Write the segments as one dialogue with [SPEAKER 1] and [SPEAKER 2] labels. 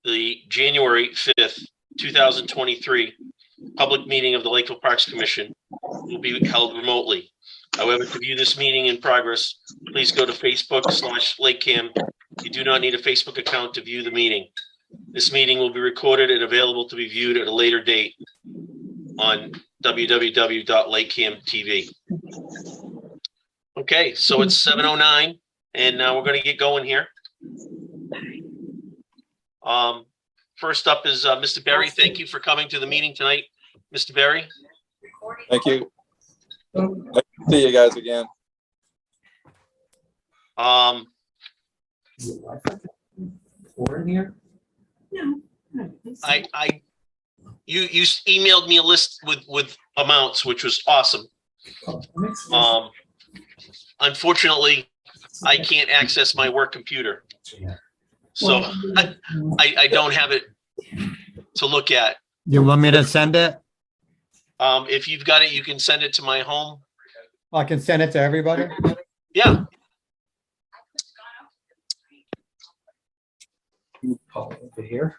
[SPEAKER 1] the January 5th, 2023 public meeting of the Lakeville Parks Commission will be held remotely. However, to view this meeting in progress, please go to Facebook/LakeCAM. You do not need a Facebook account to view the meeting. This meeting will be recorded and available to be viewed at a later date on www.LakeCAM.tv. Okay, so it's 7:09, and now we're going to get going here. First up is Mr. Berry. Thank you for coming to the meeting tonight, Mr. Berry.
[SPEAKER 2] Thank you. Nice to see you guys again.
[SPEAKER 1] You emailed me a list with amounts, which was awesome. Unfortunately, I can't access my work computer, so I don't have it to look at.
[SPEAKER 3] You want me to send it?
[SPEAKER 1] If you've got it, you can send it to my home.
[SPEAKER 3] I can send it to everybody.
[SPEAKER 1] Yeah.
[SPEAKER 4] Call over here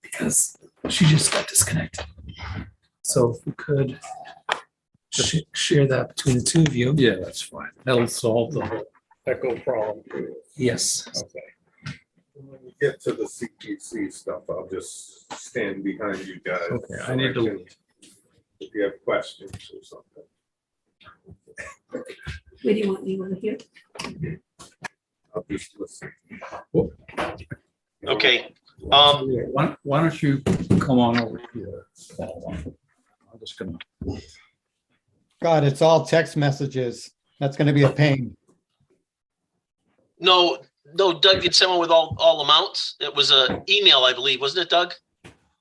[SPEAKER 4] because she just got disconnected. So if we could share that between the two of you.
[SPEAKER 5] Yeah, that's fine. That'll solve the whole echo problem.
[SPEAKER 4] Yes.
[SPEAKER 5] Okay.
[SPEAKER 6] When we get to the CPC stuff, I'll just stand behind you guys.
[SPEAKER 5] Okay, I need to leave.
[SPEAKER 6] If you have questions or something.
[SPEAKER 7] Where do you want me over here?
[SPEAKER 6] I'll just listen.
[SPEAKER 1] Okay.
[SPEAKER 5] Why don't you come on over here? I'm just gonna.
[SPEAKER 3] God, it's all text messages. That's going to be a pain.
[SPEAKER 1] No, Doug did someone with all amounts. It was an email, I believe, wasn't it, Doug?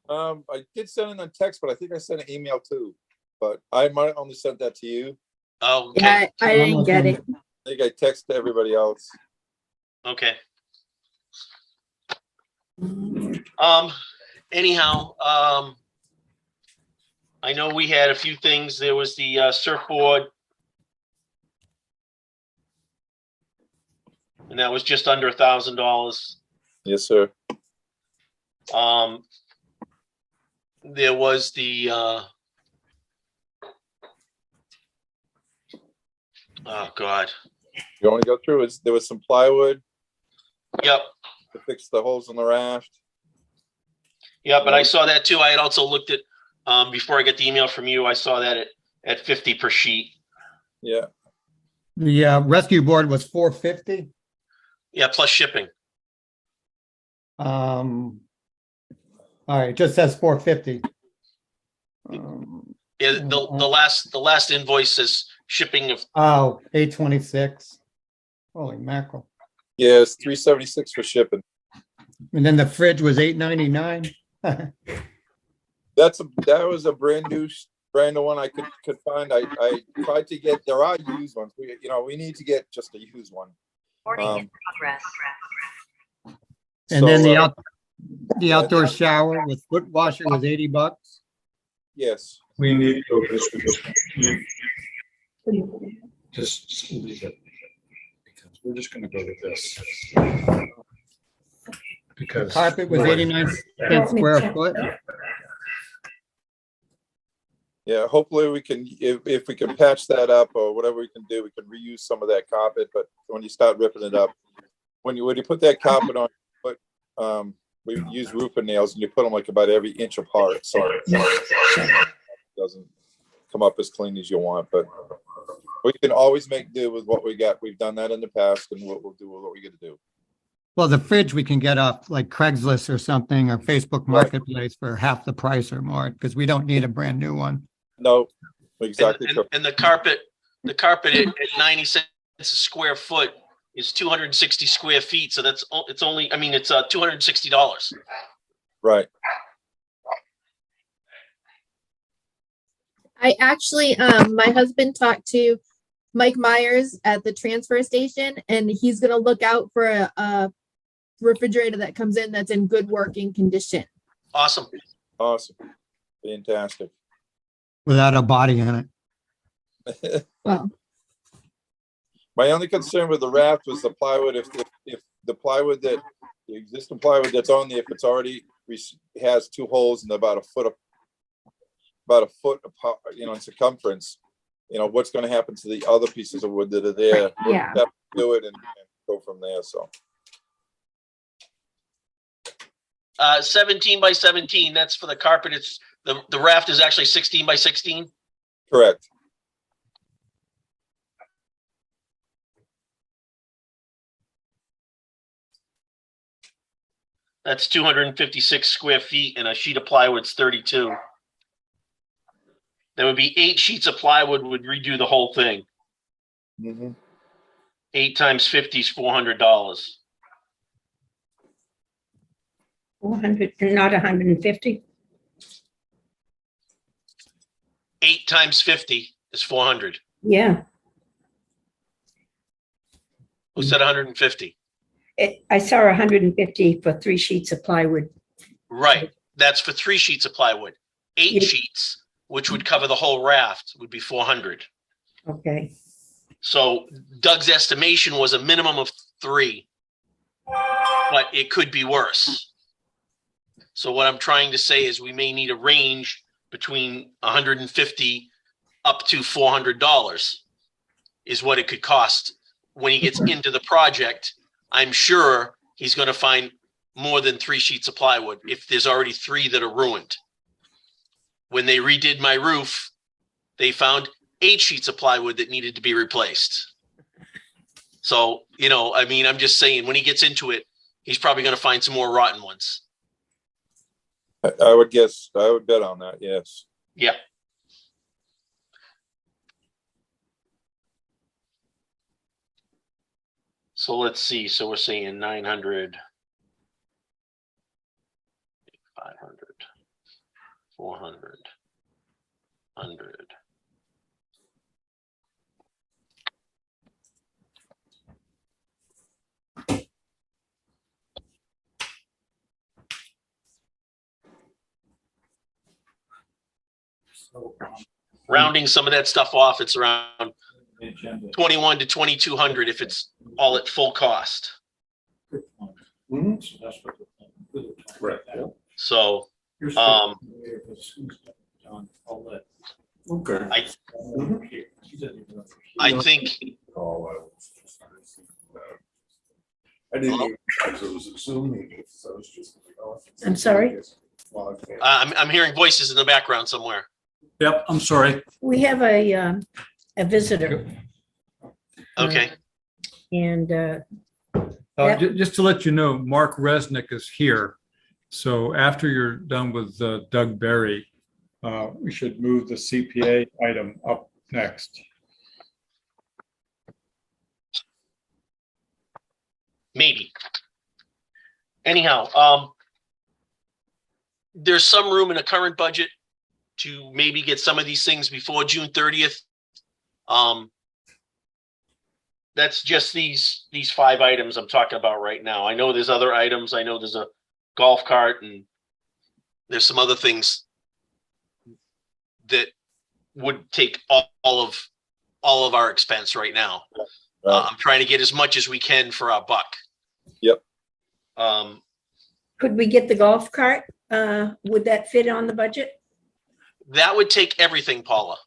[SPEAKER 2] I did send it on text, but I think I sent an email too. But I might have only sent that to you.
[SPEAKER 1] Oh, okay.
[SPEAKER 7] Yeah, I didn't get it.
[SPEAKER 2] I think I texted everybody else.
[SPEAKER 1] Okay. Anyhow, I know we had a few things. There was the surfboard, and that was just under $1,000.
[SPEAKER 2] Yes, sir.
[SPEAKER 1] There was the oh God.
[SPEAKER 2] You want to go through? There was some plywood
[SPEAKER 1] Yep.
[SPEAKER 2] to fix the holes in the raft.
[SPEAKER 1] Yeah, but I saw that too. I had also looked at before I get the email from you. I saw that at 50 per sheet.
[SPEAKER 2] Yeah.
[SPEAKER 3] The rescue board was $450.
[SPEAKER 1] Yeah, plus shipping.
[SPEAKER 3] All right, it just says $450.
[SPEAKER 1] Yeah, the last invoice says shipping of
[SPEAKER 3] Oh, $826. Holy mackerel!
[SPEAKER 2] Yeah, it's $376 for shipping.
[SPEAKER 3] And then the fridge was $899.
[SPEAKER 2] That was a brand new one I could find. I tried to get. There are used ones. We need to get just a used one.
[SPEAKER 3] And then the outdoor shower with foot washer was $80.
[SPEAKER 2] Yes.
[SPEAKER 5] We need to go this just leave it because we're just gonna go with this. Because
[SPEAKER 3] Carpet was 89 cents square foot.
[SPEAKER 2] Yeah, hopefully we can, if we can patch that up or whatever we can do, we can reuse some of that carpet. But when you start ripping it up, when you put that carpet on, we use roofing nails and you put them like about every inch apart, so it doesn't come up as clean as you want. But we can always make do with what we got. We've done that in the past, and what we'll do with what we got to do.
[SPEAKER 3] Well, the fridge we can get off like Craigslist or something or Facebook Marketplace for half the price or more because we don't need a brand new one.
[SPEAKER 2] No, exactly.
[SPEAKER 1] And the carpet at 90 cents a square foot is 260 square feet. So it's $260.
[SPEAKER 2] Right.
[SPEAKER 7] I actually, my husband talked to Mike Myers at the transfer station, and he's going to look out for a refrigerator that comes in that's in good working condition.
[SPEAKER 1] Awesome.
[SPEAKER 2] Fantastic.
[SPEAKER 3] Without a body in it.
[SPEAKER 7] Well,
[SPEAKER 2] My only concern with the raft was the plywood. If the plywood that the existing plywood that's on there, if it's already has 2 holes and about a foot apart, in circumference, what's going to happen to the other pieces of wood that are there?
[SPEAKER 8] Yeah.
[SPEAKER 2] We'll have to do it and go from there. So
[SPEAKER 1] 17 by 17, that's for the carpet. It's the raft is actually 16 by 16.
[SPEAKER 2] correct.
[SPEAKER 1] That's 256 square feet, and a sheet of plywood's 32. There would be 8 sheets of plywood would redo the whole thing.
[SPEAKER 2] Mm-hmm.
[SPEAKER 1] 8 times 50 is $400.
[SPEAKER 8] 400, not 150.
[SPEAKER 1] 8 times 50 is 400.
[SPEAKER 8] Yeah,
[SPEAKER 1] Who said 150?
[SPEAKER 8] I saw 150 for 3 sheets of plywood.
[SPEAKER 1] Right. That's for 3 sheets of plywood. 8
[SPEAKER 8] Yeah.
[SPEAKER 1] sheets, which would cover the whole raft, would be 400.
[SPEAKER 8] Okay,
[SPEAKER 1] So Doug's estimation was a minimum of 3, but it could be worse. So what I'm trying to say is we may need a range between 150 up to $400 is what it could cost when he gets into the project. I'm sure he's going to find more than 3 sheets of plywood if there's already 3 that are ruined. When they redid my roof, they found 8 sheets of plywood that needed to be replaced. So, I'm just saying when he gets into it, he's probably going to find some more rotten ones.
[SPEAKER 2] I would bet on that. Yes.
[SPEAKER 1] Yeah. So let's see. So we're saying 900, 500, 400, 100.
[SPEAKER 5] So,
[SPEAKER 1] Rounding some of that stuff off, it's around
[SPEAKER 5] the agenda.
[SPEAKER 1] 21 to 2,200 if it's all at full cost.
[SPEAKER 5] Good point.
[SPEAKER 6] Mhm.
[SPEAKER 5] So that's what we're trying to
[SPEAKER 6] Right,
[SPEAKER 5] get at.
[SPEAKER 1] So
[SPEAKER 5] Here's
[SPEAKER 1] Um,
[SPEAKER 5] John, I'll let.
[SPEAKER 6] Okay.
[SPEAKER 1] I think
[SPEAKER 6] Oh, I didn't even, realize it was a Zoom meeting, so I was just.
[SPEAKER 8] I'm sorry?
[SPEAKER 6] Well, I can't.
[SPEAKER 1] I'm hearing voices in the background somewhere.
[SPEAKER 5] Yep, I'm sorry.
[SPEAKER 8] we have a visitor
[SPEAKER 1] Okay.
[SPEAKER 8] and Yep.
[SPEAKER 5] Just to let you know, Mark Resnick is here. So after you're done with Doug Berry, we should move the CPA item up next.
[SPEAKER 1] Maybe. Anyhow, there's some room in the current budget to maybe get some of these things before June 30th. That's just these 5 items I'm talking about right now. I know there's other items. I know there's a golf cart and there's some other things that would take all of our expense right now. I'm trying to get as much as we can for our buck.
[SPEAKER 2] Yep.
[SPEAKER 8] could we get the golf cart? Would that fit on the budget?
[SPEAKER 1] That would take everything, Paula.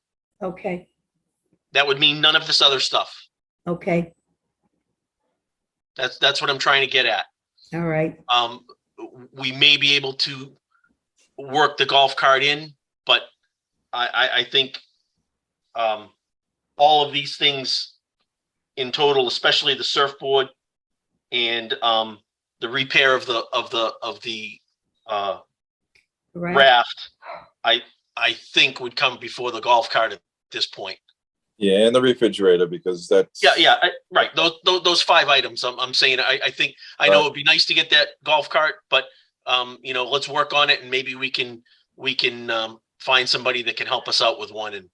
[SPEAKER 8] Okay,
[SPEAKER 1] That would mean none of this other stuff.
[SPEAKER 8] okay,
[SPEAKER 1] That's what I'm trying to get at.
[SPEAKER 8] all right.
[SPEAKER 1] We may be able to work the golf cart in, but I think all of these things in total, especially the surfboard and the repair of the
[SPEAKER 8] Right.
[SPEAKER 1] raft, I think would come before the golf cart at this point.
[SPEAKER 2] Yeah, and the refrigerator, because that's.
[SPEAKER 1] Yeah, right. Those 5 items. I'm saying. I think I know it'd be nice to get that golf cart, but let's work on it, and maybe we can find somebody that can help us out with one and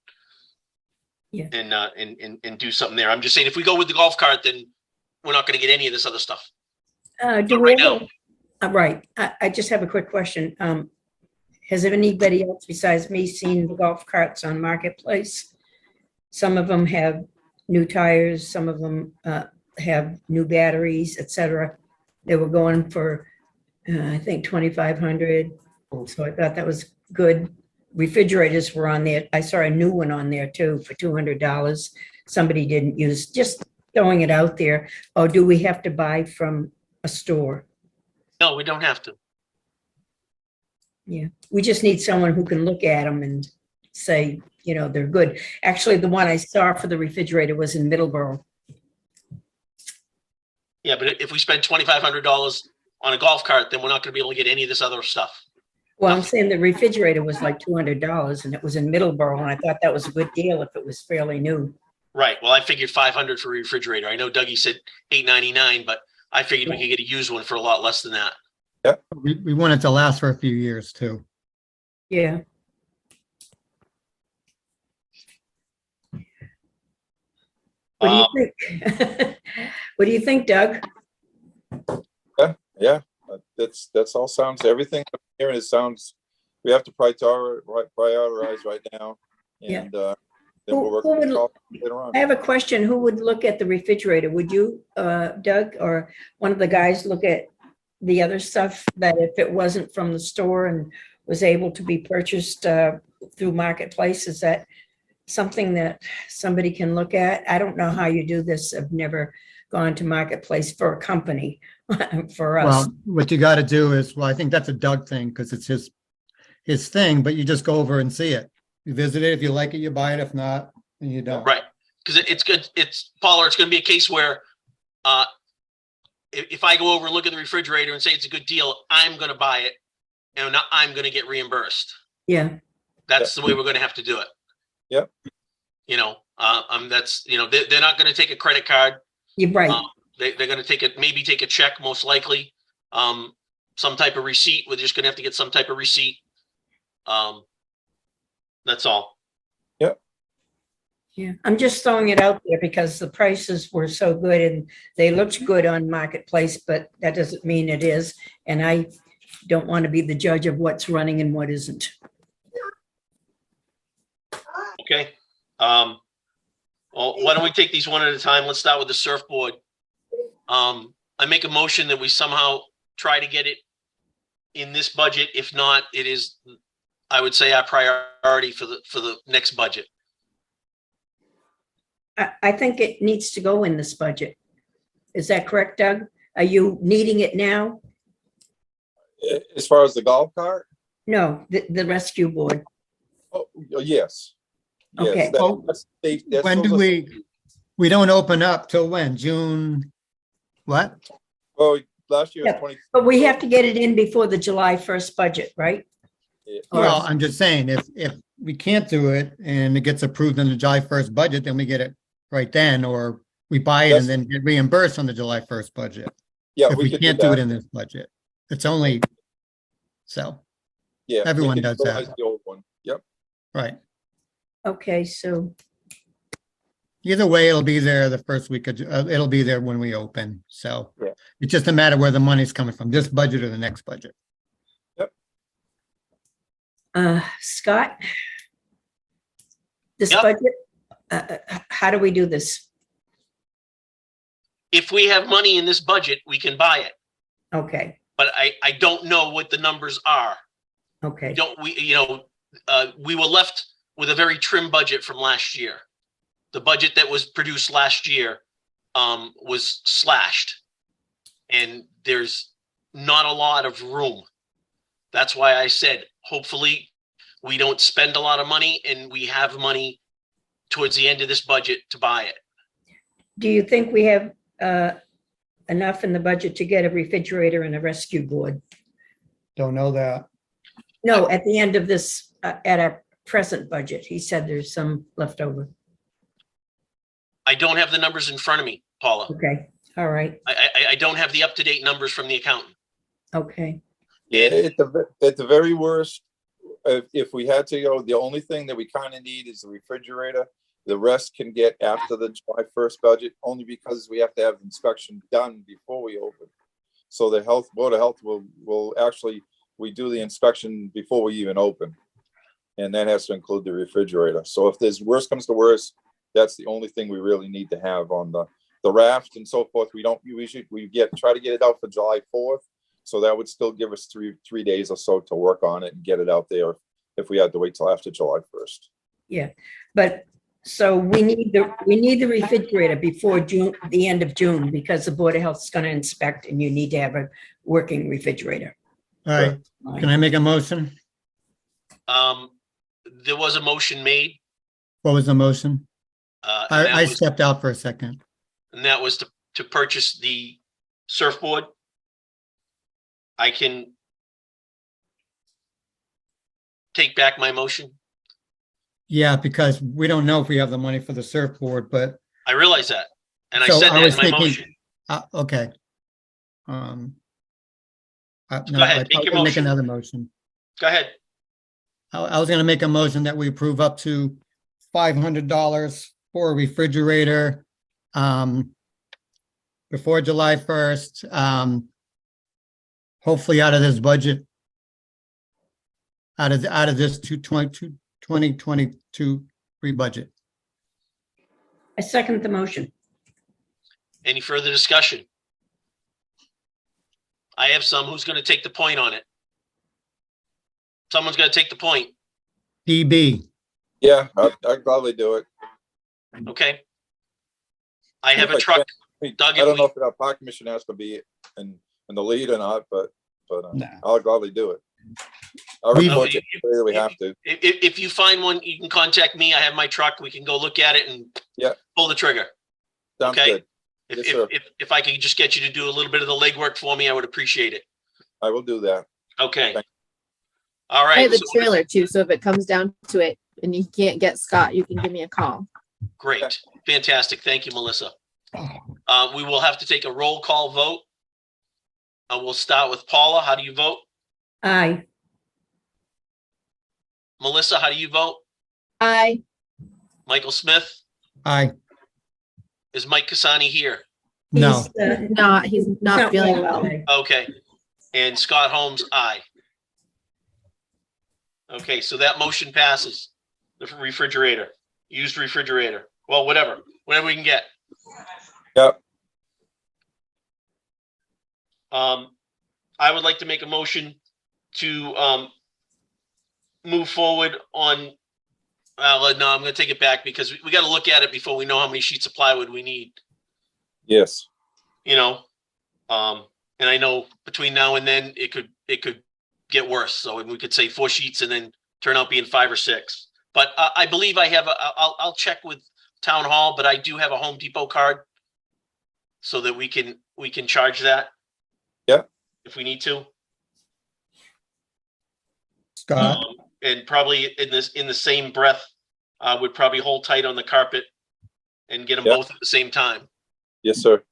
[SPEAKER 8] Yeah.
[SPEAKER 1] and do something there. I'm just saying, if we go with the golf cart, then we're not going to get any of this other stuff.
[SPEAKER 8] Do
[SPEAKER 1] right
[SPEAKER 8] we
[SPEAKER 1] now.
[SPEAKER 8] Right. I just have a quick question. Has anybody else besides me seen the golf carts on Marketplace? Some of them have new tires, some of them have new batteries, etc. They were going for, I think 2,500. So I thought that was good. Refrigerators were on there. I saw a new one on there too for $200. Somebody didn't use, just throwing it out there. Or do we have to buy from a store?
[SPEAKER 1] No, we don't have to.
[SPEAKER 8] Yeah, we just need someone who can look at them and say, you know, they're good. Actually, the one I saw for the refrigerator was in Middleborough.
[SPEAKER 1] Yeah, but if we spend $2,500 on a golf cart, then we're not going to be able to get any of this other stuff.
[SPEAKER 8] Well, I'm saying the refrigerator was like $200 and it was in Middleborough, and I thought that was a good deal if it was fairly new.
[SPEAKER 1] Right. Well, I figured 500 for a refrigerator. I know Dougie said $899, but I figured we could get a used one for a lot less than that.
[SPEAKER 3] We want it to last for a few years too.
[SPEAKER 8] Yeah. What do you think? What do you think, Doug?
[SPEAKER 2] Yeah, that's all sounds, everything I'm hearing, it sounds, we have to prioritize right now.
[SPEAKER 8] Yeah.
[SPEAKER 2] And then we'll work
[SPEAKER 8] Who
[SPEAKER 2] with
[SPEAKER 8] would-
[SPEAKER 2] the call later on.
[SPEAKER 8] I have a question. Who would look at the refrigerator? Would you, Doug, or one of the guys look at the other stuff that if it wasn't from the store and was able to be purchased through Marketplace? Is that something that somebody can look at? I don't know how you do this. I've never gone to Marketplace for a company for us.
[SPEAKER 3] Well, what you got to do is, well, I think that's a Doug thing because it's his thing, but you just go over and see it. You visit it. If you like it, you buy it. If not, then you don't.
[SPEAKER 1] Right. Because it's good. Paula, it's going to be a case where if I go over and look at the refrigerator and say it's a good deal, I'm going to buy it and I'm going to get reimbursed.
[SPEAKER 8] Yeah.
[SPEAKER 1] That's the way we're going to have to do it.
[SPEAKER 2] Yep.
[SPEAKER 1] You know, that's, you know, they're not going to take a credit card.
[SPEAKER 8] You're right.
[SPEAKER 1] They're going to maybe take a check, most likely. Some type of receipt. We're just going to have to get some type of receipt. That's all.
[SPEAKER 8] Yeah, I'm just throwing it out there because the prices were so good and they looked good on Marketplace, but that doesn't mean it is. And I don't want to be the judge of what's running and what isn't.
[SPEAKER 1] Okay. Well, why don't we take these one at a time? Let's start with the surfboard. I make a motion that we somehow try to get it in this budget. If not, it is, I would say, our priority for the next budget.
[SPEAKER 8] I think it needs to go in this budget. Is that correct, Doug? Are you needing it now?
[SPEAKER 2] As far as the golf cart?
[SPEAKER 8] No, the rescue board.
[SPEAKER 2] Oh, yes. Yes,
[SPEAKER 8] Okay.
[SPEAKER 2] that's
[SPEAKER 3] When do we don't open up till when? June? What?
[SPEAKER 2] Oh, last year was
[SPEAKER 8] Yeah.
[SPEAKER 2] 20.
[SPEAKER 8] But we have to get it in before the July 1st budget, right?
[SPEAKER 2] Yeah.
[SPEAKER 3] Well, I'm just saying, if we can't do it and it gets approved in the July 1st budget, then we get it right then, or we buy it and then get reimbursed on the July 1st budget.
[SPEAKER 2] Yeah,
[SPEAKER 3] If we
[SPEAKER 2] could
[SPEAKER 3] can't do it
[SPEAKER 2] that.
[SPEAKER 3] in this budget, it's only, so,
[SPEAKER 2] Yeah, we
[SPEAKER 3] everyone
[SPEAKER 2] could
[SPEAKER 3] does that.
[SPEAKER 2] utilize the old one. Yep.
[SPEAKER 3] right.
[SPEAKER 8] Okay, so,
[SPEAKER 3] Either way, it'll be there the first week of, it'll be there when we open, so.
[SPEAKER 2] Yeah.
[SPEAKER 3] It's just a matter where the money's coming from, this budget or the next budget.
[SPEAKER 8] Scott? This
[SPEAKER 1] Yep.
[SPEAKER 8] budget, how do we do this?
[SPEAKER 1] If we have money in this budget, we can buy it.
[SPEAKER 8] Okay,
[SPEAKER 1] But I don't know what the numbers are.
[SPEAKER 8] okay,
[SPEAKER 1] We were left with a very trim budget from last year. The budget that was produced last year was slashed, and there's not a lot of room. That's why I said, hopefully we don't spend a lot of money and we have money towards the end of this budget to buy it.
[SPEAKER 8] do you think we have enough in the budget to get a refrigerator and a rescue board?
[SPEAKER 3] Don't know that.
[SPEAKER 8] No, at the end of this, at our present budget, he said there's some left over.
[SPEAKER 1] I don't have the numbers in front of me, Paula.
[SPEAKER 8] Okay, all right,
[SPEAKER 1] I don't have the up-to-date numbers from the accountant.
[SPEAKER 8] okay,
[SPEAKER 2] Yeah, at the very worst, if we had to go, the only thing that we kind of need is the refrigerator. The rest can get after the July 1st budget, only because we have to have inspection done before we open. So the Board of Health will actually, we do the inspection before we even open. And that has to include the refrigerator. So if there's worst comes to worst, that's the only thing we really need to have on the the raft and so forth, we try to get it out for July 4th. So that would still give us three days or so to work on it and get it out there if we had to wait till after July 1st.
[SPEAKER 8] Yeah, but so we need the refrigerator before June, the end of June, because the Board of Health is going to inspect and you need to have a working refrigerator.
[SPEAKER 3] All right, can I make a motion?
[SPEAKER 1] There was a motion made.
[SPEAKER 3] What was the motion?
[SPEAKER 1] And
[SPEAKER 3] I stepped out for a second.
[SPEAKER 1] that was to purchase the surfboard. I can take back my motion.
[SPEAKER 3] Yeah, because we don't know if we have the money for the surfboard, but.
[SPEAKER 1] I realize that. And I
[SPEAKER 3] So
[SPEAKER 1] said
[SPEAKER 3] I
[SPEAKER 1] that
[SPEAKER 3] was
[SPEAKER 1] in my
[SPEAKER 3] thinking-
[SPEAKER 1] motion.
[SPEAKER 3] Okay.
[SPEAKER 1] Go
[SPEAKER 3] No,
[SPEAKER 1] ahead, make your
[SPEAKER 3] I'll make
[SPEAKER 1] motion.
[SPEAKER 3] another motion.
[SPEAKER 1] Go ahead.
[SPEAKER 3] I was gonna make a motion that we approve up to $500 for a refrigerator before July 1st. Hopefully out of this budget, out of this 2022 free budget.
[SPEAKER 8] I second the motion.
[SPEAKER 1] Any further discussion? I have some. Who's going to take the point on it? Someone's going to take the point.
[SPEAKER 3] DB,
[SPEAKER 2] Yeah, I'd gladly do it.
[SPEAKER 1] Okay. I have a
[SPEAKER 2] If I
[SPEAKER 1] truck.
[SPEAKER 2] can.
[SPEAKER 1] Doug,
[SPEAKER 2] I don't
[SPEAKER 1] if
[SPEAKER 2] know if our park commission has to be in the lead or not, but
[SPEAKER 3] Nah.
[SPEAKER 2] I'll gladly do it. I'll
[SPEAKER 3] We've-
[SPEAKER 2] report to you that we have to.
[SPEAKER 1] if you find one, you can contact me. I have my truck. We can go look at it and pull the trigger.
[SPEAKER 2] Sounds
[SPEAKER 1] Okay.
[SPEAKER 2] good. Yes, sir.
[SPEAKER 1] If I could just get you to do a little bit of the legwork for me, I would appreciate it.
[SPEAKER 2] I will do that.
[SPEAKER 1] Okay.
[SPEAKER 2] Thank
[SPEAKER 1] All
[SPEAKER 7] I
[SPEAKER 1] right.
[SPEAKER 7] have a
[SPEAKER 1] so-
[SPEAKER 7] trailer too, so if it comes down to it and you can't get Scott, you can give me a call.
[SPEAKER 1] Great. Fantastic. Thank you, Melissa. We will have to take a roll call vote. We'll start with Paula. How do you vote?
[SPEAKER 8] Aye.
[SPEAKER 1] Melissa, how do you vote?
[SPEAKER 7] I
[SPEAKER 1] Michael Smith?
[SPEAKER 3] aye,
[SPEAKER 1] Is Mike Casani here?
[SPEAKER 3] no,
[SPEAKER 7] he's not feeling well.
[SPEAKER 1] Okay. And Scott Holmes, aye. Okay, so that motion passes. The refrigerator, used refrigerator. Well, whatever we can get.
[SPEAKER 2] Yep.
[SPEAKER 1] I would like to make a motion to move forward on. No, I'm going to take it back because we got to look at it before we know how many sheets of plywood we need.
[SPEAKER 2] Yes.
[SPEAKER 1] You know, and I know between now and then it could get worse. So we could say 4 sheets and then turn out being 5 or 6. But I believe I have I'll check with Town Hall, but I do have a Home Depot card so that we can charge that.
[SPEAKER 2] Yeah.
[SPEAKER 1] If we need to.
[SPEAKER 3] Scott,
[SPEAKER 1] And probably in the same breath, would probably hold tight on the carpet and get them
[SPEAKER 2] Yeah.
[SPEAKER 1] both at the same time.
[SPEAKER 2] Yes, sir.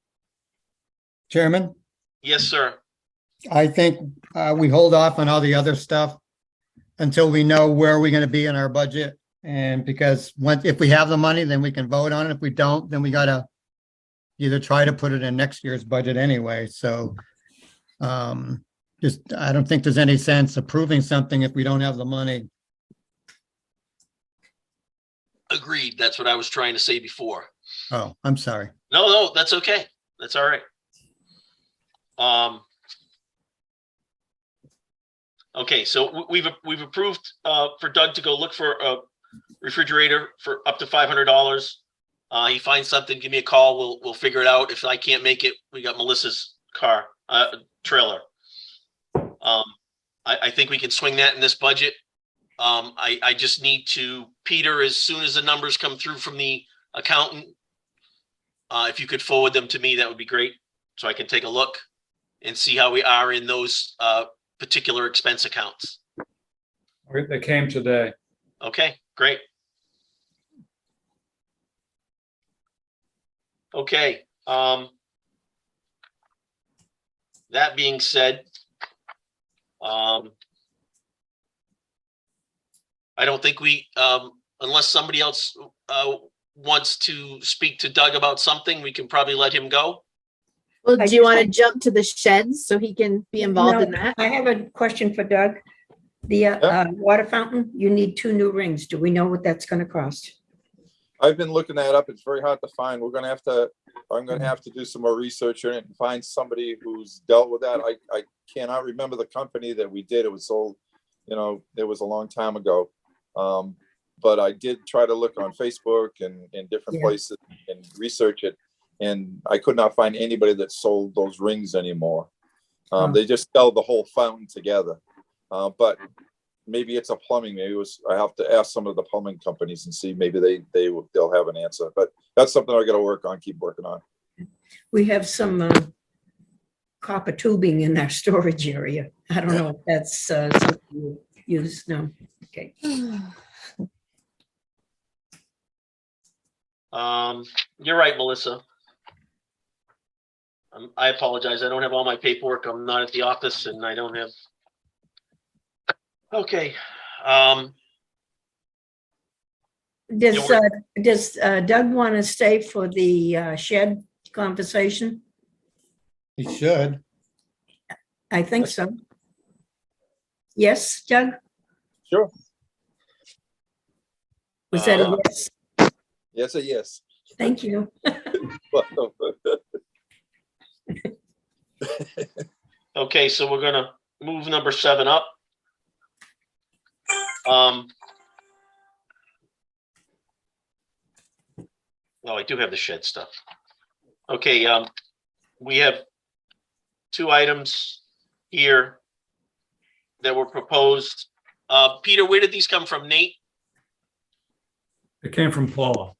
[SPEAKER 3] Chairman,
[SPEAKER 1] Yes, sir.
[SPEAKER 3] I think we hold off on all the other stuff until we know where we're gonna be in our budget. And because if we have the money, then we can vote on it. If we don't, then we gotta either try to put it in next year's budget anyway, so just, I don't think there's any sense approving something if we don't have the money.
[SPEAKER 1] Agreed. That's what I was trying to say before.
[SPEAKER 3] Oh, I'm sorry.
[SPEAKER 1] No, that's okay. That's all right. Okay, so we've approved for Doug to go look for a refrigerator for up to $500. He finds something, give me a call. We'll figure it out. If I can't make it, we got Melissa's trailer. I think we can swing that in this budget. I just need to, Peter, as soon as the numbers come through from the accountant, if you could forward them to me, that would be great. So I can take a look and see how we are in those particular expense accounts.
[SPEAKER 5] They came today.
[SPEAKER 1] Okay, great. Okay. That being said, I don't think we, unless somebody else wants to speak to Doug about something, we can probably let him go.
[SPEAKER 7] Well, do you want to jump to the sheds so he can be involved in
[SPEAKER 8] No,
[SPEAKER 7] that?
[SPEAKER 8] I have a question for Doug. The water fountain, you need 2 new rings. Do we know what that's going to cost?
[SPEAKER 2] I've been looking that up. It's very hard to find. I'm gonna have to do some more research on it and find somebody who's dealt with that. I cannot remember the company that we did. It was so, it was a long time ago. But I did try to look on Facebook and different places and research it. And I could not find anybody that sold those rings anymore. They just sell the whole fountain together. But maybe it's a plumbing. I have to ask some of the plumbing companies and see, maybe they'll have an answer. But that's something I got to keep working on.
[SPEAKER 8] We have some copper tubing in our storage area. I don't know if that's something you use. No. Okay.
[SPEAKER 1] You're right, Melissa. I apologize. I don't have all my paperwork. I'm not at the office and I don't have. Okay.
[SPEAKER 8] Does Doug want to stay for the shed conversation?
[SPEAKER 3] He should.
[SPEAKER 8] I think so. Yes, Doug?
[SPEAKER 2] Sure.
[SPEAKER 8] Was that a yes?
[SPEAKER 2] Yes, a yes.
[SPEAKER 8] Thank you.
[SPEAKER 1] Okay, so we're gonna move number 7 up. Oh, I do have the shed stuff. Okay, we have 2 items here that were proposed. Peter, where did these come from? Nate?
[SPEAKER 5] It came from Paula.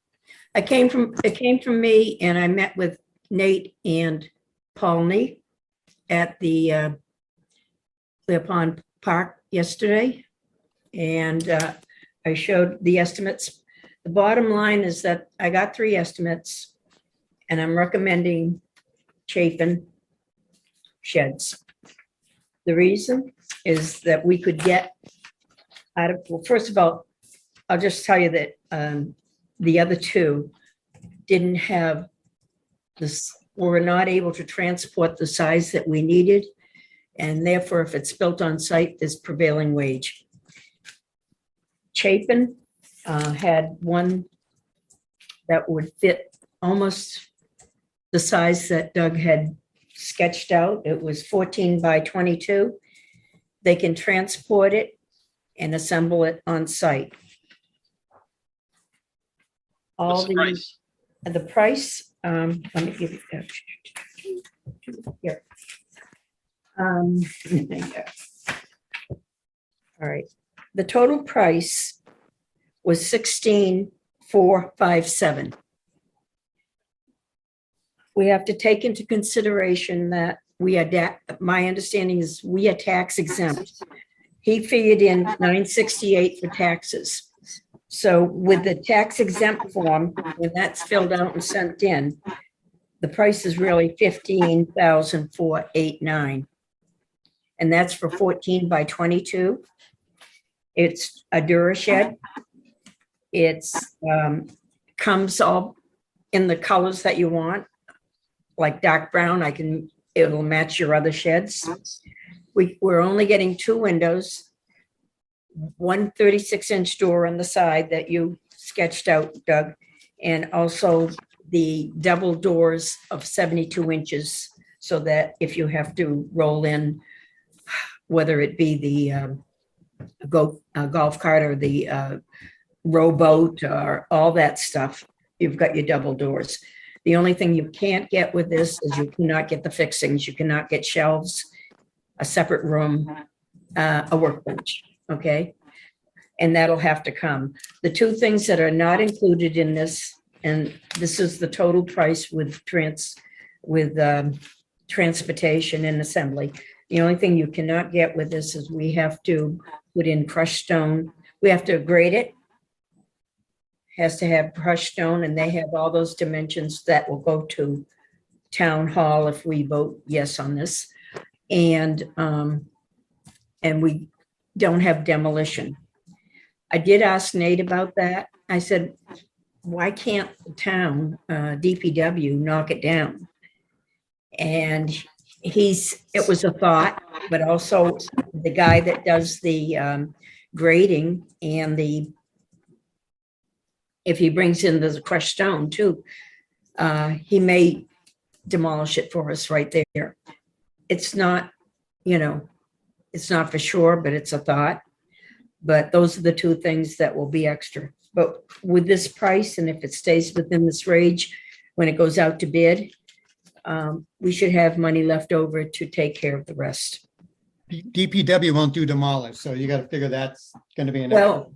[SPEAKER 8] It came from me, and I met with Nate and Paulney at the Clear Pond Park yesterday, and I showed the estimates. The bottom line is that I got 3 estimates, and I'm recommending Chafin sheds. The reason is that we could get out of, well, first of all, I'll just tell you that the other 2 didn't have this, were not able to transport the size that we needed. And therefore, if it's built on site, there's prevailing wage. Chapin had one that would fit almost the size that Doug had sketched out. It was 14 by 22. They can transport it and assemble it on site.
[SPEAKER 1] What's the price?
[SPEAKER 8] The price, let me give you that. Here. All right. The total price was 16,457. We have to take into consideration that my understanding is we are tax exempt. He figured in 968 for taxes. So with the tax exempt form, when that's filled out and sent in, the price is really 15,489. And that's for 14 by 22. It's a Durashed. It's comes all in the colors that you want, like dark brown. It'll match your other sheds. We're only getting 2 windows, one 36-inch door on the side that you sketched out, Doug, and also the double doors of 72 inches, so that if you have to roll in, whether it be the golf cart or the rowboat or all that stuff, you've got your double doors. The only thing you can't get with this is you cannot get the fixings. You cannot get shelves, a separate room, a workbench. Okay. And that'll have to come. The 2 things that are not included in this, and this is the total price with transportation and assembly. The only thing you cannot get with this is we have to put in crushed stone. We have to grade it. Has to have crushed stone, and they have all those dimensions that will go to town hall if we vote yes on this. And we don't have demolition. I did ask Nate about that. I said, why can't the town, DPW, knock it down? And it was a thought, but also the guy that does the grading and the if he brings in the crushed stone too, he may demolish it for us right there. It's not, it's not for sure, but it's a thought. But those are the two things that will be extra. But with this price, and if it stays within this range, when it goes out to bid, we should have money left over to take care of the rest.
[SPEAKER 3] DPW won't do demolish, so you gotta figure that's gonna be an.
[SPEAKER 8] Well,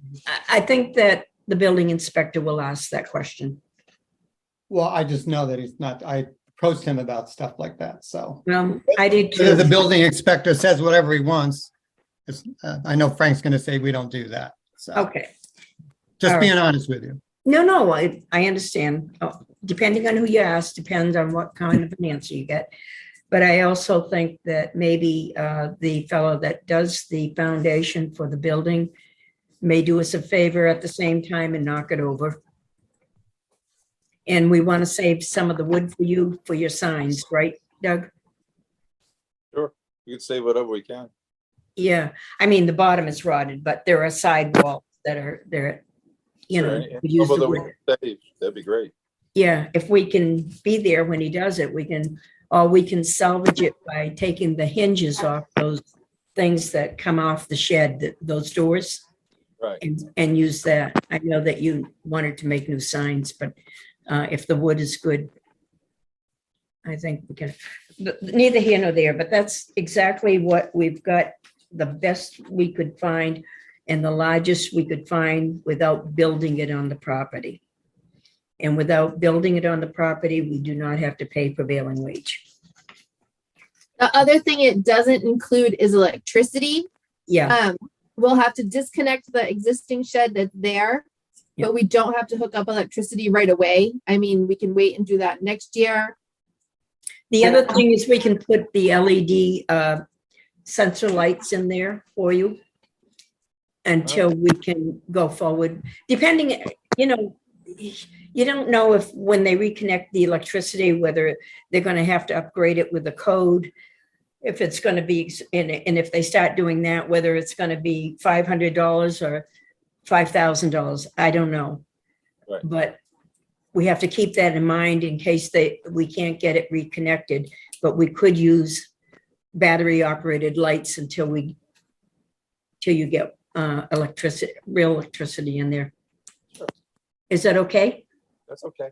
[SPEAKER 8] I think that the building inspector will ask that question.
[SPEAKER 3] Well, I just know that he's not, I approached him about stuff like that, so.
[SPEAKER 8] Well, I did
[SPEAKER 3] The
[SPEAKER 8] too.
[SPEAKER 3] building inspector says whatever he wants. I know Frank's gonna say we don't do that, so.
[SPEAKER 8] Okay.
[SPEAKER 3] Just
[SPEAKER 8] all right.
[SPEAKER 3] being honest with you.
[SPEAKER 8] No, I understand. Depending on who you ask, depends on what kind of an answer you get. But I also think that maybe the fellow that does the foundation for the building may do us a favor at the same time and knock it over. And we want to save some of the wood for you, for your signs, right, Doug?
[SPEAKER 2] Sure, you can say whatever we can.
[SPEAKER 8] Yeah, I mean, the bottom is rotted, but there are sidewalls that are there,
[SPEAKER 2] Sure, and
[SPEAKER 8] we use
[SPEAKER 2] some of
[SPEAKER 8] the
[SPEAKER 2] them we
[SPEAKER 8] wood.
[SPEAKER 2] can save. That'd be great.
[SPEAKER 8] Yeah, if we can be there when he does it, we can salvage it by taking the hinges off those things that come off the shed, those doors,
[SPEAKER 2] Right.
[SPEAKER 8] and use that. I know that you wanted to make new signs, but if the wood is good, I think we can, neither here nor there, but that's exactly what we've got, the best we could find and the largest we could find without building it on the property. And without building it on the property, we do not have to pay prevailing wage.
[SPEAKER 7] The other thing it doesn't include is electricity.
[SPEAKER 8] Yeah,
[SPEAKER 7] We'll have to disconnect the existing shed that's there,
[SPEAKER 8] Yep.
[SPEAKER 7] but we don't have to hook up electricity right away. I mean, we can wait and do that next year.
[SPEAKER 8] the other thing is we can put the LED sensor lights in there for you until we can go forward, depending, you don't know if when they reconnect the electricity, whether they're going to have to upgrade it with the code, if it's going to be, and if they start doing that, whether it's going to be $500 or $5,000, I don't know.
[SPEAKER 2] Right.
[SPEAKER 8] But we have to keep that in mind in case we can't get it reconnected, but we could use battery operated lights until you get real electricity in there.
[SPEAKER 2] Sure.
[SPEAKER 8] Is that okay?
[SPEAKER 2] That's okay.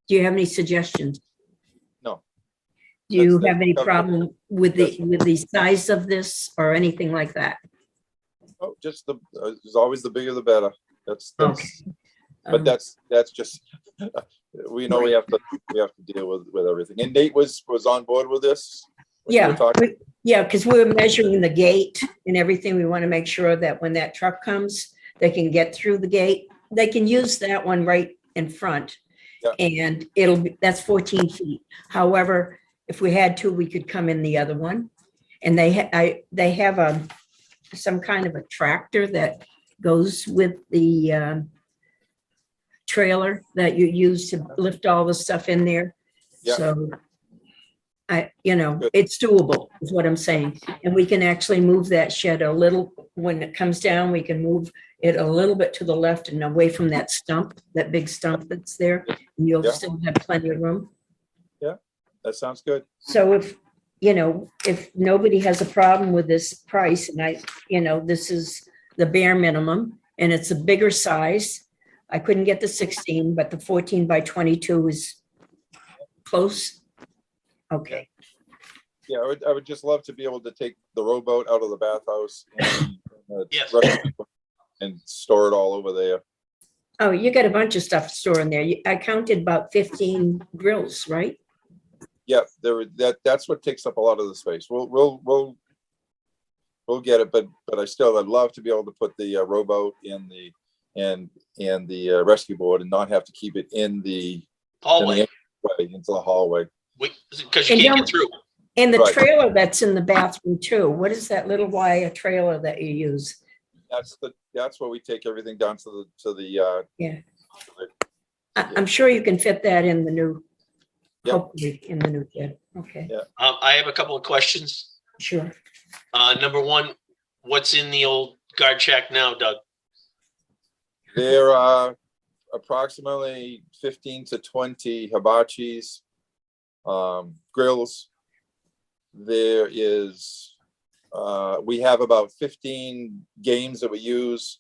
[SPEAKER 8] Do you have any suggestions?
[SPEAKER 2] No.
[SPEAKER 8] Do you
[SPEAKER 2] That's-
[SPEAKER 8] have any
[SPEAKER 2] that's-
[SPEAKER 8] problem with the size of this or anything like that?
[SPEAKER 2] Oh, just there's always the bigger the better. That's,
[SPEAKER 8] Okay.
[SPEAKER 2] but that's just, we know we have to deal with everything. And Nate was on board with this? when you were
[SPEAKER 8] Yeah,
[SPEAKER 2] talking?
[SPEAKER 8] because we're measuring the gate and everything. We want to make sure that when that truck comes, they can get through the gate. They can use that one right in front.
[SPEAKER 2] Yeah.
[SPEAKER 8] And that's 14 feet. However, if we had to, we could come in the other one. And they have some kind of a tractor that goes with the trailer that you use to lift all the stuff in there.
[SPEAKER 2] Yeah.
[SPEAKER 8] So it's doable is what I'm saying. And we can actually move that shed a little, when it comes down, we can move it a little bit to the left and away from that stump, that big stump that's there. And you'll
[SPEAKER 2] Yeah.
[SPEAKER 8] still have plenty of room.
[SPEAKER 2] That sounds good.
[SPEAKER 8] So if nobody has a problem with this price, and this is the bare minimum, and it's a bigger size. I couldn't get the 16, but the 14 by 22 is close. Okay,
[SPEAKER 2] Yeah, I would just love to be able to take the rowboat out of the bathhouse
[SPEAKER 1] Yes.
[SPEAKER 2] and store it all over there.
[SPEAKER 8] oh, you got a bunch of stuff to store in there. I counted about 15 grills, right?
[SPEAKER 2] Yeah, that's what takes up a lot of the space. We'll get it, but I'd love to be able to put the rowboat in the rescue board and not have to keep it in the
[SPEAKER 1] Hallway,
[SPEAKER 2] into the hallway.
[SPEAKER 1] because you
[SPEAKER 8] And
[SPEAKER 1] can't
[SPEAKER 8] don't-
[SPEAKER 1] get through.
[SPEAKER 8] And the
[SPEAKER 2] Right.
[SPEAKER 8] trailer that's in the bathroom too. What is that little wire trailer that you use?
[SPEAKER 2] That's where we take everything down to the
[SPEAKER 8] Yeah. I'm sure you can fit that in the new,
[SPEAKER 2] Yep.
[SPEAKER 8] hopefully in the new shed. Okay,
[SPEAKER 2] Yeah.
[SPEAKER 1] I have a couple of questions.
[SPEAKER 8] sure.
[SPEAKER 1] Number one, what's in the old guard shack now, Doug?
[SPEAKER 2] there are approximately 15 to 20 hibachis, grills. There is, we have about 15 games that we use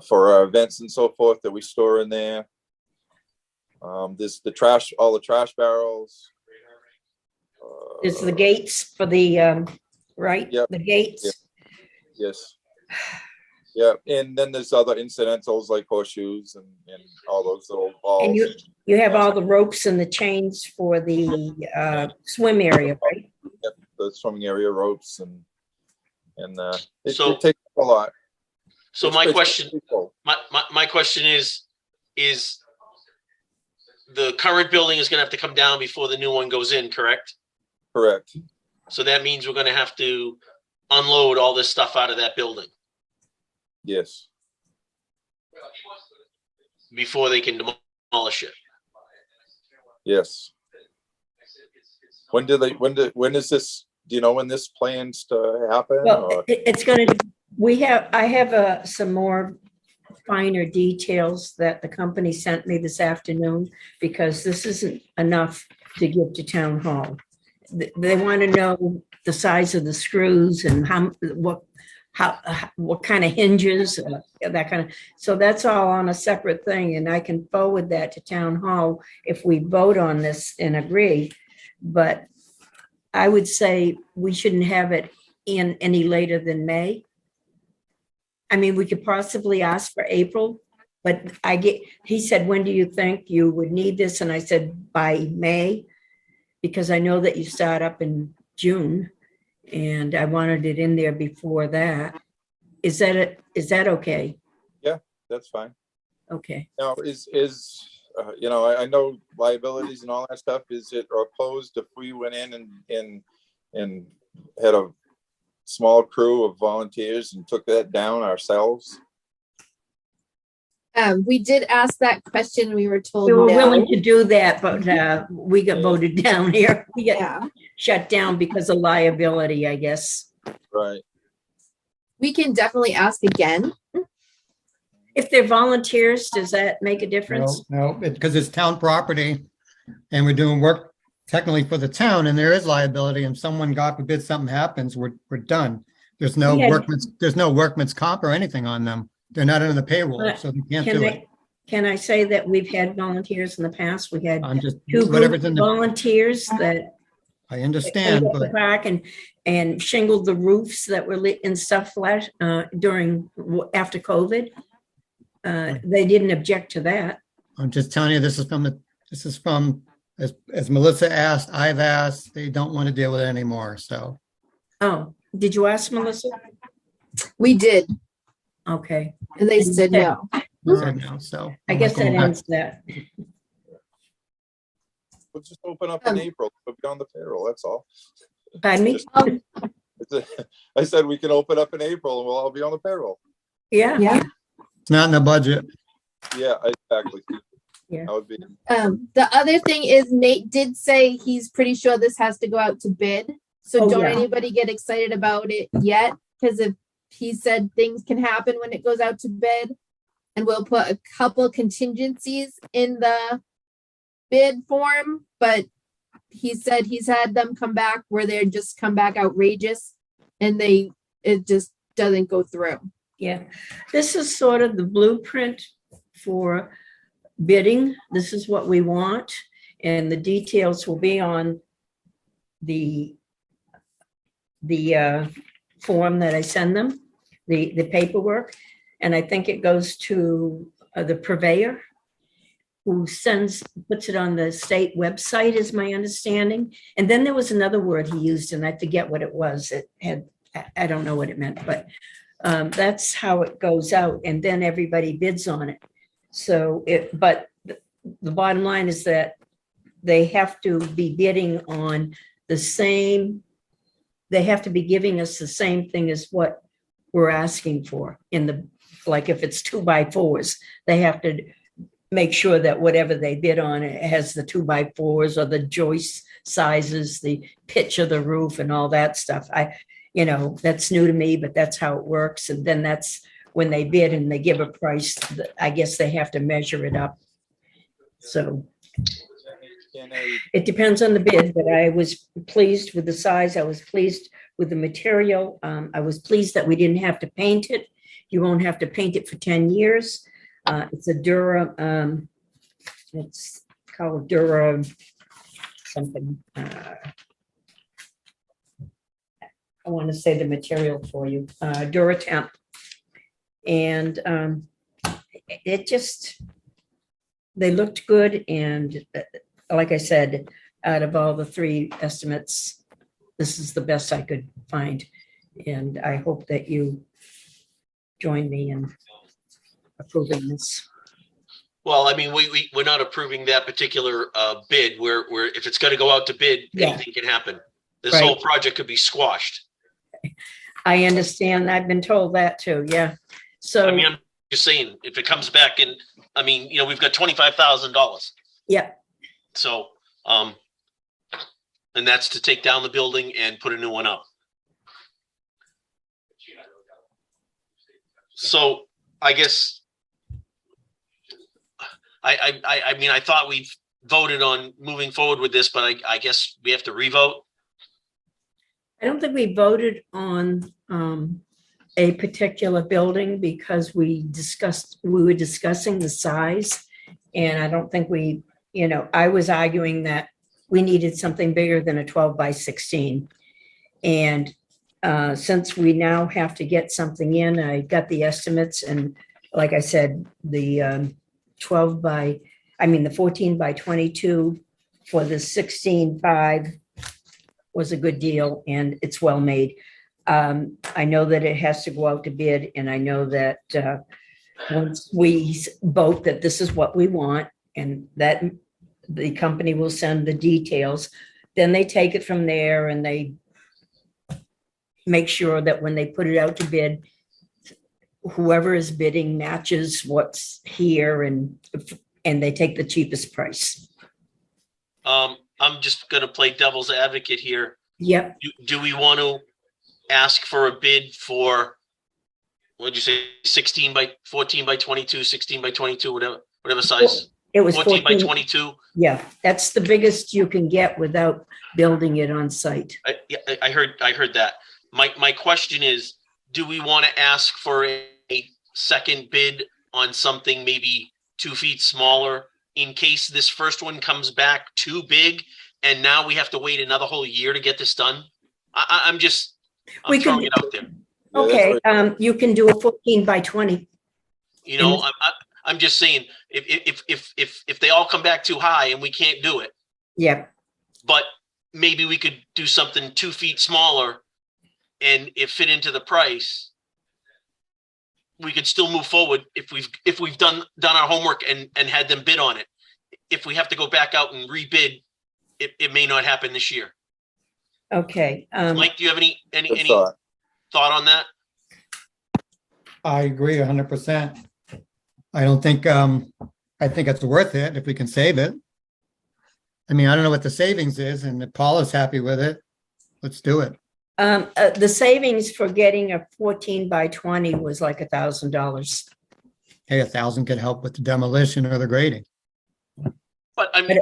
[SPEAKER 2] for our events and so forth that we store in there. There's the trash, all the trash barrels.
[SPEAKER 8] Is the gates for the, right?
[SPEAKER 2] Yep.
[SPEAKER 8] The gates?
[SPEAKER 2] Yes. Yeah, and then there's other incidentals like horseshoes and all those little balls.
[SPEAKER 8] And you have all the ropes and the chains for the swim area, right?
[SPEAKER 2] Yep, the swimming area ropes and
[SPEAKER 1] So-
[SPEAKER 2] it takes a lot.
[SPEAKER 1] So
[SPEAKER 2] It's
[SPEAKER 1] my
[SPEAKER 2] pretty
[SPEAKER 1] question,
[SPEAKER 2] cool.
[SPEAKER 1] my question is the current building is gonna have to come down before the new one goes in, correct?
[SPEAKER 2] Correct.
[SPEAKER 1] So that means we're gonna have to unload all this stuff out of that building
[SPEAKER 2] Yes.
[SPEAKER 1] before they can demolish it.
[SPEAKER 2] Yes. When is this, do you know when this plans to happen?
[SPEAKER 8] Well,
[SPEAKER 2] or-
[SPEAKER 8] it's gonna, I have some more finer details that the company sent me this afternoon, because this isn't enough to give to town hall. They want to know the size of the screws and what kind of hinges, that kind of, so that's all on a separate thing, and I can forward that to town hall if we vote on this and agree. But I would say we shouldn't have it in any later than May. I mean, we could possibly ask for April, but he said, when do you think you would need this? And I said, by May, because I know that you start up in June, and I wanted it in there before that. Is that okay?
[SPEAKER 2] That's fine.
[SPEAKER 8] Okay.
[SPEAKER 2] Now, I know liabilities and all that stuff. Is it opposed if we went in and had a small crew of volunteers and took that down ourselves?
[SPEAKER 7] We did ask that question. We were told
[SPEAKER 8] We were
[SPEAKER 7] no.
[SPEAKER 8] willing to do that, but we got voted down here. We got
[SPEAKER 7] Yeah,
[SPEAKER 8] shut down because of liability, I guess.
[SPEAKER 2] Right.
[SPEAKER 7] we can definitely ask again.
[SPEAKER 8] If they're volunteers, does that make a difference?
[SPEAKER 3] No, because it's town property and we're doing work technically for the town, and there is liability, and someone, God forbid, something happens, we're done. There's no
[SPEAKER 8] Yeah.
[SPEAKER 3] workman's comp or anything on them. They're not under the payroll, so they can't do it.
[SPEAKER 8] Can I say that we've had volunteers in the past? We had
[SPEAKER 3] I'm just,
[SPEAKER 8] two
[SPEAKER 3] whatever's
[SPEAKER 8] groups
[SPEAKER 3] in
[SPEAKER 8] of
[SPEAKER 3] the,
[SPEAKER 8] volunteers that
[SPEAKER 3] I understand,
[SPEAKER 8] cleaned up the
[SPEAKER 3] but
[SPEAKER 8] park and shingled the roofs that were lit and stuff after COVID. They didn't object to that.
[SPEAKER 3] I'm just telling you, this is from, as Melissa asked, I've asked, they don't want to deal with it anymore, so.
[SPEAKER 8] Oh, did you ask Melissa?
[SPEAKER 7] We did,
[SPEAKER 8] Okay,
[SPEAKER 7] and they said no.
[SPEAKER 3] I said no, so.
[SPEAKER 8] I
[SPEAKER 3] I'm
[SPEAKER 8] guess
[SPEAKER 3] not
[SPEAKER 8] that
[SPEAKER 3] going back.
[SPEAKER 8] ends that.
[SPEAKER 2] We'll just open up in April. We'll be on the payroll. That's all.
[SPEAKER 8] Pardon me?
[SPEAKER 2] I said we can open up in April and we'll all be on the payroll.
[SPEAKER 8] Yeah.
[SPEAKER 7] Yeah.
[SPEAKER 3] It's not in the budget.
[SPEAKER 2] Yeah, exactly.
[SPEAKER 8] Yeah.
[SPEAKER 2] That would be.
[SPEAKER 7] The other thing is Nate did say he's pretty sure this has to go out to bid. So
[SPEAKER 8] Oh,
[SPEAKER 7] don't
[SPEAKER 8] yeah.
[SPEAKER 7] anybody get excited about it yet, because if he said things can happen when it goes out to bid, and we'll put a couple contingencies in the bid form, but he said he's had them come back where they're just come back outrageous and it just doesn't go through.
[SPEAKER 8] Yeah, this is sort of the blueprint for bidding. This is what we want, and the details will be on the form that I send them, the paperwork, and I think it goes to the purveyor, who puts it on the state website, is my understanding. And then there was another word he used, and I forget what it was. I don't know what it meant, but that's how it goes out, and then everybody bids on it. But the bottom line is that they have to be bidding on the same, they have to be giving us the same thing as what we're asking for like if it's 2x4s, they have to make sure that whatever they bid on, it has the 2x4s or the joist sizes, the pitch of the roof and all that stuff. That's new to me, but that's how it works. And then that's when they bid and they give a price, I guess they have to measure it up. So
[SPEAKER 2] Can a,
[SPEAKER 8] it depends on the bid, but I was pleased with the size. I was pleased with the material. I was pleased that we didn't have to paint it. You won't have to paint it for 10 years. It's a Dura, it's called Dura something. I want to say the material for you, Dura Temp. And it just, they looked good. And like I said, out of all the 3 estimates, this is the best I could find. And I hope that you join me in approving this.
[SPEAKER 1] Well, I mean, we're not approving that particular bid where if it's gonna go out to bid,
[SPEAKER 8] Yeah.
[SPEAKER 1] anything can happen. This
[SPEAKER 8] Right.
[SPEAKER 1] whole project could be squashed.
[SPEAKER 8] I understand. I've been told that too. Yeah. So,
[SPEAKER 1] I mean, I'm just saying, if it comes back and, I mean, you know, we've got $25,000.
[SPEAKER 8] yeah,
[SPEAKER 1] So, and that's to take down the building and put a new one up. So I guess, I mean, I thought we voted on moving forward with this, but I guess we have to revote.
[SPEAKER 8] I don't think we voted on a particular building because we were discussing the size. And I don't think we, you know, I was arguing that we needed something bigger than a 12 by 16. And since we now have to get something in, I got the estimates. And like I said, the 14 by 22 for the 16.5 was a good deal, and it's well made. I know that it has to go out to bid, and I know that once we vote that this is what we want, and that the company will send the details, then they take it from there and they make sure that when they put it out to bid, whoever is bidding matches what's here, and they take the cheapest price.
[SPEAKER 1] I'm just gonna play devil's advocate here.
[SPEAKER 8] Yep.
[SPEAKER 1] Do we want to ask for a bid for, what'd you say, 16 by 14 by 22, 16 by 22, whatever size,
[SPEAKER 8] It was
[SPEAKER 1] 14 by 22?
[SPEAKER 8] Yeah, that's the biggest you can get without building it on site.
[SPEAKER 1] Yeah, I heard that. My question is, do we want to ask for a second bid on something maybe 2 feet smaller in case this first one comes back too big and now we have to wait another whole year to get this done? I'm
[SPEAKER 8] We can-
[SPEAKER 1] throwing it out there.
[SPEAKER 2] Yeah,
[SPEAKER 8] Okay,
[SPEAKER 2] that's
[SPEAKER 8] you can do a 14 by 20.
[SPEAKER 1] You know, I'm just saying, if they all come back too high and we can't do it,
[SPEAKER 8] Yep.
[SPEAKER 1] but maybe we could do something 2 feet smaller and it fit into the price, we could still move forward if we've done our homework and had them bid on it. If we have to go back out and rebid, it may not happen this year.
[SPEAKER 8] Okay.
[SPEAKER 1] Mike, do you have any
[SPEAKER 2] good thought.
[SPEAKER 1] thought on that?
[SPEAKER 3] I agree 100%. I don't think, I think it's worth it if we can save it. I mean, I don't know what the savings is, and if Paul is happy with it, let's do it.
[SPEAKER 8] The savings for getting a 14 by 20 was like $1,000.
[SPEAKER 3] Hey, 1,000 could help with the demolition or the grading.
[SPEAKER 1] But I mean,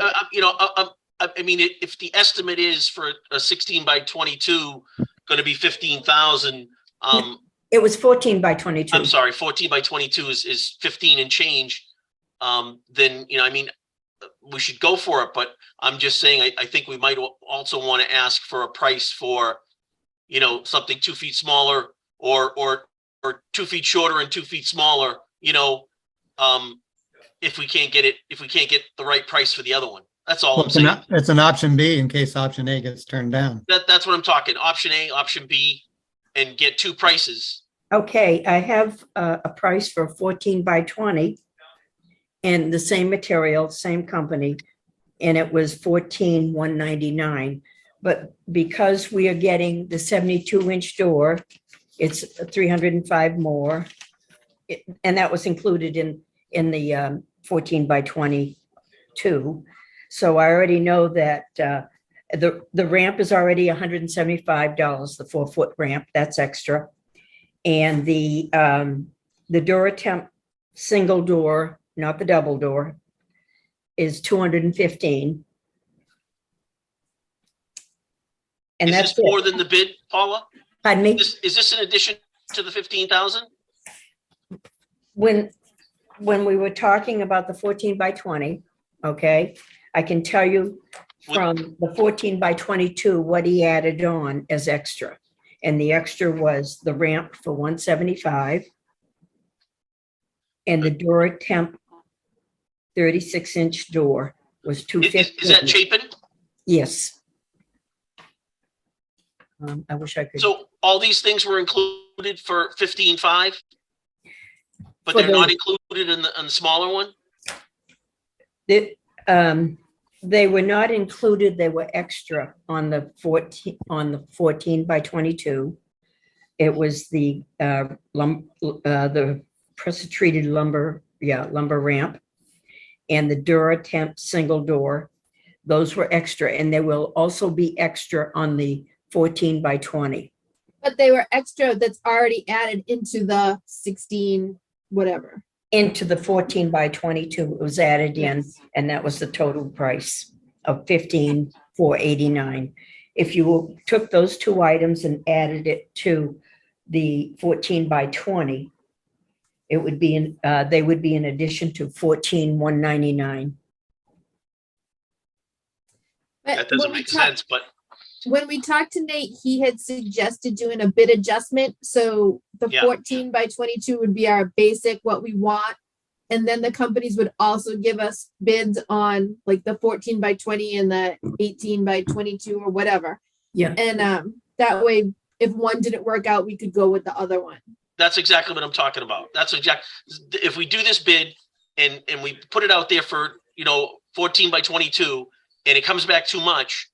[SPEAKER 1] I mean, if the estimate is for a 16 by 22 going to be 15,000,
[SPEAKER 8] It was 14 by 22.
[SPEAKER 1] I'm sorry, 14 by 22 is 15 and change. Then, you know, I mean, we should go for it, but I'm just saying, I think we might also want to ask for a price for, you know, something 2 feet smaller or 2 feet shorter and 2 feet smaller, you know, if we can't get the right price for the other one. That's all I'm saying.
[SPEAKER 3] It's an option B in case option A gets turned down.
[SPEAKER 1] That's what I'm talking. Option A, option B, and get 2 prices.
[SPEAKER 8] Okay, I have a price for 14 by 20 and the same material, same company, and it was $14,199. But because we are getting the 72-inch door, it's 305 more. And that was included in the 14 by 22. So I already know that the ramp is already $175, the 4-foot ramp, that's extra. And the the Duratemp single door, not the double door, is 215. And
[SPEAKER 1] Is
[SPEAKER 8] that's
[SPEAKER 1] this more
[SPEAKER 8] it.
[SPEAKER 1] than the bid, Paula?
[SPEAKER 8] Pardon me?
[SPEAKER 1] Is this in addition to the 15,000?
[SPEAKER 8] When we were talking about the 14 by 20, okay, I can tell you from the 14 by 22, what he added on as extra. And the extra was the ramp for 175 and the Duratemp 36-inch door was 250.
[SPEAKER 1] Is that Chapin?
[SPEAKER 8] Yes. I wish I could.
[SPEAKER 1] So all these things were included for 15.5? But
[SPEAKER 8] For
[SPEAKER 1] they're not included in the smaller one?
[SPEAKER 8] They were not included. They were extra on the 14 by 22. It was the pressure treated lumber ramp and the Duratemp single door. Those were extra, and they will also be extra on the 14 by 20.
[SPEAKER 7] But they were extra that's already added into the 16, whatever.
[SPEAKER 8] Into the 14 by 22, it was added in,
[SPEAKER 7] Yes.
[SPEAKER 8] and that was the total price of $15,489. If you took those two items and added it to the 14 by 20, it would be they would be in addition to $14,199.
[SPEAKER 7] But
[SPEAKER 1] That doesn't
[SPEAKER 7] when we
[SPEAKER 1] make
[SPEAKER 7] talk-
[SPEAKER 1] sense, but
[SPEAKER 7] When we talked to Nate, he had suggested doing a bid adjustment. So the
[SPEAKER 1] Yeah.
[SPEAKER 7] 14 by 22 would be our basic, what we want. And then the companies would also give us bids on like the 14 by 20 and the 18 by 22 or whatever.
[SPEAKER 8] Yeah.
[SPEAKER 7] And that way, if one didn't work out, we could go with the other one.
[SPEAKER 1] that's exactly what I'm talking about. If we do this bid and we put it out there for, 14 by 22 and it comes back too much,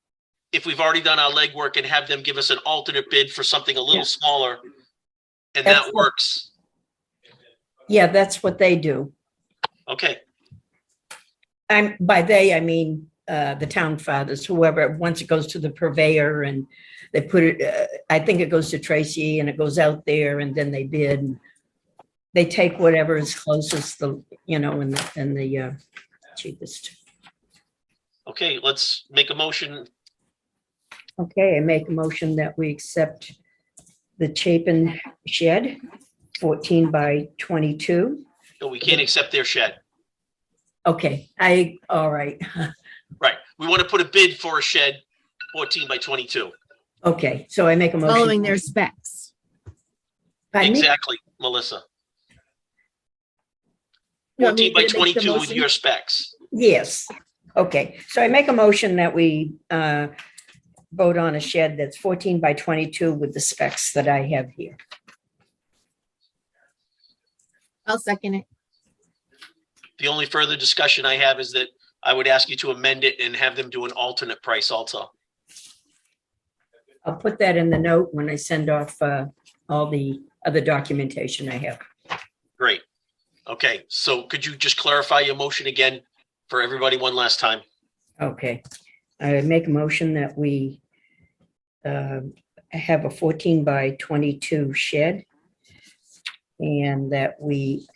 [SPEAKER 1] if we've already done our legwork and have them give us an alternate bid for something a little
[SPEAKER 8] Yeah.
[SPEAKER 1] smaller, and
[SPEAKER 8] That's
[SPEAKER 1] that
[SPEAKER 8] what-
[SPEAKER 1] works.
[SPEAKER 8] Yeah, that's what they do.
[SPEAKER 1] Okay,
[SPEAKER 8] By they, I mean the town fathers, whoever, once it goes to the purveyor and they put it, I think it goes to Tracy and it goes out there and then they bid. And they take whatever is closest, and the cheapest.
[SPEAKER 1] okay, let's make a motion.
[SPEAKER 8] Okay, I make a motion that we accept the Chapin shed, 14 by 22.
[SPEAKER 1] No, we can't accept their shed.
[SPEAKER 8] Okay, all right.
[SPEAKER 1] Right. We want to put a bid for a shed, 14 by 22.
[SPEAKER 8] Okay, so I make a motion.
[SPEAKER 7] Following their specs.
[SPEAKER 8] Pardon me?
[SPEAKER 1] Exactly, Melissa.
[SPEAKER 7] You want me
[SPEAKER 1] 14 by
[SPEAKER 7] to make the
[SPEAKER 1] 22 with
[SPEAKER 7] motion?
[SPEAKER 1] your specs.
[SPEAKER 8] Yes. Okay, so I make a motion that we vote on a shed that's 14 by 22 with the specs that I have here.
[SPEAKER 7] I'll second it.
[SPEAKER 1] The only further discussion I have is that I would ask you to amend it and have them do an alternate price also.
[SPEAKER 8] I'll put that in the note when I send off all the other documentation I have.
[SPEAKER 1] Great. Okay, so could you just clarify your motion again for everybody one last time?
[SPEAKER 8] Okay, I make a motion that we have a 14 by 22 shed and that we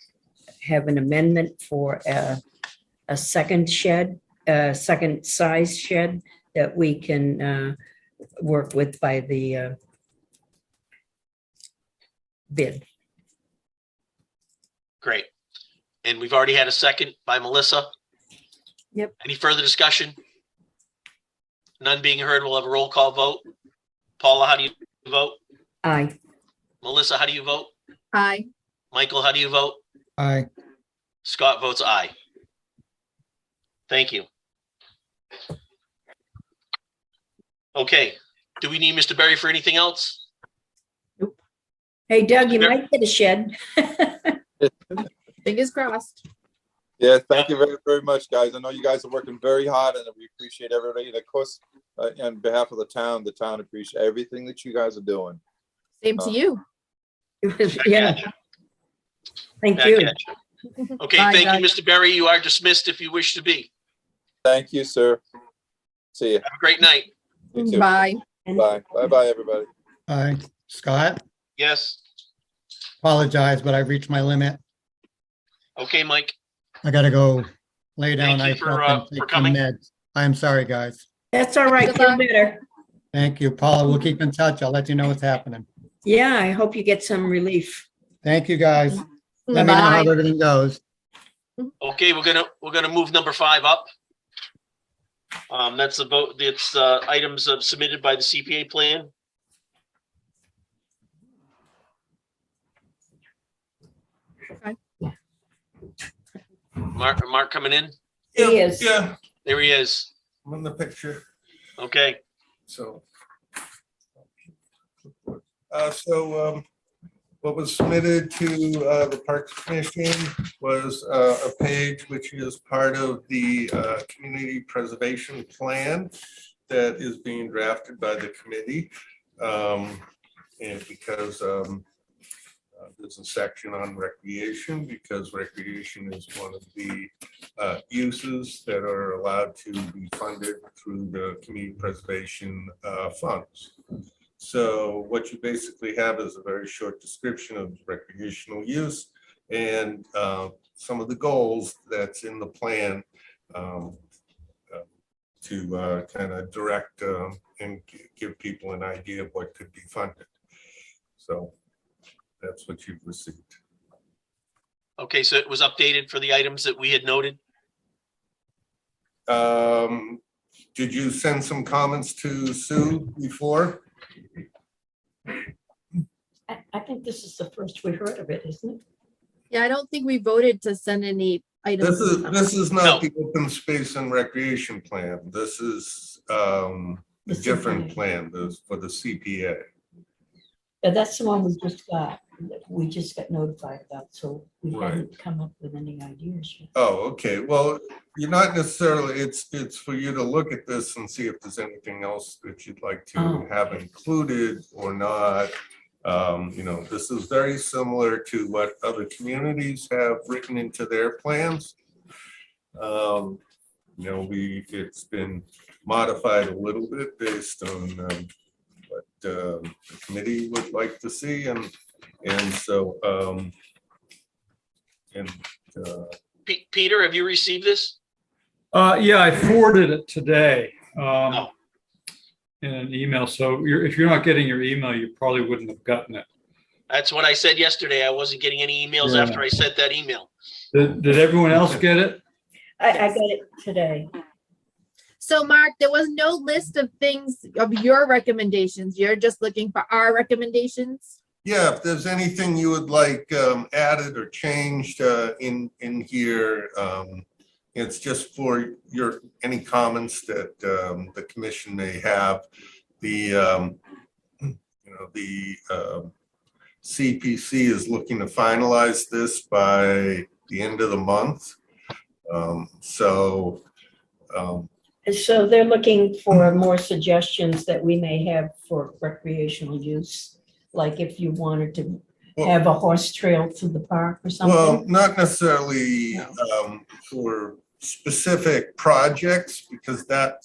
[SPEAKER 8] have an amendment for a second shed, a second size shed that we can work with by the bid.
[SPEAKER 1] Great. And we've already had a second by Melissa.
[SPEAKER 8] Yep.
[SPEAKER 1] Any further discussion? None being heard, we'll have a roll call vote. Paula, how do you vote?
[SPEAKER 8] Aye.
[SPEAKER 1] Melissa, how do you vote?
[SPEAKER 7] Aye.
[SPEAKER 1] Michael, how do you vote?
[SPEAKER 3] Aye.
[SPEAKER 1] Scott votes aye. Thank you. Okay, do we need Mr. Berry for anything else?
[SPEAKER 8] Hey Doug, you might get a shed.
[SPEAKER 7] Fingers crossed.
[SPEAKER 2] Yeah, thank you very, very much, guys. I know you guys are working very hard and we appreciate everybody. And of course, on behalf of the town appreciates everything that you guys are doing.
[SPEAKER 7] Same to you.
[SPEAKER 8] Yeah, thank
[SPEAKER 1] Back
[SPEAKER 8] you.
[SPEAKER 1] at you. Okay,
[SPEAKER 7] Bye,
[SPEAKER 1] thank
[SPEAKER 7] Doug.
[SPEAKER 1] you, Mr. Berry. You are dismissed if you wish to be.
[SPEAKER 2] Thank you, sir. See you.
[SPEAKER 1] Have a great night.
[SPEAKER 2] You too.
[SPEAKER 7] Bye.
[SPEAKER 2] Bye. Bye-bye, everybody.
[SPEAKER 3] Aye. Scott?
[SPEAKER 1] Yes.
[SPEAKER 3] Apologize, but I've reached my limit.
[SPEAKER 1] Okay, Mike,
[SPEAKER 3] I gotta go lay down.
[SPEAKER 1] Thank you
[SPEAKER 3] ice
[SPEAKER 1] for,
[SPEAKER 3] up and
[SPEAKER 1] for
[SPEAKER 3] take some
[SPEAKER 1] coming.
[SPEAKER 3] meds. I am sorry, guys.
[SPEAKER 8] That's all right.
[SPEAKER 7] Good
[SPEAKER 8] Feel
[SPEAKER 7] luck.
[SPEAKER 8] better.
[SPEAKER 3] Thank you, Paula. We'll keep in touch. I'll let you know what's happening.
[SPEAKER 8] Yeah, I hope you get some relief.
[SPEAKER 3] Thank you, guys. Let me know how
[SPEAKER 7] Bye.
[SPEAKER 3] everything goes.
[SPEAKER 1] okay, we're gonna move number 5 up. That's about, it's, items submitted by the CPA plan.
[SPEAKER 7] Okay.
[SPEAKER 1] Mark coming in?
[SPEAKER 8] He is.
[SPEAKER 6] Yeah,
[SPEAKER 1] There he is.
[SPEAKER 6] I'm in the picture,
[SPEAKER 1] Okay,
[SPEAKER 6] so. What was submitted to the Parks Commission was a page which is part of the community preservation plan that is being drafted by the committee. And because there's a section on recreation, because recreation is one of the uses that are allowed to be funded through the community preservation funds. So what you basically have is a very short description of recreational use and some of the goals that's in the plan to kind of direct and give people an idea of what could be funded. So that's what you've received.
[SPEAKER 1] okay, so it was updated for the items that we had noted.
[SPEAKER 6] Did you send some comments to Sue before?
[SPEAKER 8] I think this is the first we heard of it, isn't it?
[SPEAKER 7] Yeah, I don't think we voted to send any items.
[SPEAKER 6] This is not the open space and recreation plan. This is a
[SPEAKER 8] The
[SPEAKER 6] different
[SPEAKER 8] CPA.
[SPEAKER 6] plan, this for the CPA.
[SPEAKER 8] Yeah, that's the one we just got, that we just got notified about, so we
[SPEAKER 6] Right.
[SPEAKER 8] haven't come up with any ideas yet.
[SPEAKER 6] Oh, okay. Well, you're not necessarily, it's for you to look at this and see if there's anything else that you'd like to
[SPEAKER 8] Oh.
[SPEAKER 6] have included or not. You know, this is very similar to what other communities have written into their plans. You know, it's been modified a little bit based on what the committee would like to see, and so
[SPEAKER 1] Peter, have you received this?
[SPEAKER 5] Yeah, I forwarded it today
[SPEAKER 1] Oh.
[SPEAKER 5] in an email. So if you're not getting your email, you probably wouldn't have gotten it.
[SPEAKER 1] That's what I said yesterday. I wasn't getting any emails
[SPEAKER 5] Yeah.
[SPEAKER 1] after I sent that email.
[SPEAKER 5] Did everyone else get it?
[SPEAKER 8] I got it today.
[SPEAKER 7] So Mark, there was no list of things of your recommendations. You're just looking for our recommendations?
[SPEAKER 6] yeah, if there's anything you would like added or changed in here, it's just for any comments that the commission may have. The CPC is looking to finalize this by the end of the month. So
[SPEAKER 8] they're looking for more suggestions that we may have for recreational use, like if you wanted to have a horse trail through the park or something.
[SPEAKER 6] well, not necessarily for specific projects, because that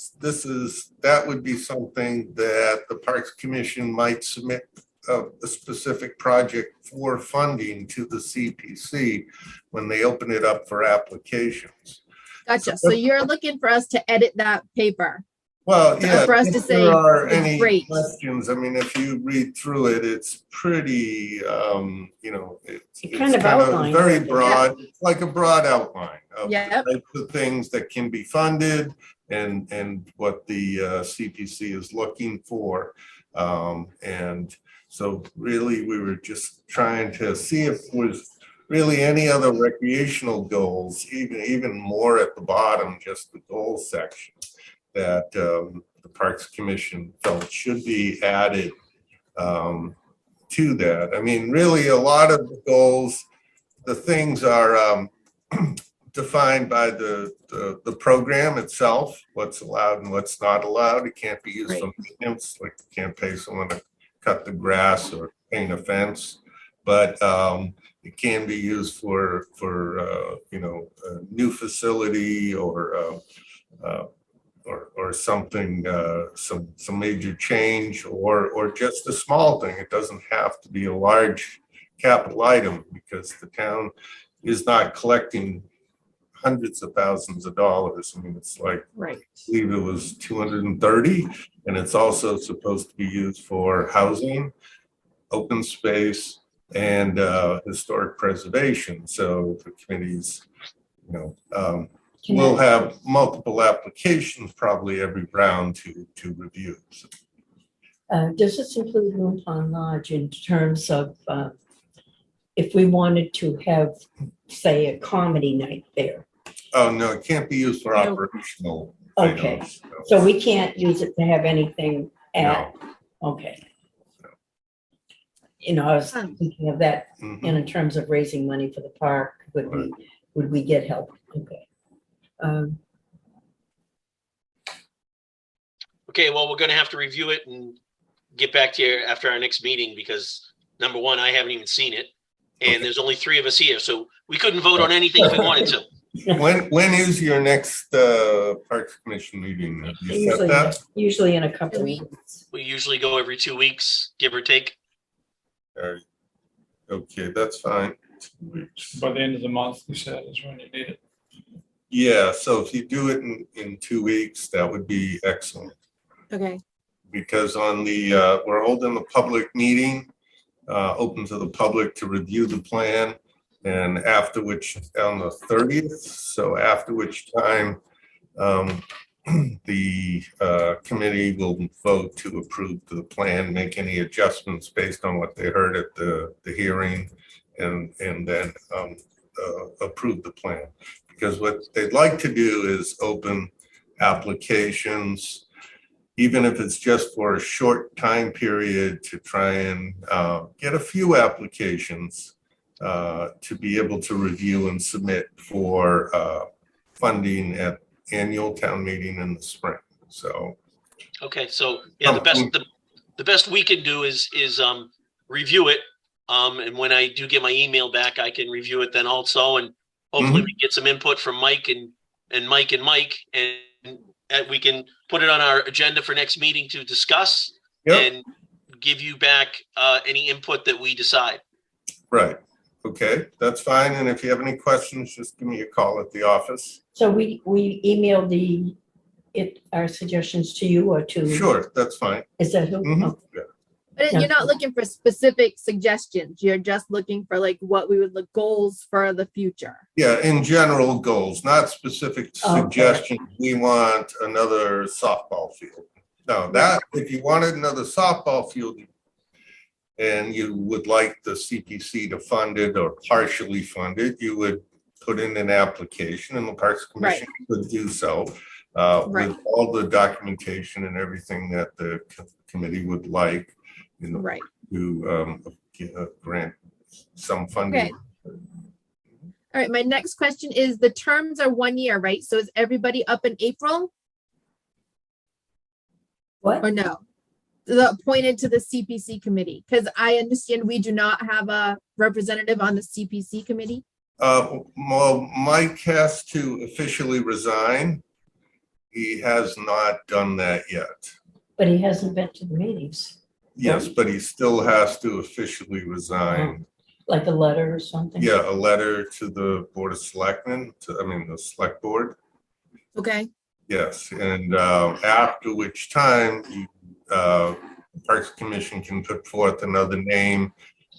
[SPEAKER 6] would be something that the Parks Commission might submit a specific project for funding to the CPC when they open it up for applications.
[SPEAKER 7] Gotcha. So you're looking for us to edit that paper.
[SPEAKER 6] Well, yeah,
[SPEAKER 7] For us to
[SPEAKER 6] if
[SPEAKER 7] say
[SPEAKER 6] there are
[SPEAKER 7] it's
[SPEAKER 6] any
[SPEAKER 7] great.
[SPEAKER 6] questions, I mean, if you read through it, it's pretty, it's
[SPEAKER 8] kind of outlines
[SPEAKER 6] very
[SPEAKER 8] everything.
[SPEAKER 6] broad, like a broad outline of the
[SPEAKER 7] Yep.
[SPEAKER 6] types of things that can be funded and what the CPC is looking for. And so really, we were just trying to see if there was really any other recreational goals, even more at the bottom, just the goals section, that the Parks Commission felt should be added to that. I mean, really, a lot of the goals, the things are defined by the program itself, what's allowed and what's not allowed. It can't be used for maintenance, like you can't pay someone to cut the grass or paint a fence, but it can be used for a new facility or something, some major change, or just a small thing. It doesn't have to be a large capital item because the town is not collecting hundreds of thousands of dollars. I mean, it's like,
[SPEAKER 8] Right.
[SPEAKER 6] I believe it was 230, and it's also supposed to be used for housing, open space, and historic preservation. So the committees, we'll have multiple applications probably every round to review. So,
[SPEAKER 8] Does this include Moon Pond Lodge in terms of if we wanted to have, say, a comedy night there?
[SPEAKER 6] oh, no, it can't be used for
[SPEAKER 8] No.
[SPEAKER 6] operational
[SPEAKER 8] Okay,
[SPEAKER 6] items. No.
[SPEAKER 8] so we can't use it to have anything at,
[SPEAKER 6] No.
[SPEAKER 8] okay. I was thinking of that
[SPEAKER 6] Mhm.
[SPEAKER 8] in terms of raising money for the park, would we get help? Okay.
[SPEAKER 1] Okay, well, we're gonna have to review it and get back to you after our next meeting because number one, I haven't even seen it. And there's only 3 of us here, so we couldn't vote on anything if we wanted to.
[SPEAKER 6] When is your next Parks Commission meeting? Have you set that?
[SPEAKER 8] Usually in a couple of weeks.
[SPEAKER 1] We usually go every 2 weeks, give or take.
[SPEAKER 6] All right. Okay, that's fine. 2 weeks.
[SPEAKER 5] By the end of the month, you said is when you need it.
[SPEAKER 6] Yeah, so if you do it in 2 weeks, that would be excellent.
[SPEAKER 7] Okay.
[SPEAKER 6] Because on the, we're holding the public meeting, open to the public to review the plan. And after which, on the 30th, so after which time, the committee will vote to approve the plan, make any adjustments based on what they heard at the hearing, and then approve the plan. Because what they'd like to do is open applications, even if it's just for a short time period, to try and get a few applications to be able to review and submit for funding at annual town meeting in the spring. So,
[SPEAKER 1] Okay, so yeah, the best we can do is review it. And when I do get my email back, I can review it then also, and hopefully we get some input from Mike and Mike, and we can put it on our agenda for next meeting to discuss and give you back any input that we decide.
[SPEAKER 6] right. Okay, that's fine. And if you have any questions, just give me a call at the office.
[SPEAKER 8] So we emailed our suggestions to you or to?
[SPEAKER 6] Sure, that's fine.
[SPEAKER 8] Is that who?
[SPEAKER 6] Mhm.
[SPEAKER 8] Oh,
[SPEAKER 6] Yeah.
[SPEAKER 7] But
[SPEAKER 8] Yeah.
[SPEAKER 7] you're not looking for specific suggestions. You're just looking for like what we would look goals for the future.
[SPEAKER 6] Yeah, in general goals, not specific
[SPEAKER 8] Okay.
[SPEAKER 6] suggestions. We want another softball field. Now that, if you wanted another softball field and you would like the CPC to fund it or partially fund it, you would put in an application and the Parks Commission would do so with all the documentation and everything that the committee would like,
[SPEAKER 7] Right.
[SPEAKER 6] to grant some funding.
[SPEAKER 7] Okay. All right. My next question is the terms are 1 year, right? So is everybody up in April
[SPEAKER 8] What?
[SPEAKER 7] or no? Appointed to the CPC committee? Because I understand we do not have a representative on the CPC committee.
[SPEAKER 6] Well, Mike has to officially resign. He has not done that yet.
[SPEAKER 8] But he hasn't been to the meetings,
[SPEAKER 6] Yes, but he still has to officially resign.
[SPEAKER 8] like a letter or something?
[SPEAKER 6] Yeah, a letter to the Board of Selectmen, the Select Board.
[SPEAKER 7] Okay.
[SPEAKER 6] Yes, and after which time Parks Commission can put forth another name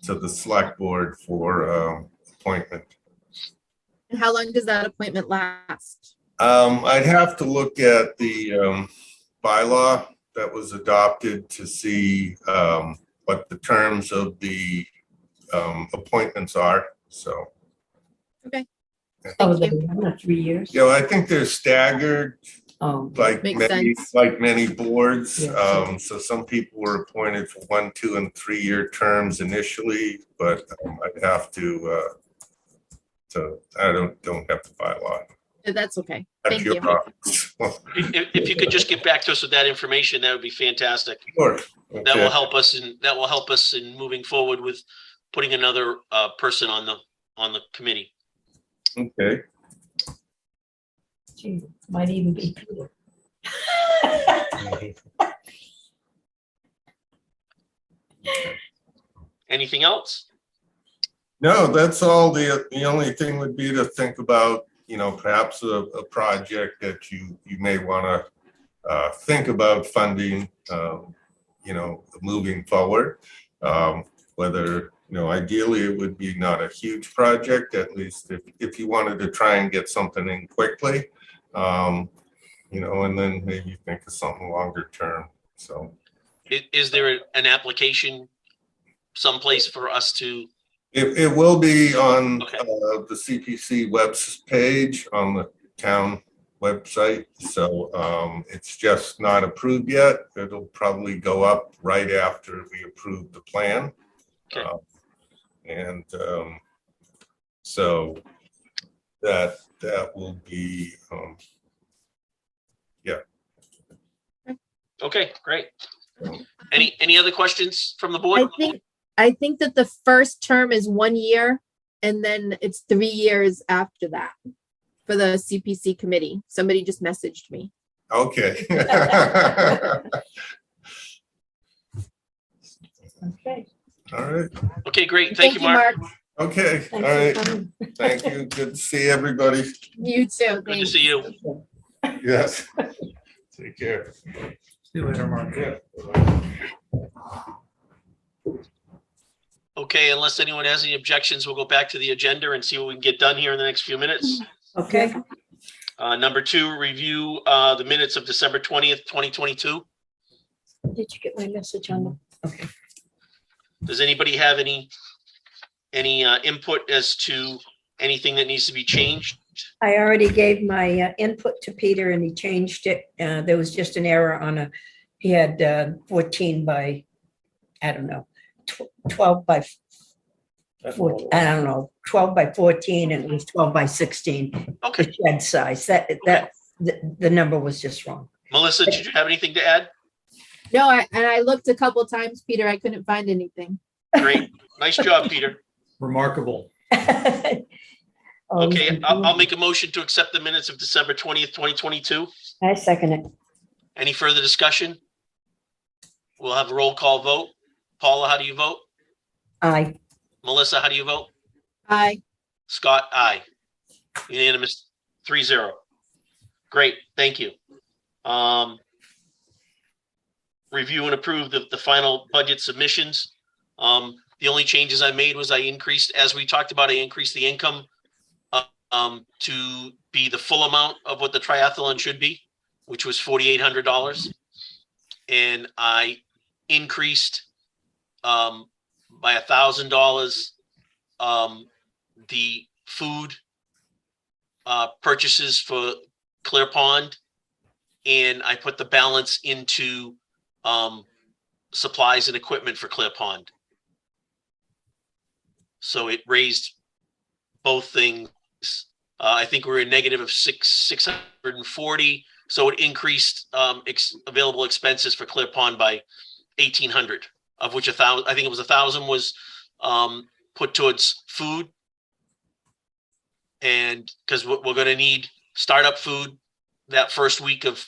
[SPEAKER 6] to the Select Board for appointment.
[SPEAKER 7] And how long does that appointment last?
[SPEAKER 6] I'd have to look at the bylaw that was adopted to see what the terms of the appointments are. So,
[SPEAKER 7] Okay.
[SPEAKER 8] Oh,
[SPEAKER 7] Thank
[SPEAKER 8] they're not 3 years?
[SPEAKER 6] I think they're staggered
[SPEAKER 8] Oh,
[SPEAKER 6] like
[SPEAKER 7] Makes
[SPEAKER 6] many,
[SPEAKER 7] sense.
[SPEAKER 6] like many boards.
[SPEAKER 8] Yeah.
[SPEAKER 6] So some people were appointed for 1, 2, and 3 year terms initially, but I'd have to I don't have the bylaw.
[SPEAKER 7] That's okay.
[SPEAKER 6] That's
[SPEAKER 7] Thank
[SPEAKER 6] your
[SPEAKER 7] you.
[SPEAKER 6] office.
[SPEAKER 1] If you could just get back to us with that information, that would be fantastic.
[SPEAKER 6] Sure.
[SPEAKER 1] That will help us in moving forward with putting another person on the committee.
[SPEAKER 6] Okay.
[SPEAKER 8] gee, might even be Peter.
[SPEAKER 1] Anything else?
[SPEAKER 6] No, that's all. The only thing would be to think about, perhaps a project that you may want to think about funding, moving forward. Whether, ideally it would be not a huge project, at least if you wanted to try and get something in quickly, and then maybe think of something longer term. So
[SPEAKER 1] Is there an application someplace for us to?
[SPEAKER 6] it will be on
[SPEAKER 1] Okay.
[SPEAKER 6] the CPC web page on the town website. So it's just not approved yet. It'll probably go up right after we approve the plan.
[SPEAKER 1] Okay.
[SPEAKER 6] So that will be,
[SPEAKER 1] Okay, great. Any other questions from the board?
[SPEAKER 7] I think that the first term is 1 year and then it's 3 years after that for the CPC committee. Somebody just messaged me.
[SPEAKER 6] okay.
[SPEAKER 8] Okay.
[SPEAKER 6] All right.
[SPEAKER 1] Okay, great. Thank you, Mark.
[SPEAKER 6] Okay. All
[SPEAKER 8] Thanks
[SPEAKER 6] right.
[SPEAKER 8] for coming.
[SPEAKER 6] Thank you. Good to see everybody.
[SPEAKER 7] You too.
[SPEAKER 1] Good to
[SPEAKER 7] Thanks.
[SPEAKER 1] see you.
[SPEAKER 6] Yes. Take care.
[SPEAKER 4] See you later, Mark.
[SPEAKER 1] Okay, unless anyone has any objections, we'll go back to the agenda and see what we can get done here in the next few minutes.
[SPEAKER 8] Okay.
[SPEAKER 1] Number 2, review the minutes of December 20th, 2022.
[SPEAKER 8] Did you get my message on them? Okay.
[SPEAKER 1] Does anybody have any input as to anything that needs to be changed?
[SPEAKER 8] I already gave my input to Peter and he changed it. There was just an error on he had 14 by, I don't know, 12 by 14, I don't know, 12 by 14 and it was 12 by 16.
[SPEAKER 1] Okay.
[SPEAKER 8] The shed size, the number was just wrong.
[SPEAKER 1] Melissa, did you have anything to add?
[SPEAKER 7] No, I looked a couple times, Peter. I couldn't find anything.
[SPEAKER 1] Great. Nice job, Peter.
[SPEAKER 5] Remarkable.
[SPEAKER 1] Okay, I'll make a motion to accept the minutes of December 20th, 2022.
[SPEAKER 8] I second it.
[SPEAKER 1] Any further discussion? We'll have a roll call vote. Paula, how do you vote?
[SPEAKER 8] Aye.
[SPEAKER 1] Melissa, how do you vote?
[SPEAKER 7] Aye.
[SPEAKER 1] Scott, aye. Unanimous, 3-0. Great, thank you. Review and approve the final budget submissions. The only changes I made was I increased, as we talked about, I increased the income to be the full amount of what the triathlon should be, which was $4,800. And I increased by $1,000 the food purchases for Clear Pond, and I put the balance into supplies and equipment for Clear Pond. So it raised both things. I think we're a negative of 640. So it increased available expenses for Clear Pond by 1,800, of which 1,000, I think it was 1,000 was put towards food. And because we're going to need startup food that first week of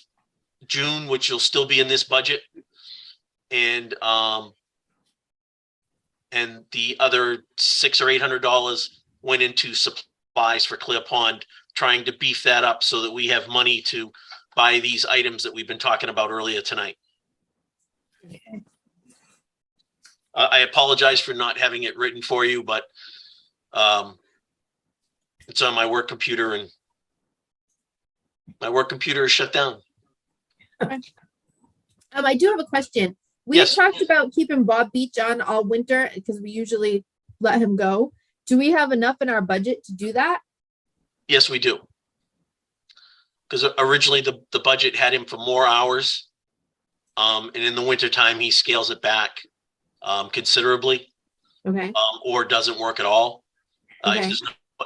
[SPEAKER 1] June, which will still be in this budget. And the other $600 or $800 went into supplies for Clear Pond, trying to beef that up so that we have money to buy these items that we've been talking about earlier tonight.
[SPEAKER 8] Okay.
[SPEAKER 1] I apologize for not having it written for you, but it's on my work computer and my work computer is shut down.
[SPEAKER 7] I do have a question. We
[SPEAKER 1] Yes.
[SPEAKER 7] talked about keeping Bob Beach on all winter because we usually let him go. Do we have enough in our budget to do that?
[SPEAKER 1] Yes, we do. Because originally the budget had him for more hours. And in the wintertime, he scales it back considerably,
[SPEAKER 7] Okay.
[SPEAKER 1] or doesn't work at all.
[SPEAKER 7] Okay.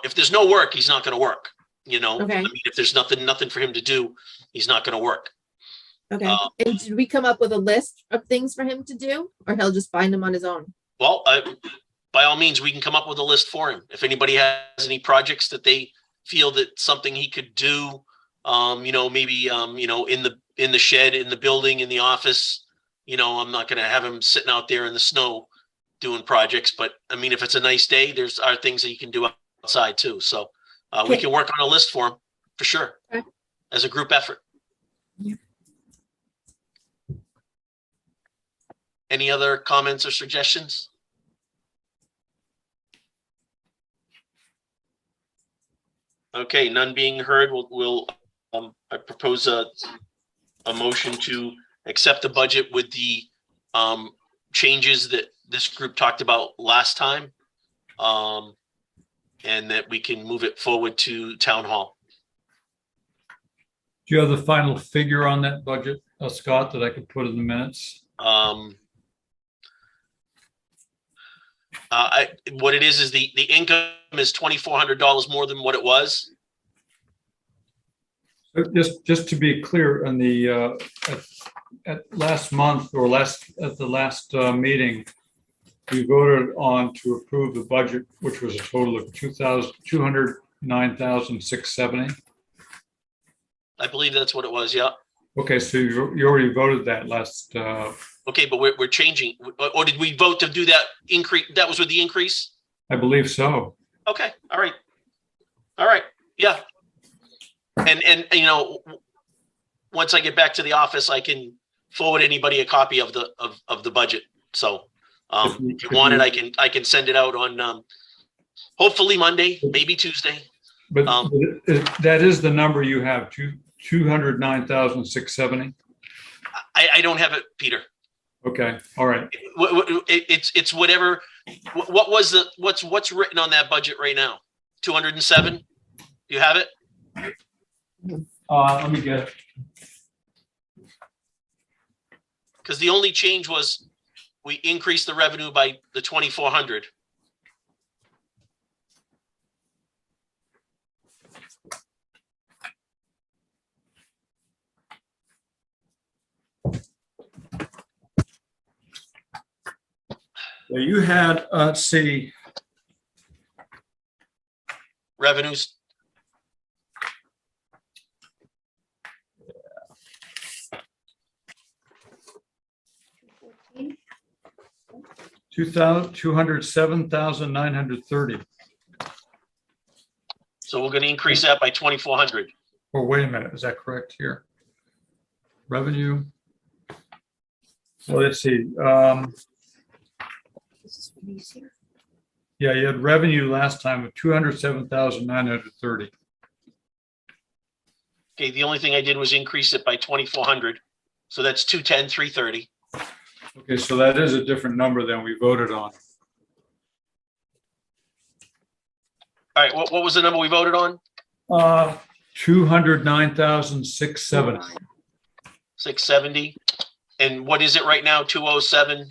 [SPEAKER 1] If there's no work, he's not going to work. You know,
[SPEAKER 7] Okay.
[SPEAKER 1] I mean, if there's nothing for him to do, he's not going to work.
[SPEAKER 7] Okay. And did we come up with a list of things for him to do, or he'll just find them on his own?
[SPEAKER 1] Well, by all means, we can come up with a list for him. If anybody has any projects that they feel that something he could do, maybe in the shed, in the building, in the office, I'm not going to have him sitting out there in the snow doing projects, but I mean, if it's a nice day, there's are things that you can do outside too. So we can work on a list for them for sure
[SPEAKER 7] Okay.
[SPEAKER 1] as a group effort.
[SPEAKER 7] Yeah.
[SPEAKER 1] Any other comments or suggestions? Okay, none being heard, I propose a motion to accept the budget with the changes that this group talked about last time, and that we can move it forward to town hall.
[SPEAKER 5] Do you have the final figure on that budget, Scott, that I could put in the minutes?
[SPEAKER 1] What it is the income is $2,400 more than what it was.
[SPEAKER 5] Just to be clear, on the at last month or at the last meeting, we voted on to approve the budget, which was a total of $209,670.
[SPEAKER 1] I believe that's what it was. Yeah.
[SPEAKER 5] Okay, so you already voted that last.
[SPEAKER 1] Okay, but we're changing. Or did we vote to do that increase? That was with the increase?
[SPEAKER 5] I believe so.
[SPEAKER 1] Okay. All right. All right. Yeah. And you know, once I get back to the office, I can forward anybody a copy of the budget. So if you want it, I can send it out on hopefully Monday, maybe Tuesday.
[SPEAKER 5] But that is the number you have, 209,670.
[SPEAKER 1] I don't have it, Peter.
[SPEAKER 5] Okay, all right.
[SPEAKER 1] It's whatever. What's written on that budget right now? 207. You have it?
[SPEAKER 5] Let me get it.
[SPEAKER 1] Because the only change was we increased the revenue by the 2,400.
[SPEAKER 5] Well, you had, let's see,
[SPEAKER 1] Revenues.
[SPEAKER 5] $207,930.
[SPEAKER 1] So we're going to increase that by 2,400.
[SPEAKER 5] Oh, wait a minute, is that correct here? Revenue. Well, let's see. Yeah, you had revenue last time of 207,930.
[SPEAKER 1] Okay, the only thing I did was increase it by 2,400. So that's 210,330.
[SPEAKER 5] Okay, so that is a different number than we voted on.
[SPEAKER 1] All right, what was the number we voted on?
[SPEAKER 5] 209,670.
[SPEAKER 1] 670. And what is it right now? 207.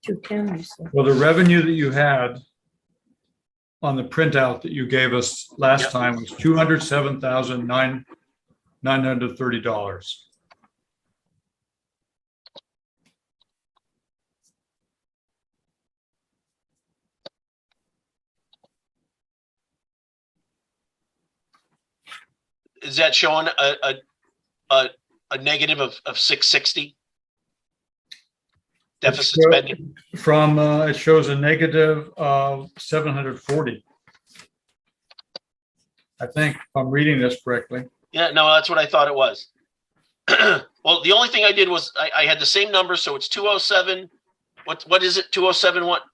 [SPEAKER 8] 210, you said.
[SPEAKER 5] Well, the revenue that you had on the printout that you gave us last time was $207,930.
[SPEAKER 1] Is that showing a negative of 660? Deficit spending?
[SPEAKER 5] From, it shows a negative of 740. I think, if I'm reading this correctly.
[SPEAKER 1] Yeah, no, that's what I thought it was. Well, the only thing I did was I had the same number, so it's 207. What is it? 207 what?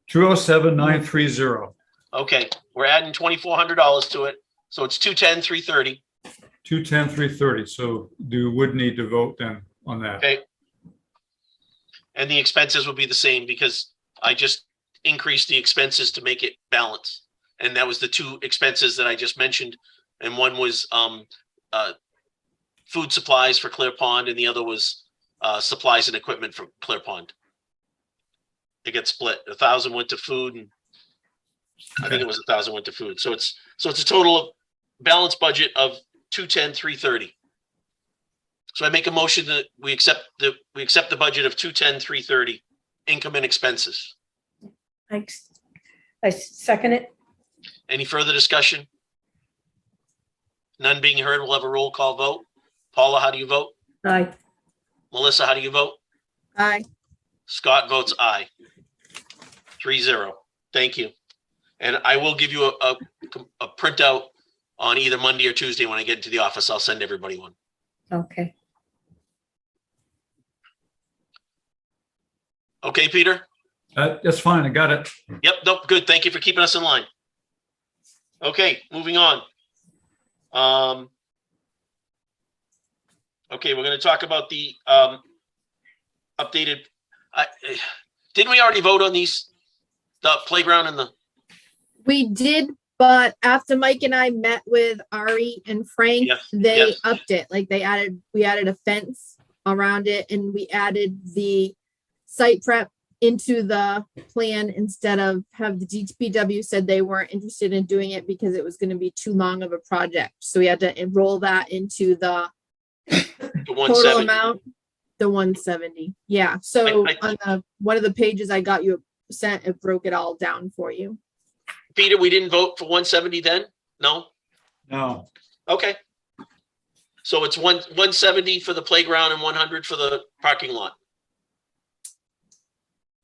[SPEAKER 5] 207,930.
[SPEAKER 1] Okay, we're adding $2,400 to it, so it's 210,330.
[SPEAKER 5] 210,330. So you would need to vote then on that.
[SPEAKER 1] Okay. And the expenses would be the same because I just increased the expenses to make it balance. And that was the two expenses that I just mentioned. And one was food supplies for Clear Pond, and the other was supplies and equipment for Clear Pond. It got split. 1,000 went to food, and I think it was 1,000 went to food. So it's a total of balanced budget of 210,330. So I make a motion that we accept the budget of 210,330, income and expenses.
[SPEAKER 8] I second it.
[SPEAKER 1] Any further discussion? None being heard, we'll have a roll call vote. Paula, how do you vote?
[SPEAKER 8] Aye.
[SPEAKER 1] Melissa, how do you vote?
[SPEAKER 7] Aye.
[SPEAKER 1] Scott votes aye. 3-0. Thank you. And I will give you a printout on either Monday or Tuesday when I get into the office. I'll send everybody one.
[SPEAKER 8] Okay.
[SPEAKER 1] Okay, Peter?
[SPEAKER 5] That's fine. I got it.
[SPEAKER 1] Yep, nope, good. Thank you for keeping us in line. Okay, moving on. Okay, we're going to talk about the updated. Didn't we already vote on these? The playground and the.
[SPEAKER 7] We did, but after Mike and I met with Ari and Frank,
[SPEAKER 1] Yes,
[SPEAKER 7] they
[SPEAKER 1] yes.
[SPEAKER 7] upped it. Like we added a fence around it, and we added the site prep into the plan instead of have the DPW said they weren't interested in doing it because it was going to be too long of a project. So we had to enroll that into the total
[SPEAKER 1] 170.
[SPEAKER 7] amount, the 170. Yeah. So on one of the pages I got you sent, it broke it all down for you.
[SPEAKER 1] Peter, we didn't vote for 170 then? No?
[SPEAKER 5] No.
[SPEAKER 1] Okay. So it's 170 for the playground and 100 for the parking lot.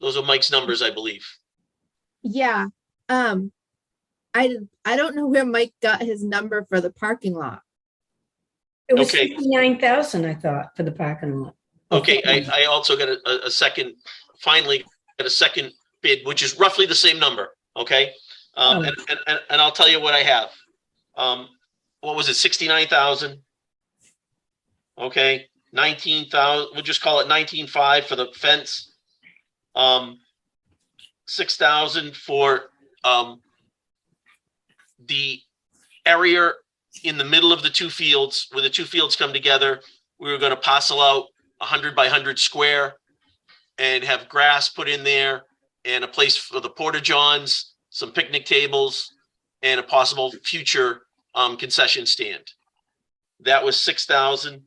[SPEAKER 1] Those are Mike's numbers, I believe.
[SPEAKER 7] Yeah. I don't know where Mike got his number for the parking lot.
[SPEAKER 8] It was
[SPEAKER 1] Okay.
[SPEAKER 8] 59,000, I thought, for the parking lot.
[SPEAKER 1] Okay, I also got a second, finally got a second bid, which is roughly the same number, okay? And I'll tell you what I have. What was it, 69,000? Okay, 19,000, we'll just call it 19,500 for the fence. 6,000 for the area in the middle of the two fields, where the two fields come together. We were going to parcel out 100 by 100 square and have grass put in there and a place for the porta johns, some picnic tables, and a possible future concession stand. That was 6,000.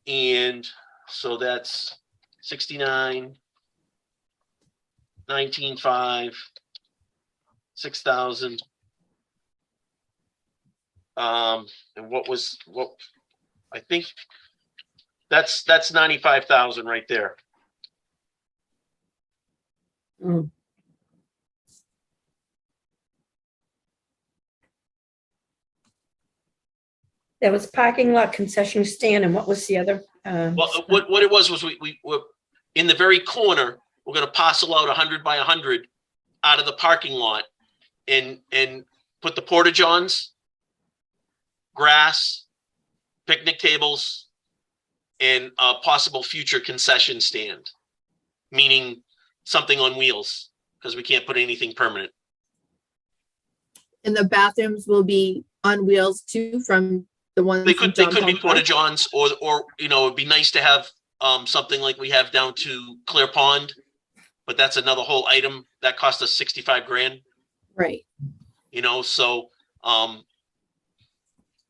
[SPEAKER 1] And so that's 69, 19,500, 6,000. And what I think that's 95,000 right there.
[SPEAKER 8] Mm. There was parking lot, concession stand, and what was the other?
[SPEAKER 1] Well, what it was we were in the very corner. We're going to parcel out 100 by 100 out of the parking lot and put the porta johns, grass, picnic tables, and a possible future concession stand, meaning something on wheels, because we can't put anything permanent.
[SPEAKER 7] And the bathrooms will be on wheels too from the ones.
[SPEAKER 1] They could be porta johns, or it'd be nice to have something like we have down to Clear Pond, but that's another whole item that cost us 65 grand.
[SPEAKER 7] Right.
[SPEAKER 1] So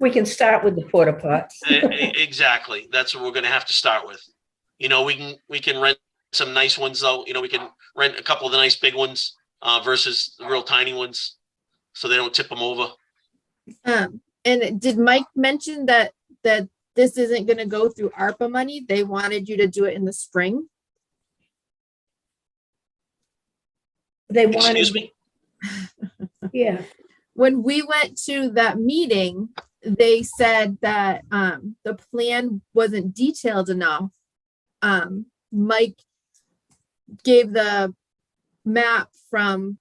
[SPEAKER 8] we can start with the porta pots.
[SPEAKER 1] exactly. That's what we're going to have to start with. We can rent some nice ones though. We can rent a couple of the nice big ones versus the real tiny ones, so they don't tip them over.
[SPEAKER 7] And did Mike mention that this isn't going to go through ARPA money? They wanted you to do it in the spring.
[SPEAKER 8] They wanted.
[SPEAKER 1] Excuse me?
[SPEAKER 8] Yeah.
[SPEAKER 7] When we went to that meeting, they said that the plan wasn't detailed enough. Mike gave the map from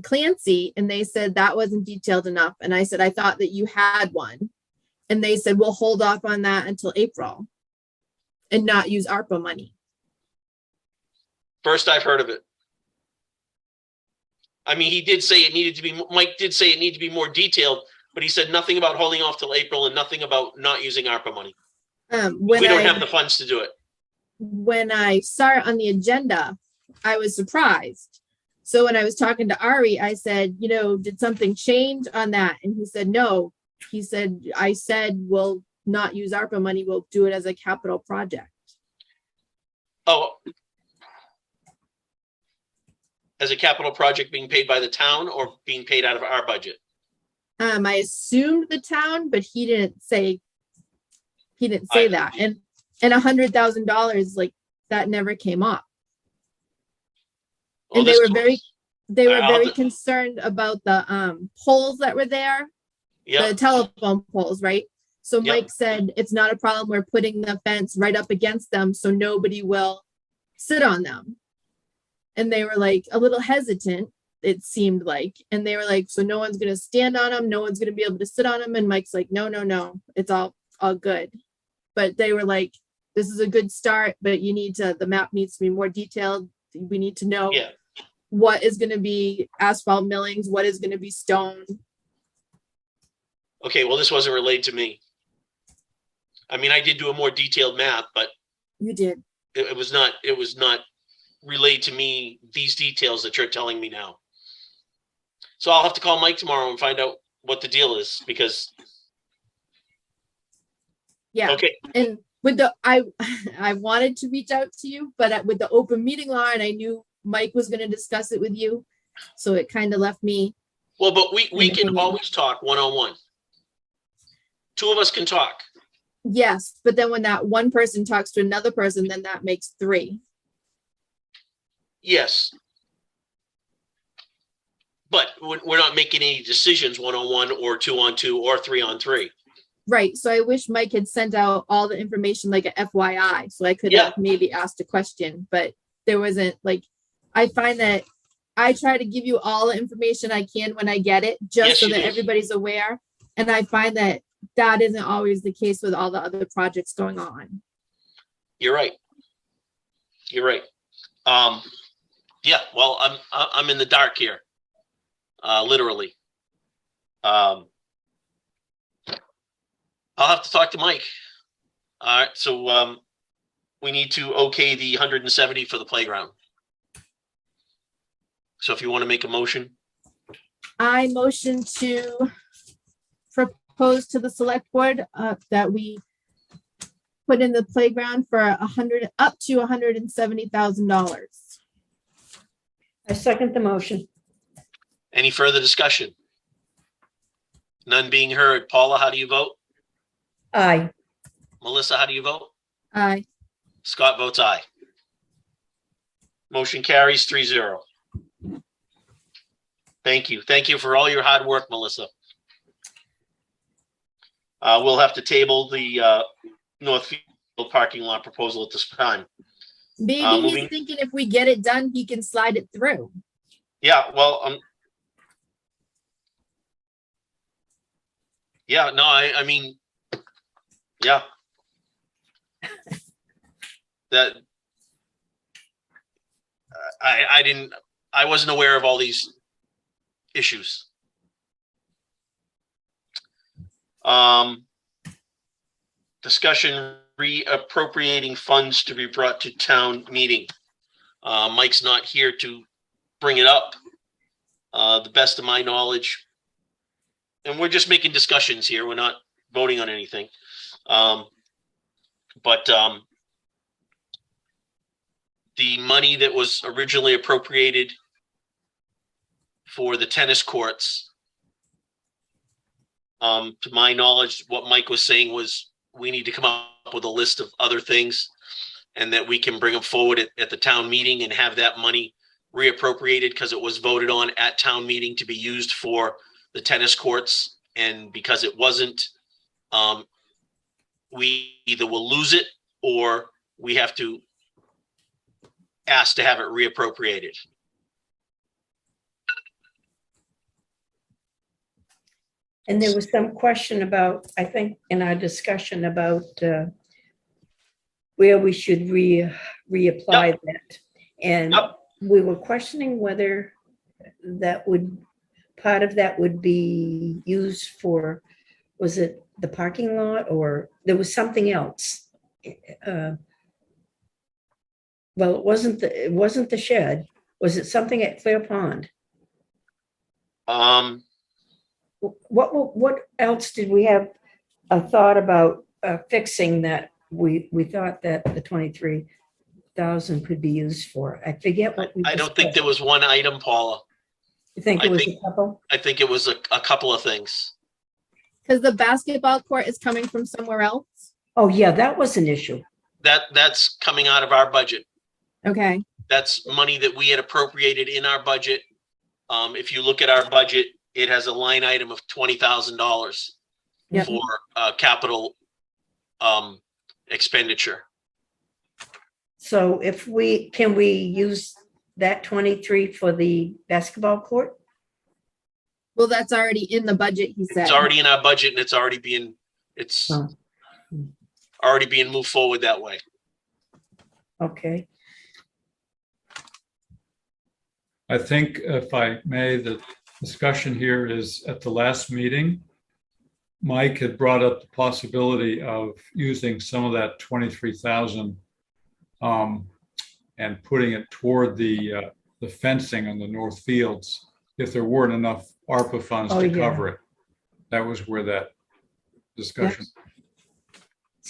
[SPEAKER 7] Clancy, and they said that wasn't detailed enough. And I said, I thought that you had one. And they said, we'll hold off on that until April and not use ARPA money.
[SPEAKER 1] First I've heard of it. I mean, Mike did say it needed to be more detailed, but he said nothing about holding off till April and nothing about not using ARPA money. We don't have the funds to do it.
[SPEAKER 7] When I saw it on the agenda, I was surprised. So when I was talking to Ari, I said, did something change on that? And he said, no. He said, I said, we'll not use ARPA money. We'll do it as a capital project.
[SPEAKER 1] Oh, as a capital project being paid by the town or being paid out of our budget?
[SPEAKER 7] I assumed the town, but he didn't say that. And $100,000, like, that never came up.
[SPEAKER 1] Well,
[SPEAKER 7] And they
[SPEAKER 1] this-
[SPEAKER 7] were
[SPEAKER 1] I'll
[SPEAKER 7] very
[SPEAKER 1] have to-
[SPEAKER 7] concerned about the poles that were there,
[SPEAKER 1] Yeah,
[SPEAKER 7] the telephone poles, right? So
[SPEAKER 1] Yep.
[SPEAKER 7] Mike said, it's not a problem. We're putting the fence right up against them so nobody will sit on them. And they were like a little hesitant, it seemed like. And they were like, so no one's gonna stand on them, no one's gonna be able to sit on them. And Mike's like, no, it's all good. But they were like, this is a good start, but the map needs to be more detailed. We need to know
[SPEAKER 1] yeah.
[SPEAKER 7] what is gonna be asphalt millings, what is gonna be stone.
[SPEAKER 1] Okay, well, this wasn't relayed to me. I mean, I did do a more detailed map, but
[SPEAKER 7] You did.
[SPEAKER 1] it was not relayed to me, these details that you're telling me now. So I'll have to call Mike tomorrow and find out what the deal is, because,
[SPEAKER 7] Yeah.
[SPEAKER 1] okay,
[SPEAKER 7] And with I wanted to reach out to you, but with the open meeting law, and I knew Mike was going to discuss it with you, so it kind of left me.
[SPEAKER 1] well, but we
[SPEAKER 7] An
[SPEAKER 1] can
[SPEAKER 7] opinion.
[SPEAKER 1] always talk one-on-one. Two of us can talk.
[SPEAKER 7] Yes, but then when that one person talks to another person, then that makes three.
[SPEAKER 1] Yes. But we're not making any decisions one-on-one or two-on-two or three-on-three.
[SPEAKER 7] Right. So I wish Mike had sent out all the information like a FYI, so I could
[SPEAKER 1] Yeah.
[SPEAKER 7] have maybe asked a question, but there wasn't like, I find that I try to give you all the information I can when I get it, just
[SPEAKER 1] Yes,
[SPEAKER 7] so
[SPEAKER 1] you
[SPEAKER 7] that
[SPEAKER 1] do.
[SPEAKER 7] everybody's aware. And I find that that isn't always the case with all the other projects going on.
[SPEAKER 1] You're right. You're right. Yeah, well, I'm in the dark here. Literally. I'll have to talk to Mike. All right, so we need to okay the 170 for the playground. So if you want to make a motion,
[SPEAKER 7] I motion to propose to the select board that we put in the playground for up to $170,000.
[SPEAKER 8] I second the motion.
[SPEAKER 1] any further discussion? None being heard. Paula, how do you vote?
[SPEAKER 8] Aye.
[SPEAKER 1] Melissa, how do you vote?
[SPEAKER 7] Aye.
[SPEAKER 1] Scott votes aye. Motion carries 3-0. Thank you. Thank you for all your hard work, Melissa. We'll have to table the Northfield parking lot proposal at this time.
[SPEAKER 7] Maybe
[SPEAKER 1] moving-
[SPEAKER 7] he's thinking if we get it done, he can slide it through.
[SPEAKER 1] Yeah, well, yeah, no, I mean, yeah. That, I wasn't aware of all these issues. Discussion reappropriating funds to be brought to town meeting. Mike's not here to bring it up. The best of my knowledge, and we're just making discussions here. We're not voting on anything. But the money that was originally appropriated for the tennis courts, to my knowledge, what Mike was saying was we need to come up with a list of other things and that we can bring them forward at the town meeting and have that money reappropriated because it was voted on at town meeting to be used for the tennis courts. And because it wasn't, we either will lose it or we have to ask to have it reappropriated.
[SPEAKER 8] And there was some question about, I think, in our discussion about where we should reapply that. And
[SPEAKER 1] Yep.
[SPEAKER 8] we were questioning whether part of that would be used for, was it the parking lot or there was something else? Well, it wasn't the shed. Was it something at Clear Pond? What else did we have a thought about fixing that we thought that the 23,000 could be used for? I forget what we
[SPEAKER 1] I don't think
[SPEAKER 8] discussed.
[SPEAKER 1] there was one item, Paula.
[SPEAKER 8] You think
[SPEAKER 1] I
[SPEAKER 8] it was
[SPEAKER 1] think-
[SPEAKER 8] a couple?
[SPEAKER 1] I think it was a couple of things.
[SPEAKER 7] Because the basketball court is coming from somewhere else.
[SPEAKER 8] Oh, yeah, that was an issue.
[SPEAKER 1] That's coming out of our budget.
[SPEAKER 7] Okay.
[SPEAKER 1] That's money that we had appropriated in our budget. If you look at our budget, it has a line item of $20,000
[SPEAKER 8] Yep.
[SPEAKER 1] for capital expenditure.
[SPEAKER 8] So can we use that 23 for the basketball court?
[SPEAKER 7] Well, that's already in the budget, he said.
[SPEAKER 1] It's already in our budget and it's already being moved forward that way.
[SPEAKER 8] Okay.
[SPEAKER 5] I think if I may, the discussion here is at the last meeting, Mike had brought up the possibility of using some of that 23,000 and putting it toward the fencing on the north fields if there weren't enough ARPA funds
[SPEAKER 8] Oh,
[SPEAKER 5] to
[SPEAKER 8] yeah.
[SPEAKER 5] cover it. That was where that discussion.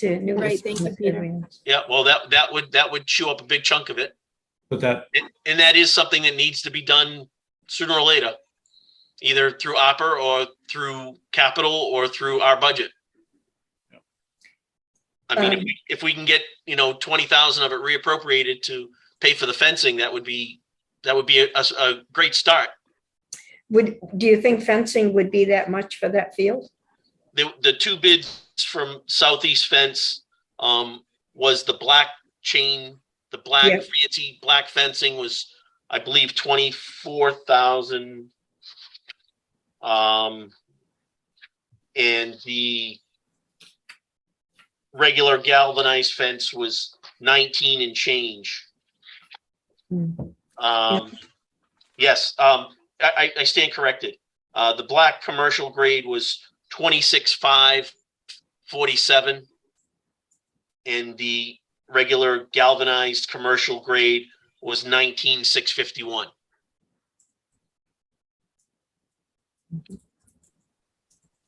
[SPEAKER 7] Right, thank you, Peter.
[SPEAKER 1] Yeah, well, that would chew up a big chunk of it.
[SPEAKER 5] But that,
[SPEAKER 1] And that is something that needs to be done sooner or later, either through ARPA or through capital or through our budget. I mean, if we can get, 20,000 of it reappropriated to pay for the fencing, that would be a great start.
[SPEAKER 8] Do you think fencing would be that much for that field?
[SPEAKER 1] The two bids from Southeast Fence was the black chain, the black
[SPEAKER 8] Yep.
[SPEAKER 1] fancy black fencing was, I believe, 24,000. And the regular galvanized fence was 19 and change. Yes, I stand corrected. The black commercial grade was 26,547, and the regular galvanized commercial grade was 19,651.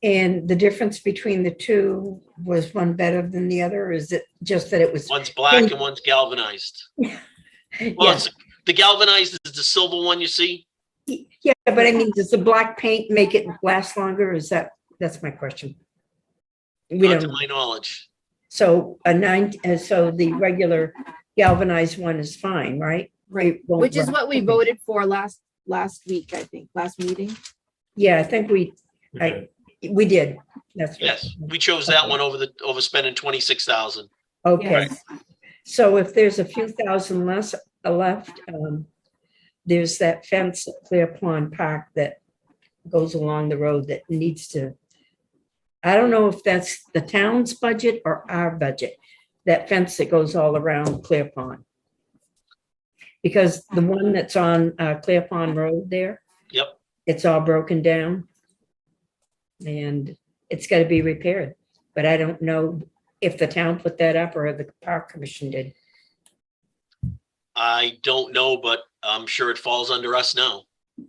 [SPEAKER 8] And the difference between the two, was one better than the other? Or is it just that it was?
[SPEAKER 1] One's black and one's galvanized. Well,
[SPEAKER 8] Yeah.
[SPEAKER 1] the galvanized is the silver one you see.
[SPEAKER 8] Yeah, but I mean, does the black paint make it last longer? That's my question. We
[SPEAKER 1] Not to
[SPEAKER 8] don't,
[SPEAKER 1] my knowledge.
[SPEAKER 8] so so the regular galvanized one is fine, right?
[SPEAKER 7] Right,
[SPEAKER 8] It won't
[SPEAKER 7] which is
[SPEAKER 8] rust.
[SPEAKER 7] what we voted for last week, I think, last meeting.
[SPEAKER 8] Yeah, I think we did. That's right.
[SPEAKER 1] Yes, we chose that one over spending 26,000.
[SPEAKER 8] Okay.
[SPEAKER 7] Yes.
[SPEAKER 8] So if there's a few thousand left, there's that fence at Clear Pond Park that goes along the road that needs to, I don't know if that's the town's budget or our budget, that fence that goes all around Clear Pond. Because the one that's on Clear Pond Road there.
[SPEAKER 1] Yep.
[SPEAKER 8] It's all broken down. And it's got to be repaired. But I don't know if the town put that up or the park commission did.
[SPEAKER 1] I don't know, but I'm sure it falls under us now.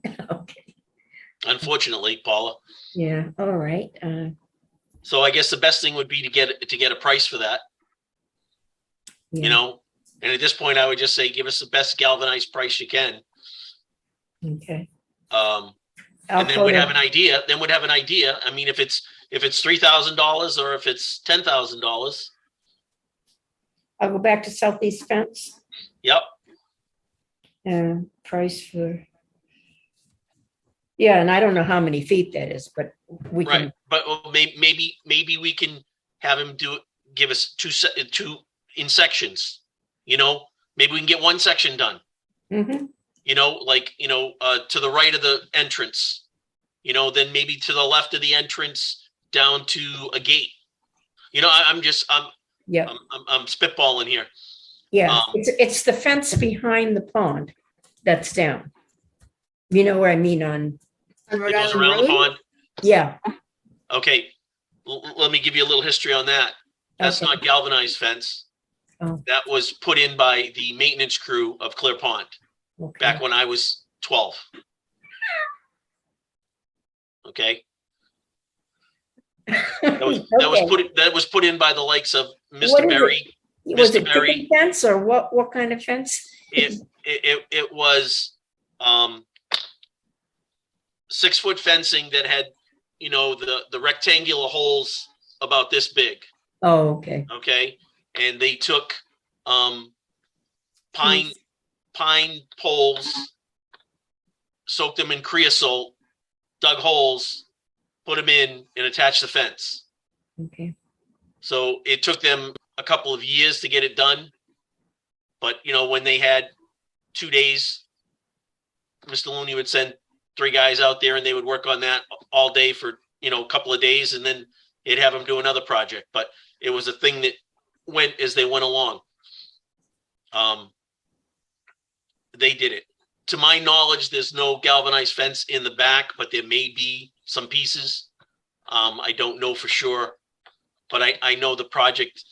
[SPEAKER 8] Okay.
[SPEAKER 1] Unfortunately, Paula.
[SPEAKER 8] Yeah, all right.
[SPEAKER 1] So I guess the best thing would be to get a price for that,
[SPEAKER 8] Yeah.
[SPEAKER 1] And at this point, I would just say, give us the best galvanized price you can.
[SPEAKER 8] Okay.
[SPEAKER 1] And
[SPEAKER 8] I'll
[SPEAKER 1] then we'd
[SPEAKER 8] photo-
[SPEAKER 1] have an idea. I mean, if it's $3,000 or if it's $10,000.
[SPEAKER 8] I'll go back to Southeast Fence.
[SPEAKER 1] Yep.
[SPEAKER 8] Price for. Yeah, and I don't know how many feet that is, but we
[SPEAKER 1] Right.
[SPEAKER 8] can,
[SPEAKER 1] But maybe we can have him give us two in sections, maybe we can get one section done,
[SPEAKER 8] Mhm.
[SPEAKER 1] to the right of the entrance, then maybe to the left of the entrance down to a gate. I'm
[SPEAKER 8] Yeah,
[SPEAKER 1] spitballing here.
[SPEAKER 8] yeah. It's the fence behind the pond that's down. You know where I mean on,
[SPEAKER 7] On Rhode
[SPEAKER 1] It goes
[SPEAKER 7] Island
[SPEAKER 1] around the
[SPEAKER 7] Road?
[SPEAKER 1] pond.
[SPEAKER 8] yeah.
[SPEAKER 1] Okay. Let me give you a little history on that. That's
[SPEAKER 8] Okay.
[SPEAKER 1] not galvanized fence.
[SPEAKER 8] Oh.
[SPEAKER 1] That was put in by the maintenance crew of Clear Pond
[SPEAKER 8] Okay.
[SPEAKER 1] back when I was 12. Okay. That was put in by the likes of
[SPEAKER 8] What
[SPEAKER 1] Mr.
[SPEAKER 8] is
[SPEAKER 1] Berry.
[SPEAKER 8] Was it
[SPEAKER 1] Mr. Berry.
[SPEAKER 8] chicken fence or what kind of fence?
[SPEAKER 1] It was 6-foot fencing that had, the rectangular holes about this big.
[SPEAKER 8] Oh, okay.
[SPEAKER 1] Okay. And they took pine pine poles, soaked them in creosote, dug holes, put them in, and attached the fence.
[SPEAKER 8] Okay.
[SPEAKER 1] So it took them a couple of years to get it done. But, you know, when they had 2 days, Mr. Looney would send 3 guys out there and they would work on that all day for, you know, a couple of days, and then they'd have them do another project. But it was a thing that went as they went along. They did it. To my knowledge, there's no galvanized fence in the back, but there may be some pieces. I don't know for sure, but I know the project,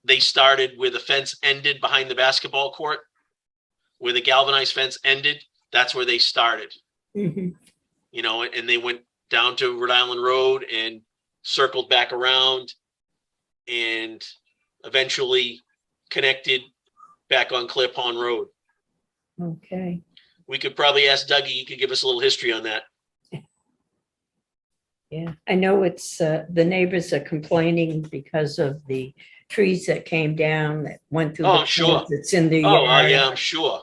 [SPEAKER 1] they started where the fence ended behind the basketball court, where the galvanized fence ended. That's where they started,
[SPEAKER 8] Mhm.
[SPEAKER 1] you know, and they went down to Rhode Island Road and circled back around and eventually connected back on Clear Pond Road.
[SPEAKER 8] Okay.
[SPEAKER 1] We could probably ask Dougie, he could give us a little history on that.
[SPEAKER 8] Yeah, I know it's, the neighbors are complaining because of the trees that came down that went through.
[SPEAKER 1] Oh,
[SPEAKER 8] the
[SPEAKER 1] sure.
[SPEAKER 8] fence that's in the
[SPEAKER 1] Oh,
[SPEAKER 8] yard.
[SPEAKER 1] yeah, I'm sure.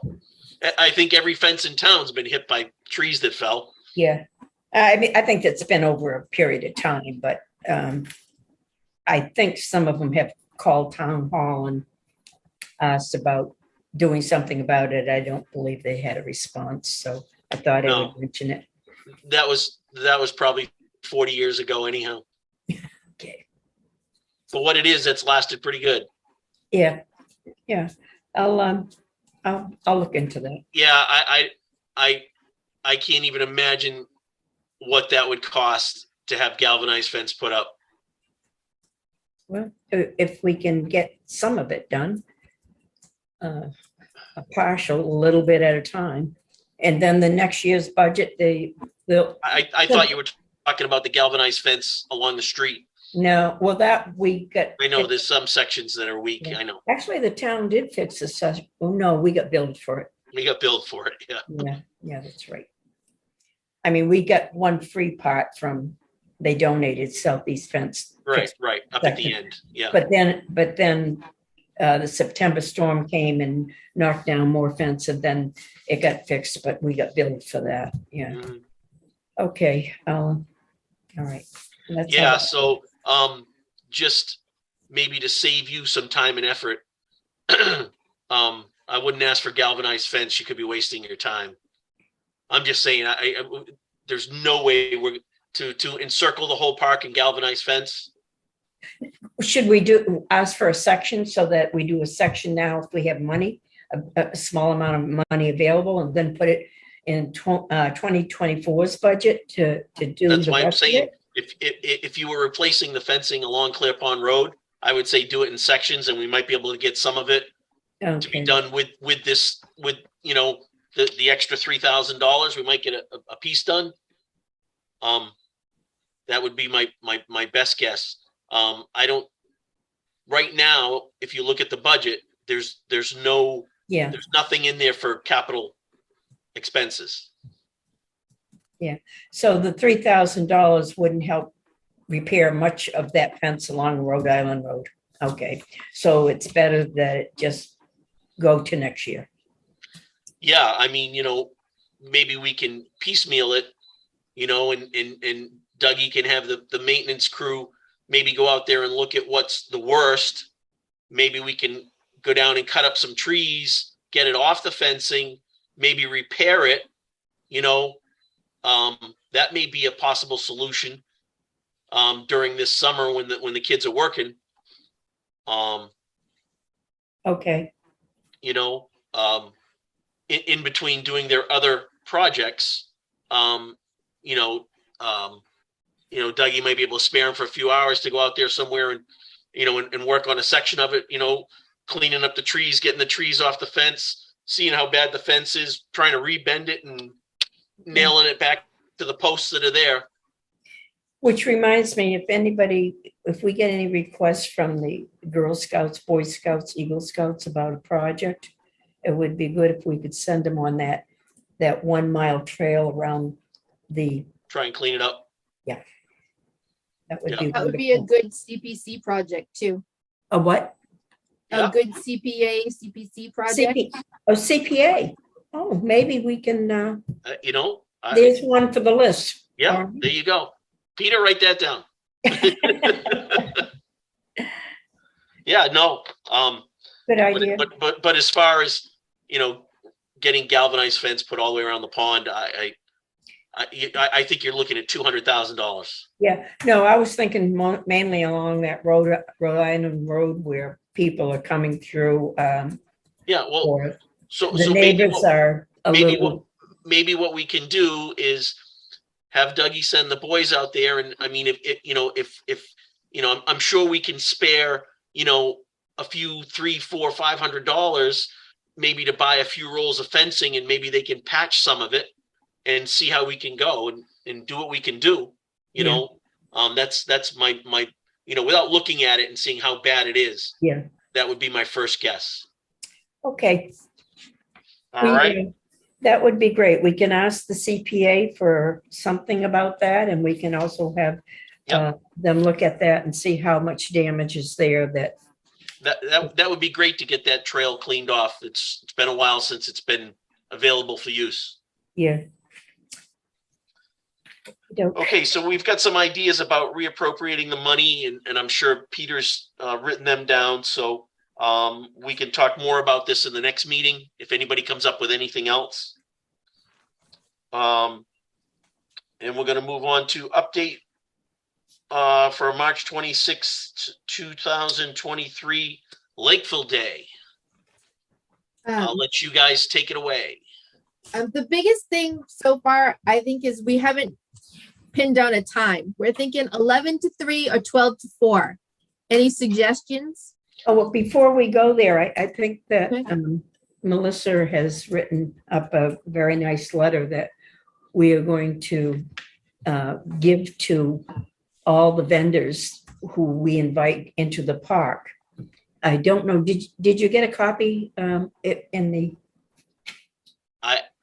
[SPEAKER 1] I think every fence in town's been hit by trees that fell.
[SPEAKER 8] Yeah. I mean, I think that's been over a period of time, but I think some of them have called town hall and asked about doing something about it. I don't believe they had a response, so I thought I
[SPEAKER 1] No.
[SPEAKER 8] would mention it.
[SPEAKER 1] That was probably 40 years ago anyhow.
[SPEAKER 8] Okay.
[SPEAKER 1] For what it is, it's lasted pretty good.
[SPEAKER 8] Yeah, yeah. I'll look into that.
[SPEAKER 1] Yeah, I can't even imagine what that would cost to have galvanized fence put up.
[SPEAKER 8] Well, if we can get some of it done, a partial, a little bit at a time, and then the next year's budget, they'll.
[SPEAKER 1] I thought you were talking about the galvanized fence along the street.
[SPEAKER 8] No, well, that we got.
[SPEAKER 1] I know there's some sections that are weak.
[SPEAKER 8] Yeah.
[SPEAKER 1] I know.
[SPEAKER 8] Actually, the town did fix the such. Oh no, we got billed for it.
[SPEAKER 1] We got billed for it. Yeah.
[SPEAKER 8] Yeah, that's right. I mean, we got one free part from, they donated Southeast Fence.
[SPEAKER 1] Right. Up at the
[SPEAKER 8] Section.
[SPEAKER 1] end. Yeah.
[SPEAKER 8] But then the September storm came and knocked down more fence, and then it got fixed, but we got billed for that. Yeah.
[SPEAKER 1] Mhm.
[SPEAKER 8] Okay. All right. That's
[SPEAKER 1] Yeah.
[SPEAKER 8] all.
[SPEAKER 1] So, just maybe to save you some time and effort, I wouldn't ask for galvanized fence. You could be wasting your time. I'm just saying, there's no way we're to encircle the whole park and galvanized fence.
[SPEAKER 8] Should we ask for a section so that we do a section now if we have money, a small amount of money available, and then put it in 2024's budget to do
[SPEAKER 1] That's
[SPEAKER 8] the
[SPEAKER 1] why I'm
[SPEAKER 8] rest of
[SPEAKER 1] saying,
[SPEAKER 8] it?
[SPEAKER 1] if you were replacing the fencing along Clear Pond Road, I would say do it in sections, and we might be able to get some of it to be
[SPEAKER 8] Okay.
[SPEAKER 1] done with you know, the extra $3,000. We might get a piece done. That would be my best guess. I don't, right now, if you look at the budget, there's
[SPEAKER 8] Yeah,
[SPEAKER 1] nothing in there for capital expenses.
[SPEAKER 8] so the $3,000 wouldn't help repair much of that fence along Rhode Island Road. Okay, so it's better that it just go to next year.
[SPEAKER 1] Yeah, I mean, you know, maybe we can piecemeal it, you know, and Dougie can have the maintenance crew maybe go out there and look at what's the worst. Maybe we can go down and cut up some trees, get it off the fencing, maybe repair it, you know. That may be a possible solution during this summer when the kids are working.
[SPEAKER 8] Okay,
[SPEAKER 1] You know, in between doing their other projects, you know, Dougie might be able to spare him for a few hours to go out there somewhere and, you know, and work on a section of it, you know, cleaning up the trees, getting the trees off the fence, seeing how bad the fence is, trying to rebend it and nailing it back to the posts that are there.
[SPEAKER 8] which reminds me, if we get any requests from the Girl Scouts, Boy Scouts, Eagle Scouts about a project, it would be good if we could send them on that 1 mile trail around
[SPEAKER 1] Try and clean it up.
[SPEAKER 8] that would
[SPEAKER 1] Yeah.
[SPEAKER 8] be.
[SPEAKER 7] That would be a good CPC project too.
[SPEAKER 8] A what?
[SPEAKER 1] Yeah.
[SPEAKER 7] A good CPC project.
[SPEAKER 8] CPA. Oh, maybe we can,
[SPEAKER 1] You know,
[SPEAKER 8] there's one for the list.
[SPEAKER 1] yeah, there you go. Peter, write that down. Yeah, no.
[SPEAKER 8] Good idea.
[SPEAKER 1] But as far as, you know, getting galvanized fence put all the way around the pond, I think you're looking at $200,000.
[SPEAKER 8] Yeah, no, I was thinking mainly along that Rhode Island Road where people are coming through.
[SPEAKER 1] Yeah, well,
[SPEAKER 8] Or
[SPEAKER 1] so
[SPEAKER 8] the
[SPEAKER 1] maybe
[SPEAKER 8] neighbors are a little.
[SPEAKER 1] maybe what we can do is have Dougie send the boys out there, and I mean, if you know, I'm sure we can spare, you know, a few $300, $400, $500 maybe to buy a few rolls of fencing, and maybe they can patch some of it and see how we can go and do what we can do. You know, that's my you know, without looking at it and seeing how bad it is.
[SPEAKER 8] Yeah.
[SPEAKER 1] That would be my first guess.
[SPEAKER 8] Okay.
[SPEAKER 1] All right.
[SPEAKER 8] That would be great. We can ask the CPA for something about that, and we can also have them look at that and see how much damage is there. That
[SPEAKER 1] would be great to get that trail cleaned off. It's been a while since it's been available for use.
[SPEAKER 8] Yeah.
[SPEAKER 1] Okay, so we've got some ideas about reappropriating the money, and I'm sure Peter's written them down. So we can talk more about this in the next meeting if anybody comes up with anything else. And we're going to move on to update for March 26th, 2023, Lakeville Day. I'll let you guys take it away.
[SPEAKER 7] The biggest thing so far, I think, is we haven't pinned down a time. We're thinking 11 to 3 or 12 to 4. Any suggestions?
[SPEAKER 8] Oh, well, before we go there, I think that
[SPEAKER 7] Okay.
[SPEAKER 8] Melissa has written up a very nice letter that we are going to give to all the vendors who we invite into the park. I don't know, did you get a copy in the?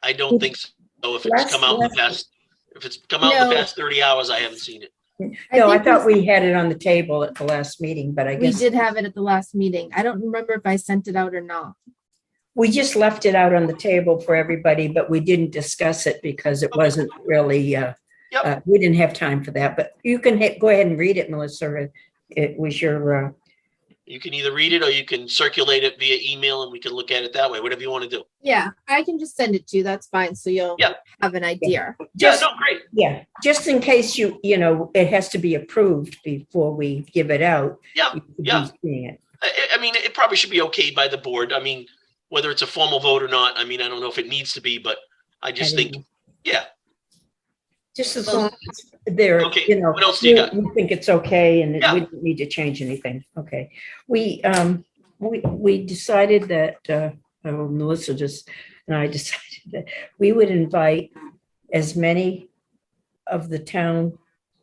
[SPEAKER 1] I don't think so. If it's come out in the past 30 hours, I haven't seen it.
[SPEAKER 8] No, I
[SPEAKER 7] think
[SPEAKER 8] thought we had it on the table at the last meeting, but I
[SPEAKER 7] we
[SPEAKER 8] guess
[SPEAKER 7] did have it at the last meeting. I don't remember if I sent it out or not.
[SPEAKER 8] we just left it out on the table for everybody, but we didn't discuss it because it wasn't really, we didn't have time for that, but you can go ahead and read it, Melissa. It was your.
[SPEAKER 1] You can either read it or you can circulate it via email and we can look at it that way, whatever you want to do.
[SPEAKER 7] Yeah, I can just send it to you. That's fine. So you'll have an idea.
[SPEAKER 1] Great.
[SPEAKER 8] Yeah, just in case you know, it has to be approved before we give it out.
[SPEAKER 1] Yeah,
[SPEAKER 8] you could
[SPEAKER 1] yeah.
[SPEAKER 8] be seeing it.
[SPEAKER 1] I mean, it probably should be okayed by the board. I mean, whether it's a formal vote or not, I mean, I don't know if it needs to be, but I just think, yeah.
[SPEAKER 8] Just as long as they're,
[SPEAKER 1] Okay,
[SPEAKER 8] you know,
[SPEAKER 1] what else do you got?
[SPEAKER 8] we think it's okay and
[SPEAKER 1] Yeah.
[SPEAKER 8] we don't need to change anything. Okay. We decided that, Melissa and I decided that we would invite as many of the town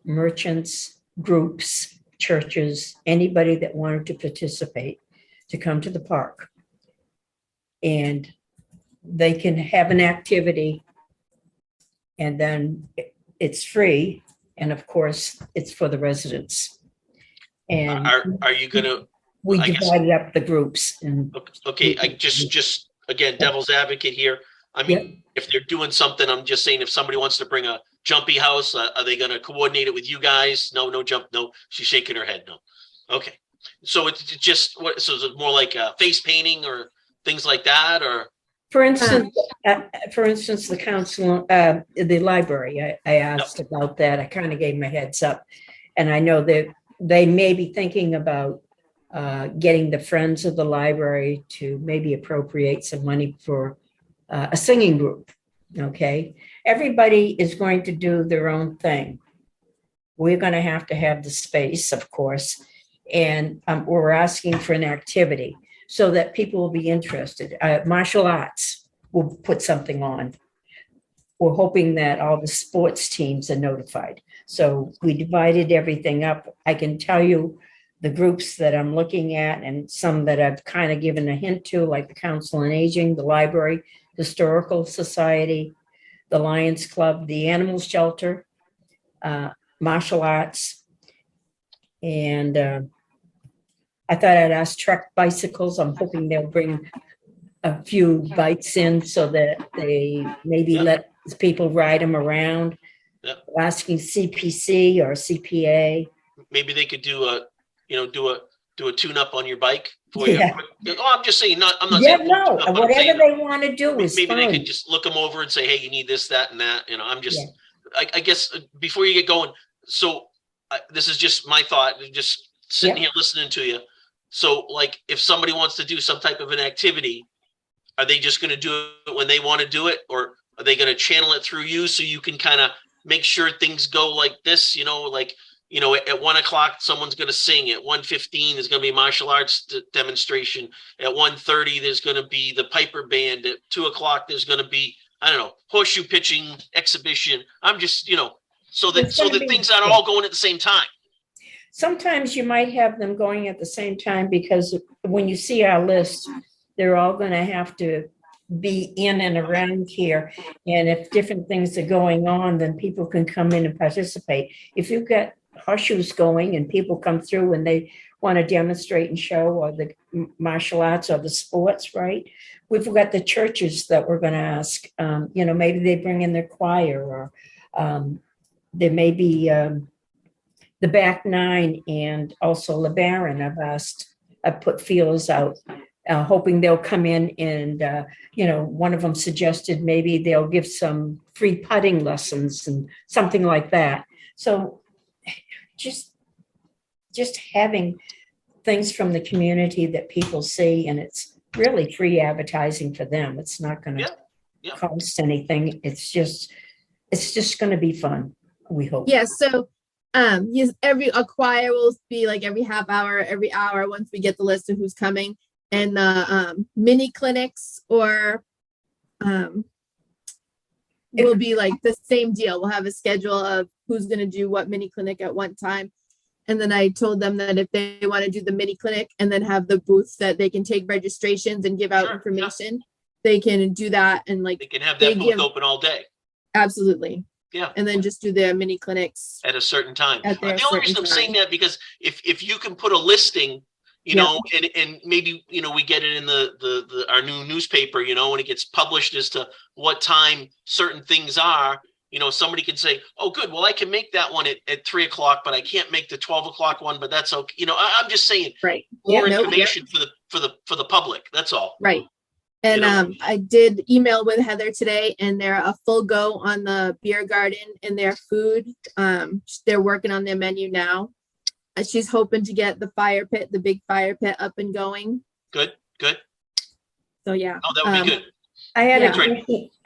[SPEAKER 8] merchants, groups, churches, anybody that wanted to participate to come to the park. And they can have an activity and then it's free. And of course, it's for the residents. And
[SPEAKER 1] Are you going to?
[SPEAKER 8] we
[SPEAKER 1] I guess-
[SPEAKER 8] divided up the groups and.
[SPEAKER 1] Okay, I just again, devil's advocate here. I mean, if they're doing something, I'm just saying if somebody wants to bring a jumpy house, are they going to coordinate it with you guys? No jump. No, she's shaking her head. No. Okay. So it's just what? So is it more like face painting or things like that, or?
[SPEAKER 8] For instance, the council, the library, I asked about that. I kind of gave my heads up. And I know that they may be thinking about getting the Friends of the Library to maybe appropriate some money for a singing group. Okay. Everybody is going to do their own thing. We're going to have the space, of course. And we're asking for an activity so that people will be interested. Martial arts will put something on. We're hoping that all the sports teams are notified. So we divided everything up. I can tell you the groups that I'm looking at and some that I've kind of given a hint to, like the Council on Aging, the Library, Historical Society, the Lions Club, the Animal Shelter, martial arts, and I thought I'd ask Trek Bicycles. I'm hoping they'll bring a few bites in so that they maybe
[SPEAKER 1] Yeah.
[SPEAKER 8] let people ride them around.
[SPEAKER 1] Yeah.
[SPEAKER 8] Asking CPC or CPA.
[SPEAKER 1] Maybe they could do a, do a tune-up on your bike for you.
[SPEAKER 8] Yeah.
[SPEAKER 1] Oh, I'm just saying, I'm not
[SPEAKER 8] Yeah,
[SPEAKER 1] saying.
[SPEAKER 8] no,
[SPEAKER 1] But I'm
[SPEAKER 8] whatever
[SPEAKER 1] saying
[SPEAKER 8] they want to do is
[SPEAKER 1] maybe they
[SPEAKER 8] fine.
[SPEAKER 1] could just look them over and say, hey, you need this, that, and that. I'm just,
[SPEAKER 8] Yeah.
[SPEAKER 1] I guess before you get going, so this is just my thought, just sitting
[SPEAKER 8] Yeah.
[SPEAKER 1] here listening to you. So like, if somebody wants to do some type of an activity, are they just going to do it when they want to do it? Or are they going to channel it through you so you can kind of make sure things go like this, like, at 1 o'clock, someone's going to sing. At 1:15, there's going to be martial arts demonstration. At 1:30, there's going to be the Piper Band. At 2 o'clock, there's going to be, I don't know, horseshoe pitching exhibition. I'm just, so
[SPEAKER 8] There's
[SPEAKER 1] that
[SPEAKER 8] gonna be-
[SPEAKER 1] things aren't all going at the same time.
[SPEAKER 8] Sometimes you might have them going at the same time because when you see our list, they're all going to have to be in and around here. And if different things are going on, then people can come in and participate. If you've got horseshoes going and people come through and they want to demonstrate and show or the martial arts or the sports, right? We've got the churches that we're going to ask, maybe they bring in their choir or there may be the back nine and also LeBaron. I've put feelers out, hoping they'll come in and, one of them suggested maybe they'll give some free putting lessons and something like that. So just having things from the community that people see, and it's really free advertising for them. It's not going to cost anything. It's just going to be fun. We hope.
[SPEAKER 7] Yeah. So, yes, a choir will be like every half hour, every hour once we get the list of who's coming, and the mini clinics or will be like the same deal. We'll have a schedule of who's going to do what mini clinic at one time. And then I told them that if they want to do the mini clinic and then have the booths that they can take registrations and give out information, they can do that. And like,
[SPEAKER 1] they can have that booth open all day.
[SPEAKER 7] Absolutely.
[SPEAKER 1] Yeah.
[SPEAKER 7] And then just do their mini clinics
[SPEAKER 1] at a certain time.
[SPEAKER 7] At
[SPEAKER 1] The only reason I'm saying that because if you can put a listing, and maybe we get it in the our new newspaper, when it gets published as to what time certain things are, somebody can say, oh, good, well, I can make that one at 3 o'clock, but I can't make the 12 o'clock one, but that's okay. I'm just saying,
[SPEAKER 7] right.
[SPEAKER 1] More information for the public. That's all.
[SPEAKER 7] Right. And I did email with Heather today, and they're a full go on the beer garden and their food. They're working on their menu now. She's hoping to get the big fire pit up and going.
[SPEAKER 1] Good.
[SPEAKER 7] So yeah.
[SPEAKER 1] Oh, that would be good.
[SPEAKER 8] I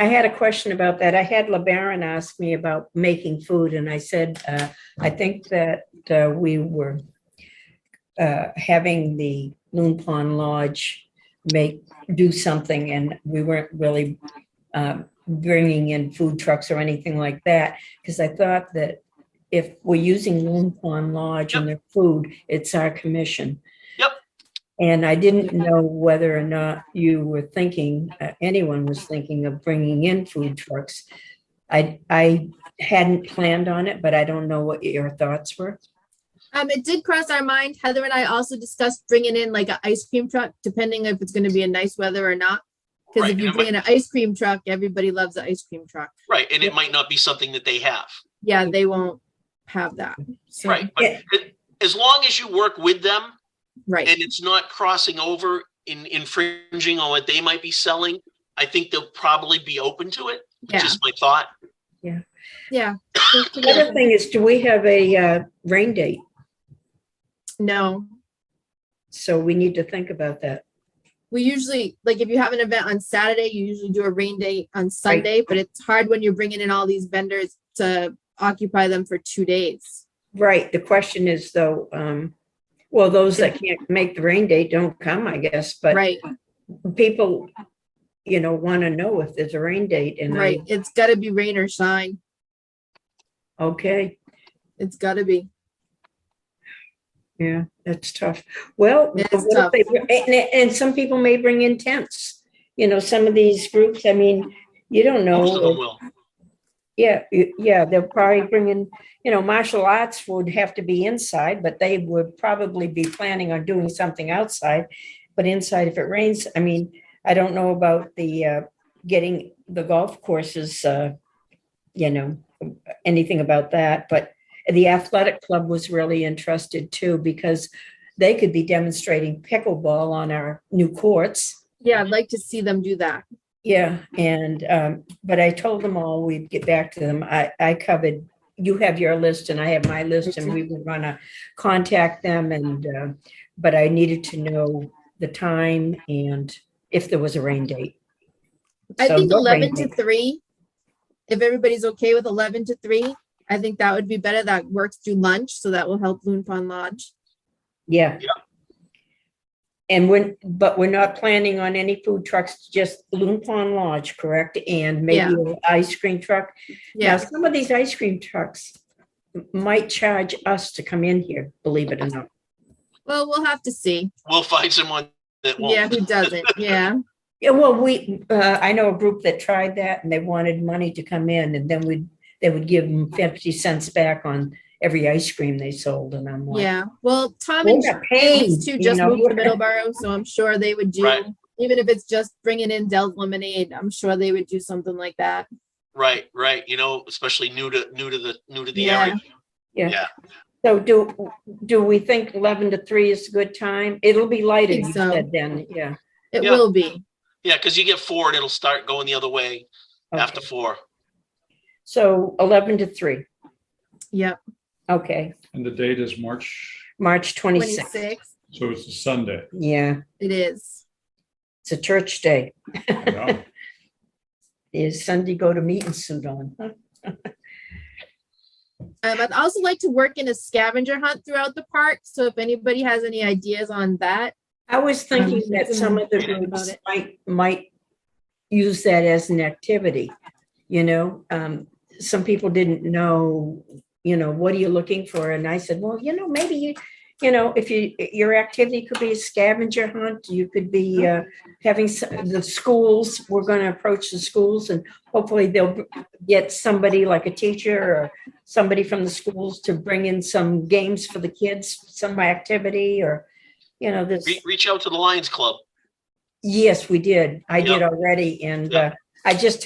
[SPEAKER 8] had a question about that. I had LeBaron ask me about making food, and I said, I think that we were having the Loon Pond Lodge do something, and we weren't really bringing in food trucks or anything like that, because I thought that if we're using Loon Pond Lodge and their food, it's our commission.
[SPEAKER 1] Yep.
[SPEAKER 8] And I didn't know whether or not you were thinking, anyone was thinking of bringing in food trucks. I hadn't planned on it, but I don't know what your thoughts were.
[SPEAKER 7] It did cross our mind. Heather and I also discussed bringing in like an ice cream truck, depending if it's going to be a nice weather or not. Because if you bring in an ice cream truck, everybody loves the ice cream truck.
[SPEAKER 1] Right. And it might not be something that they have.
[SPEAKER 7] Yeah, they won't have that. So,
[SPEAKER 1] right. But as long as you work with them,
[SPEAKER 7] right,
[SPEAKER 1] and it's not crossing over in infringing on what they might be selling, I think they'll probably be open to it. Which is my thought.
[SPEAKER 8] Yeah.
[SPEAKER 7] Yeah.
[SPEAKER 8] The other thing is, do we have a rain date?
[SPEAKER 7] No.
[SPEAKER 8] So we need to think about that.
[SPEAKER 7] We usually, like, if you have an event on Saturday, you usually do a rain date on Sunday, but it's hard when you're bringing in all these vendors to occupy them for 2 days.
[SPEAKER 8] Right. The question is, though, well, those that can't make the rain date don't come, I guess, but people, want to know if there's a rain date. And
[SPEAKER 7] it's got to be rain or shine.
[SPEAKER 8] Okay.
[SPEAKER 7] It's got to be.
[SPEAKER 8] Yeah, that's tough. Well,
[SPEAKER 7] tough.
[SPEAKER 8] And some people may bring in tents. Some of these groups, I mean, you don't know.
[SPEAKER 1] Most of them will.
[SPEAKER 8] Yeah, they'll probably bring in, martial arts would have to be inside, but they would probably be planning on doing something outside. But inside, if it rains, I mean, I don't know about the getting the golf courses, you know, anything about that, but the athletic club was really interested too, because they could be demonstrating pickleball on our new courts.
[SPEAKER 7] Yeah, I'd like to see them do that.
[SPEAKER 8] Yeah, and but I told them all we'd get back to them. I covered, you have your list and I have my list, and we were gonna contact them, and but I needed to know the time and if there was a rain date.
[SPEAKER 7] I
[SPEAKER 8] So
[SPEAKER 7] think
[SPEAKER 8] no rain
[SPEAKER 7] 11 to
[SPEAKER 8] date.
[SPEAKER 7] 3, if everybody's okay with 11 to 3, I think that would be better. That works through lunch, so that will help Loon Pond Lodge.
[SPEAKER 8] Yeah.
[SPEAKER 1] Yeah.
[SPEAKER 8] And but we're not planning on any food trucks, just Loon Pond Lodge, correct? And maybe
[SPEAKER 7] Yeah.
[SPEAKER 8] an ice cream truck. Now,
[SPEAKER 7] Yeah,
[SPEAKER 8] some of these ice cream trucks might charge us to come in here, believe it or not.
[SPEAKER 7] well, we'll have to see.
[SPEAKER 1] We'll find someone that won't.
[SPEAKER 7] Yeah, who doesn't? Yeah,
[SPEAKER 8] Yeah, well, I know a group that tried that and they wanted money to come in, and then they would give them 50 cents back on every ice cream they sold. And I'm like,
[SPEAKER 7] yeah. Well, Tom
[SPEAKER 8] we're
[SPEAKER 7] and
[SPEAKER 8] not paying,
[SPEAKER 7] these two
[SPEAKER 8] you
[SPEAKER 7] just
[SPEAKER 8] know,
[SPEAKER 7] moved to
[SPEAKER 8] we're-
[SPEAKER 7] Middleborough, so I'm sure they would do,
[SPEAKER 1] Right.
[SPEAKER 7] even if it's just bringing in Dell's lemonade, I'm sure they would do something like that.
[SPEAKER 1] Right. You know, especially new to the
[SPEAKER 7] Yeah.
[SPEAKER 1] area.
[SPEAKER 8] Yeah.
[SPEAKER 1] Yeah.
[SPEAKER 8] So do we think 11 to 3 is a good time? It'll be lighter,
[SPEAKER 7] think
[SPEAKER 8] you
[SPEAKER 7] so.
[SPEAKER 8] said then, yeah.
[SPEAKER 7] It
[SPEAKER 1] Yeah.
[SPEAKER 7] will be.
[SPEAKER 1] Yeah, because you get 4 and it'll start going the other way after
[SPEAKER 8] Okay.
[SPEAKER 1] 4.
[SPEAKER 8] So 11 to 3,
[SPEAKER 7] Yep.
[SPEAKER 8] okay.
[SPEAKER 5] And the date is March,
[SPEAKER 8] March 26th,
[SPEAKER 7] 26.
[SPEAKER 5] so it's a Sunday.
[SPEAKER 8] yeah,
[SPEAKER 7] It is.
[SPEAKER 8] it's a church day.
[SPEAKER 5] Yeah.
[SPEAKER 8] Is Sunday go to meeting suit on?
[SPEAKER 7] I'd also like to work in a scavenger hunt throughout the park. So if anybody has any ideas on that,
[SPEAKER 8] I was thinking that some of the
[SPEAKER 7] About
[SPEAKER 8] groups
[SPEAKER 7] it.
[SPEAKER 8] might use that as an activity, you know? Some people didn't know, you know, what are you looking for? And I said, well, you know, maybe you know, if your activity could be a scavenger hunt, you could be having the schools, we're going to approach the schools, and hopefully they'll get somebody like a teacher or somebody from the schools to bring in some games for the kids, some activity, or, you know, this.
[SPEAKER 1] Reach out to the Lions Club.
[SPEAKER 8] Yes, we did. I did
[SPEAKER 1] Yep.
[SPEAKER 8] already. And
[SPEAKER 1] Yep.
[SPEAKER 8] I just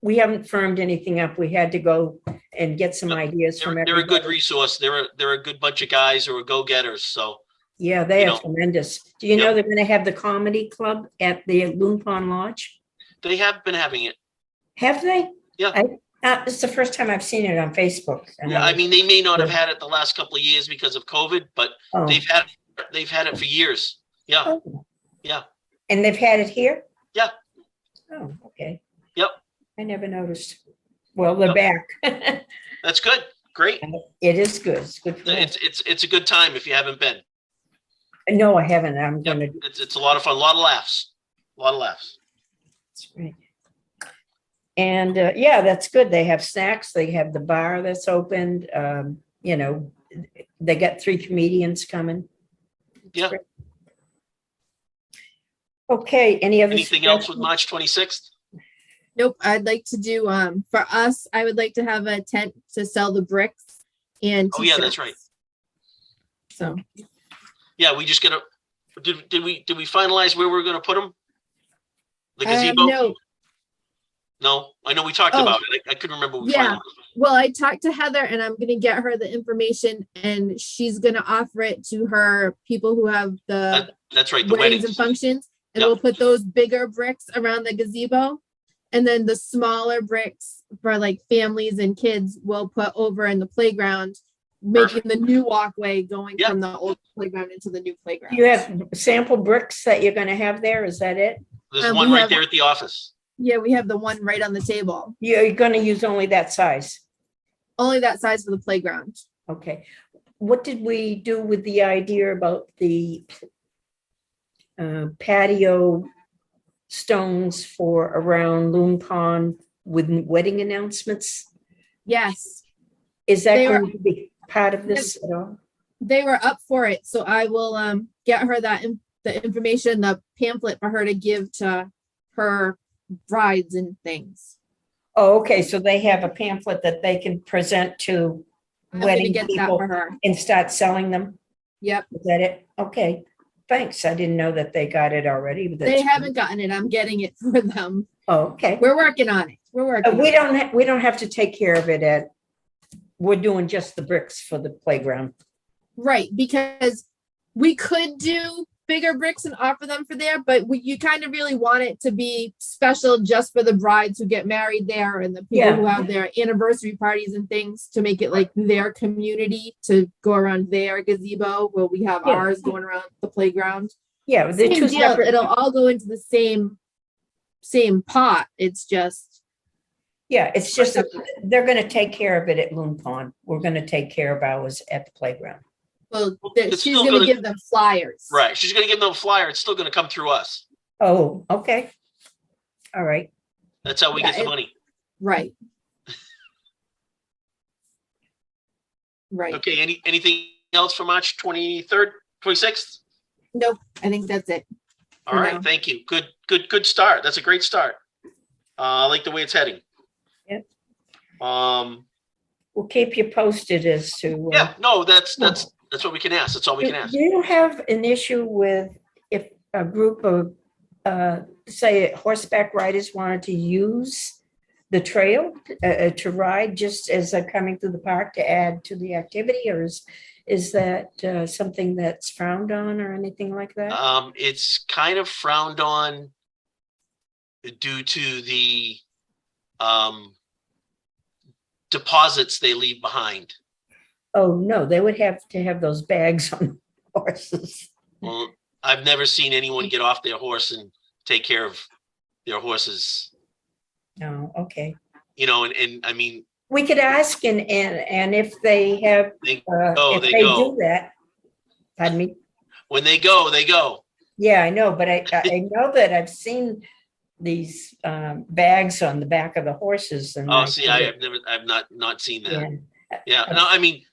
[SPEAKER 8] we haven't firmed anything up. We had to go and get some
[SPEAKER 1] Yep.
[SPEAKER 8] ideas from
[SPEAKER 1] They're a
[SPEAKER 8] everybody.
[SPEAKER 1] good resource. They're a good bunch of guys who are go-getters. So
[SPEAKER 8] Yeah, they
[SPEAKER 1] you
[SPEAKER 8] are
[SPEAKER 1] know.
[SPEAKER 8] tremendous. Do you know
[SPEAKER 1] Yep.
[SPEAKER 8] they're going to have the comedy club at the Loon Pond Lodge?
[SPEAKER 1] they have been having it.
[SPEAKER 8] Have they?
[SPEAKER 1] Yeah.
[SPEAKER 8] It's the first time I've seen it on Facebook. And
[SPEAKER 1] Yeah, I mean, they may not have
[SPEAKER 8] Yeah.
[SPEAKER 1] had it the last couple of years because of COVID, but
[SPEAKER 8] oh.
[SPEAKER 1] they've had it for years. Yeah.
[SPEAKER 8] Oh.
[SPEAKER 1] Yeah.
[SPEAKER 8] And they've had it here?
[SPEAKER 1] Yeah.
[SPEAKER 8] Oh, okay.
[SPEAKER 1] Yep.
[SPEAKER 8] I never noticed. Well, they're back.
[SPEAKER 1] That's good. Great.
[SPEAKER 8] It is good. It's good for them.
[SPEAKER 1] It's a good time if you haven't been.
[SPEAKER 8] No, I haven't. I'm
[SPEAKER 1] Yep.
[SPEAKER 8] going to.
[SPEAKER 1] It's a lot of fun, a lot of laughs.
[SPEAKER 8] That's right. And yeah, that's good. They have snacks. They have the bar that's opened. You know, they got 3 comedians coming. It's
[SPEAKER 1] Yeah.
[SPEAKER 8] great. Okay, any other?
[SPEAKER 1] Anything else with
[SPEAKER 8] suggestions?
[SPEAKER 1] March 26th?
[SPEAKER 7] nope. I'd like to do, for us, I would like to have a tent to sell the bricks and
[SPEAKER 1] Oh, yeah, that's
[SPEAKER 7] t-shirts.
[SPEAKER 1] right.
[SPEAKER 7] So,
[SPEAKER 1] Yeah, we just gotta, did we finalize where we're gonna put them? The gazebo?
[SPEAKER 7] no,
[SPEAKER 1] No, I know we talked
[SPEAKER 7] Oh.
[SPEAKER 1] about it. I couldn't remember. We
[SPEAKER 7] Yeah.
[SPEAKER 1] finalized.
[SPEAKER 7] well, I talked to Heather and I'm gonna get her the information and she's gonna offer it to her people who have the
[SPEAKER 1] That's right, the
[SPEAKER 7] weddings and
[SPEAKER 1] weddings.
[SPEAKER 7] functions. And
[SPEAKER 1] Yep.
[SPEAKER 7] we'll put those bigger bricks around the gazebo. And then the smaller bricks for like families and kids we'll put over in the playground, making the new walkway going
[SPEAKER 1] Yep.
[SPEAKER 7] from the old playground into the new
[SPEAKER 8] Do
[SPEAKER 7] playground.
[SPEAKER 8] you have sample bricks that you're going to have there? Is that it?
[SPEAKER 1] There's
[SPEAKER 7] we
[SPEAKER 1] one right
[SPEAKER 7] have-
[SPEAKER 1] there at the office.
[SPEAKER 7] Yeah, we have the one right on the table.
[SPEAKER 8] You're going to use only that size?
[SPEAKER 7] Only that size for the playground.
[SPEAKER 8] Okay. What did we do with the idea about the patio stones for around Loon Pond with wedding announcements?
[SPEAKER 7] Yes,
[SPEAKER 8] Is that
[SPEAKER 7] They were-
[SPEAKER 8] going to be part of this at all?
[SPEAKER 7] they were up for it. So I will get her the information, the pamphlet for her to give to her brides and things.
[SPEAKER 8] Oh, okay. So they have a pamphlet that they can present to
[SPEAKER 7] I'm gonna
[SPEAKER 8] wedding
[SPEAKER 7] get that
[SPEAKER 8] people
[SPEAKER 7] for her.
[SPEAKER 8] and start selling them?
[SPEAKER 7] Yep.
[SPEAKER 8] Is that it? Okay. thanks. I didn't know that they got it already. but
[SPEAKER 7] They
[SPEAKER 8] that's
[SPEAKER 7] haven't gotten it. I'm getting it for them.
[SPEAKER 8] Oh, okay.
[SPEAKER 7] We're working on it. We're working.
[SPEAKER 8] We don't have to take care of it we're doing just the bricks for the playground.
[SPEAKER 7] Right, because we could do bigger bricks and offer them for there, but you kind of really want it to be special just for the brides who get married there and the people
[SPEAKER 8] Yeah.
[SPEAKER 7] who have their anniversary parties and things, to make it like their community, to go around their gazebo where we have
[SPEAKER 8] Yeah.
[SPEAKER 7] ours going around the playground.
[SPEAKER 8] Yeah, they're
[SPEAKER 7] Same
[SPEAKER 8] two
[SPEAKER 7] deal.
[SPEAKER 8] separate.
[SPEAKER 7] It'll all go into the same pot. It's just,
[SPEAKER 8] Yeah, it's just that they're going to take care of it at Loon Pond. We're going to take care of ours at the playground.
[SPEAKER 7] well,
[SPEAKER 1] It's
[SPEAKER 7] she's
[SPEAKER 1] still
[SPEAKER 7] going to
[SPEAKER 1] gonna-
[SPEAKER 7] give them flyers.
[SPEAKER 1] Right. She's going to give them a flyer. It's still going to come through us.
[SPEAKER 8] Oh, okay. All right.
[SPEAKER 1] That's how we
[SPEAKER 7] Yeah,
[SPEAKER 1] get the money.
[SPEAKER 7] Right. Right.
[SPEAKER 1] Okay. Anything else for March 23rd, 26th?
[SPEAKER 7] Nope. I think that's it.
[SPEAKER 1] All
[SPEAKER 7] For
[SPEAKER 1] right.
[SPEAKER 7] now.
[SPEAKER 1] Thank you. Good start. That's a great start. I like the way it's heading.
[SPEAKER 8] Yep.
[SPEAKER 1] Yeah.
[SPEAKER 8] We'll keep you posted as to.
[SPEAKER 1] No, that's what we can ask. That's all we can ask.
[SPEAKER 8] Do you have an issue with if a group of, say, horseback riders wanted to use the trail to ride just as they're coming through the park to add to the activity, or is that something that's frowned on or anything like that?
[SPEAKER 1] It's kind of frowned on due to the deposits they leave behind.
[SPEAKER 8] Oh, no, they would have to have those bags on horses.
[SPEAKER 1] Well, I've never seen anyone get off their horse and take care of their horses,
[SPEAKER 8] No, okay.
[SPEAKER 1] and I mean,
[SPEAKER 8] We could ask and if they have,
[SPEAKER 1] they
[SPEAKER 8] if
[SPEAKER 1] they
[SPEAKER 8] they
[SPEAKER 1] go.
[SPEAKER 8] do that, pardon me?
[SPEAKER 1] When they go, they go.
[SPEAKER 8] Yeah, I know, but I know that I've seen these bags on the back of the horses and.
[SPEAKER 1] Oh, see, I've not seen that.
[SPEAKER 8] Yeah.
[SPEAKER 1] Yeah, no, I mean,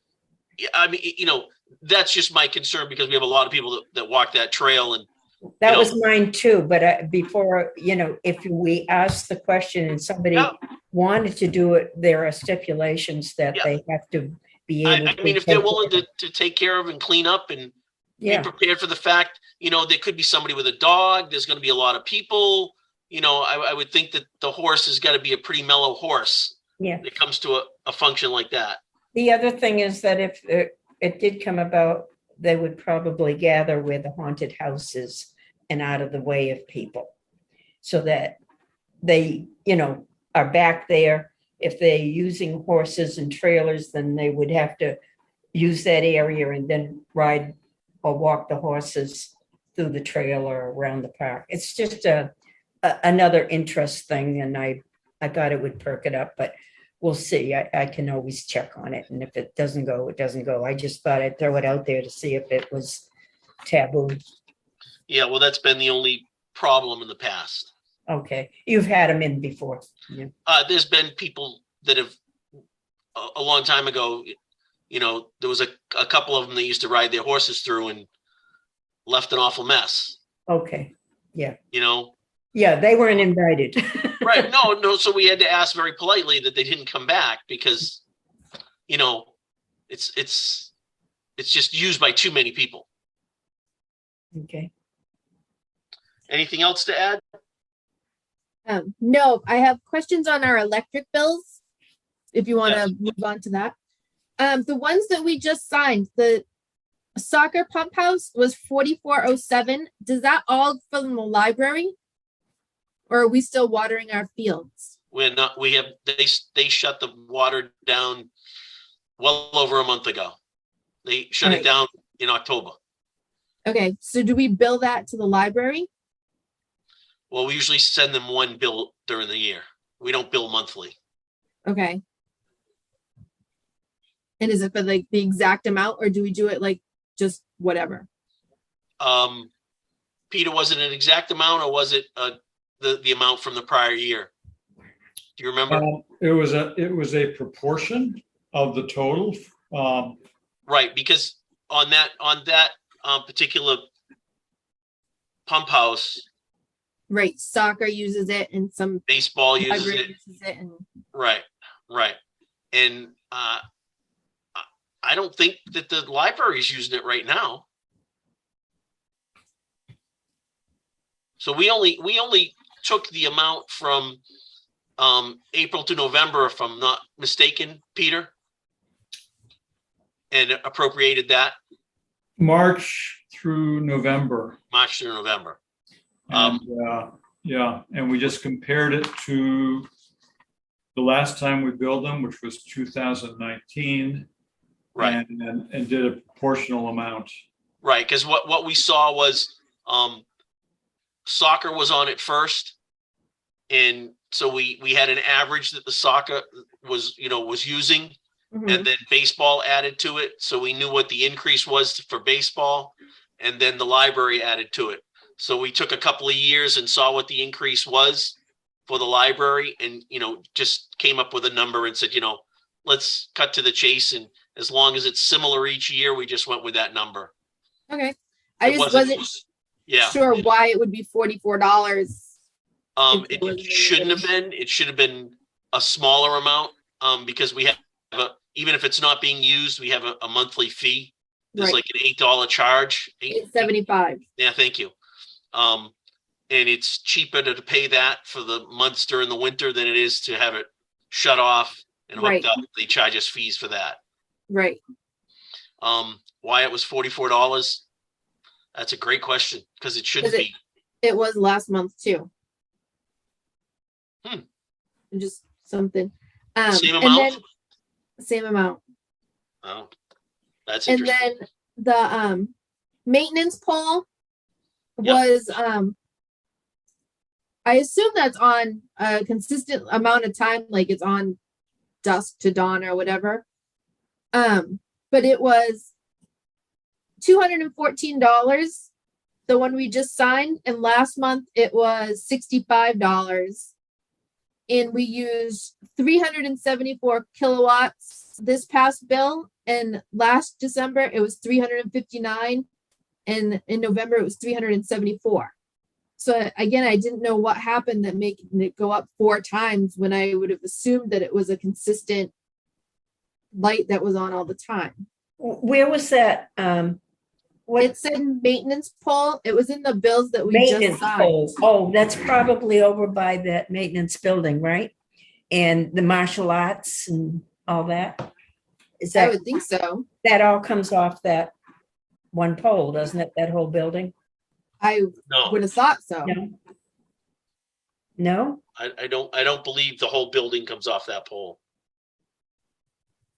[SPEAKER 1] that's just my concern because we have a lot of people that walk that trail, and
[SPEAKER 8] That was mine too, but before, if we ask the question and somebody
[SPEAKER 1] Yeah.
[SPEAKER 8] wanted to do it, there are stipulations that
[SPEAKER 1] Yeah.
[SPEAKER 8] they have to be
[SPEAKER 1] I
[SPEAKER 8] able to.
[SPEAKER 1] mean, if they're
[SPEAKER 8] take
[SPEAKER 1] willing
[SPEAKER 8] care of.
[SPEAKER 1] to take care of and clean up and
[SPEAKER 8] Yeah,
[SPEAKER 1] be prepared for the fact, there could be somebody with a dog. There's going to be a lot of people. I would think that the horse has got to be a pretty mellow horse.
[SPEAKER 8] yeah.
[SPEAKER 1] When it comes to a function like that.
[SPEAKER 8] The other thing is that if it did come about, they would probably gather where the haunted house is and out of the way of people. So that they, are back there. If they're using horses and trailers, then they would have to use that area and then ride or walk the horses through the trail or around the park. It's just another interest thing, and I thought it would perk it up, but we'll see. I can always check on it, and if it doesn't go, it doesn't go. I just thought I'd throw it out there to see if it was taboo.
[SPEAKER 1] Yeah, well, that's been the only problem in the past.
[SPEAKER 8] Okay, you've had them in before. Yeah.
[SPEAKER 1] There's been people that have a long time ago, there was a couple of them that used to ride their horses through and left an awful mess,
[SPEAKER 8] Okay, yeah,
[SPEAKER 1] Yeah,
[SPEAKER 8] they weren't invited.
[SPEAKER 1] right. No. So we had to ask very politely that they didn't come back because, it's just used by too many people.
[SPEAKER 8] Okay.
[SPEAKER 1] Anything else to add?
[SPEAKER 7] No, I have questions on our electric bills. If you want to move on to that. The ones that we just signed, the soccer pump house was 4407. Does that all from the library? Or are we still watering our fields?
[SPEAKER 1] We're not, they shut the water down well over a month ago. They shut it
[SPEAKER 7] Right.
[SPEAKER 1] down in October.
[SPEAKER 7] Okay, so do we bill that to the library?
[SPEAKER 1] Well, we usually send them one bill during the year. We don't bill monthly.
[SPEAKER 7] Okay. And is it for like the exact amount, or do we do it like just whatever?
[SPEAKER 1] Peter, was it an exact amount or was it the amount from the prior year? Do you remember?
[SPEAKER 5] It was a proportion of the total.
[SPEAKER 1] Right, because on that particular pump house,
[SPEAKER 7] Right, soccer uses it and some
[SPEAKER 1] baseball uses
[SPEAKER 7] library
[SPEAKER 1] it.
[SPEAKER 7] uses it and
[SPEAKER 1] Right. And I don't think that the library is using it right now. So we only took the amount from April to November, if I'm not mistaken, Peter, and appropriated that
[SPEAKER 5] March through November.
[SPEAKER 1] March through November.
[SPEAKER 5] And, yeah, and we just compared it to the last time we billed them, which was 2019.
[SPEAKER 1] Right.
[SPEAKER 5] And did a proportional amount.
[SPEAKER 1] Right, because what we saw was soccer was on it first, and so we had an average that the soccer was using,
[SPEAKER 7] Mhm.
[SPEAKER 1] and then baseball added to it, so we knew what the increase was for baseball, and then the library added to it. So we took a couple of years and saw what the increase was for the library, and just came up with a number and said, let's cut to the chase, and as long as it's similar each year, we just went with that number.
[SPEAKER 7] Okay. I
[SPEAKER 1] It
[SPEAKER 7] just wasn't
[SPEAKER 1] Yeah.
[SPEAKER 7] sure why it would be $44. It was
[SPEAKER 1] It shouldn't have been. It should have been a smaller amount, because we have even if it's not being used, we have a monthly fee. There's
[SPEAKER 7] Right.
[SPEAKER 1] like an $8 charge.
[SPEAKER 7] $8.75.
[SPEAKER 1] Yeah, thank you. And it's cheaper to pay that for the months during the winter than it is to have it shut off and hooked
[SPEAKER 7] Right.
[SPEAKER 1] up. They charge us fees for that.
[SPEAKER 7] Right.
[SPEAKER 1] Why it was $44? That's a great question, because it shouldn't be.
[SPEAKER 7] It was last month too.
[SPEAKER 1] Hmm.
[SPEAKER 7] Just something.
[SPEAKER 1] Same
[SPEAKER 7] and
[SPEAKER 1] amount?
[SPEAKER 7] then same amount.
[SPEAKER 1] Oh, that's
[SPEAKER 7] And
[SPEAKER 1] interesting.
[SPEAKER 7] then the maintenance pole
[SPEAKER 1] Yep.
[SPEAKER 7] was I assume that's on a consistent amount of time, like it's on dusk to dawn or whatever. But it was $214, the one we just signed, and last month it was $65. And we used 374 kilowatts this past bill, and last December it was 359, and in November it was 374. So again, I didn't know what happened that made it go up 4 times when I would have assumed that it was a consistent light that was on all the time.
[SPEAKER 8] Where was that? What
[SPEAKER 7] It said maintenance pole. It was in the bills that we
[SPEAKER 8] maintenance
[SPEAKER 7] just signed.
[SPEAKER 8] poles? Oh, that's probably over by that maintenance building, right? And the martial arts and all that. Is
[SPEAKER 7] I
[SPEAKER 8] that,
[SPEAKER 7] would think so.
[SPEAKER 8] that all comes off that one pole, doesn't it? That whole building?
[SPEAKER 7] I
[SPEAKER 1] No,
[SPEAKER 7] would have thought so.
[SPEAKER 8] No? No?
[SPEAKER 1] I don't believe the whole building comes off that pole.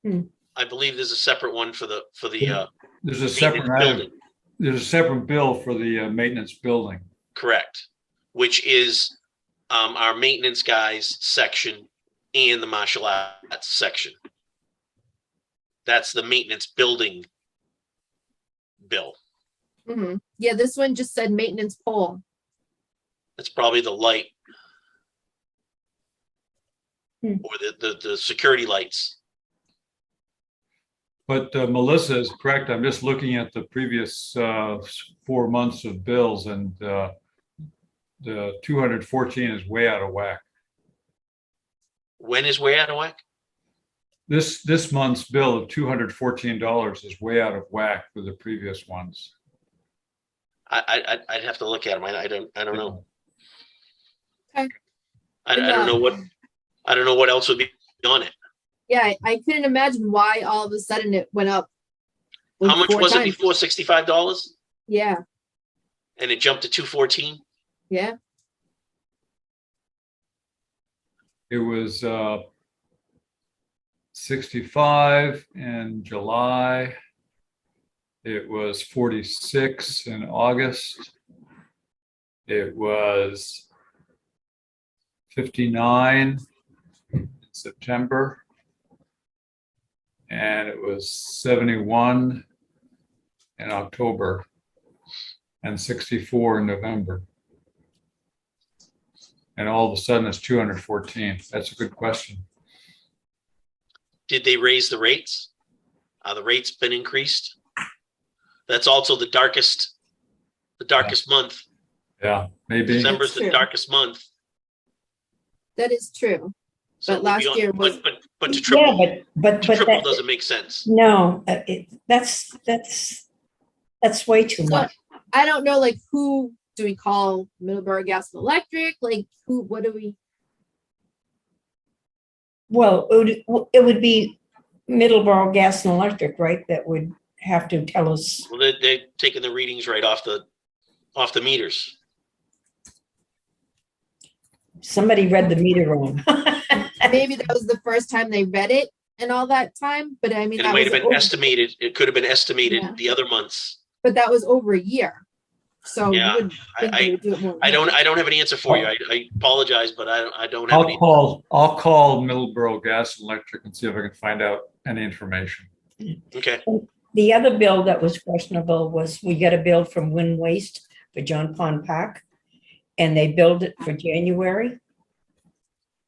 [SPEAKER 8] Hmm.
[SPEAKER 1] I believe there's a separate one for the
[SPEAKER 5] There's a
[SPEAKER 1] maintenance
[SPEAKER 5] separate item.
[SPEAKER 1] building.
[SPEAKER 5] There's a separate bill for the maintenance building.
[SPEAKER 1] Correct, which is our maintenance guys section and the martial arts section. That's the maintenance building bill.
[SPEAKER 7] Mhm. Yeah, this one just said maintenance pole.
[SPEAKER 1] That's probably the light.
[SPEAKER 8] Hmm.
[SPEAKER 1] Or the security lights.
[SPEAKER 5] But Melissa is correct. I'm just looking at the previous 4 months of bills, and the 214 is way out of whack.
[SPEAKER 1] When is way out of whack?
[SPEAKER 5] This month's bill of $214 is way out of whack with the previous ones.
[SPEAKER 1] I'd have to look at them. I don't know.
[SPEAKER 7] Okay.
[SPEAKER 1] I don't know what else would be on it.
[SPEAKER 7] Yeah, I couldn't imagine why all of a sudden it went up. like
[SPEAKER 1] How much
[SPEAKER 7] 4
[SPEAKER 1] was it
[SPEAKER 7] times.
[SPEAKER 1] before? $65,
[SPEAKER 7] Yeah,
[SPEAKER 1] and it jumped to 214.
[SPEAKER 7] yeah.
[SPEAKER 5] It was 65 in July. It was 46 in August. It was 59 in September. And it was 71 in October and 64 in November. And all of a sudden it's 214. That's a good question.
[SPEAKER 1] Did they raise the rates? The rates been increased? That's also the darkest month.
[SPEAKER 5] Yeah, maybe.
[SPEAKER 1] December's the
[SPEAKER 7] true.
[SPEAKER 1] darkest month.
[SPEAKER 7] That is true.
[SPEAKER 1] So
[SPEAKER 7] But
[SPEAKER 1] it would
[SPEAKER 7] last
[SPEAKER 1] be on-
[SPEAKER 7] year was-
[SPEAKER 1] but to triple,
[SPEAKER 8] Yeah, but
[SPEAKER 1] triple
[SPEAKER 8] that,
[SPEAKER 1] doesn't make sense.
[SPEAKER 8] no, that's way too
[SPEAKER 7] So
[SPEAKER 8] much.
[SPEAKER 7] I don't know like who do we call Middleborough Gas and Electric? Like what do we?
[SPEAKER 8] Well, it would be Middleborough Gas and Electric, right? That would have to tell us.
[SPEAKER 1] Well, they're taking the readings right off the meters.
[SPEAKER 8] Somebody read the meter wrong.
[SPEAKER 7] Maybe that was the first time they read it and all that time, but I mean,
[SPEAKER 1] And it
[SPEAKER 7] that
[SPEAKER 1] might
[SPEAKER 7] was
[SPEAKER 1] have been estimated. It could have been estimated
[SPEAKER 7] Yeah.
[SPEAKER 1] the other months.
[SPEAKER 7] but that was over a year. So you
[SPEAKER 1] Yeah,
[SPEAKER 7] would think they would do it more.
[SPEAKER 1] I don't have an answer for you. I apologize, but I don't have any.
[SPEAKER 5] I'll call Middleborough Gas and Electric and see if I can find out any information.
[SPEAKER 1] Okay.
[SPEAKER 8] The other bill that was questionable was we got a bill from Wind Waste for John Pond Park, and they billed it for January.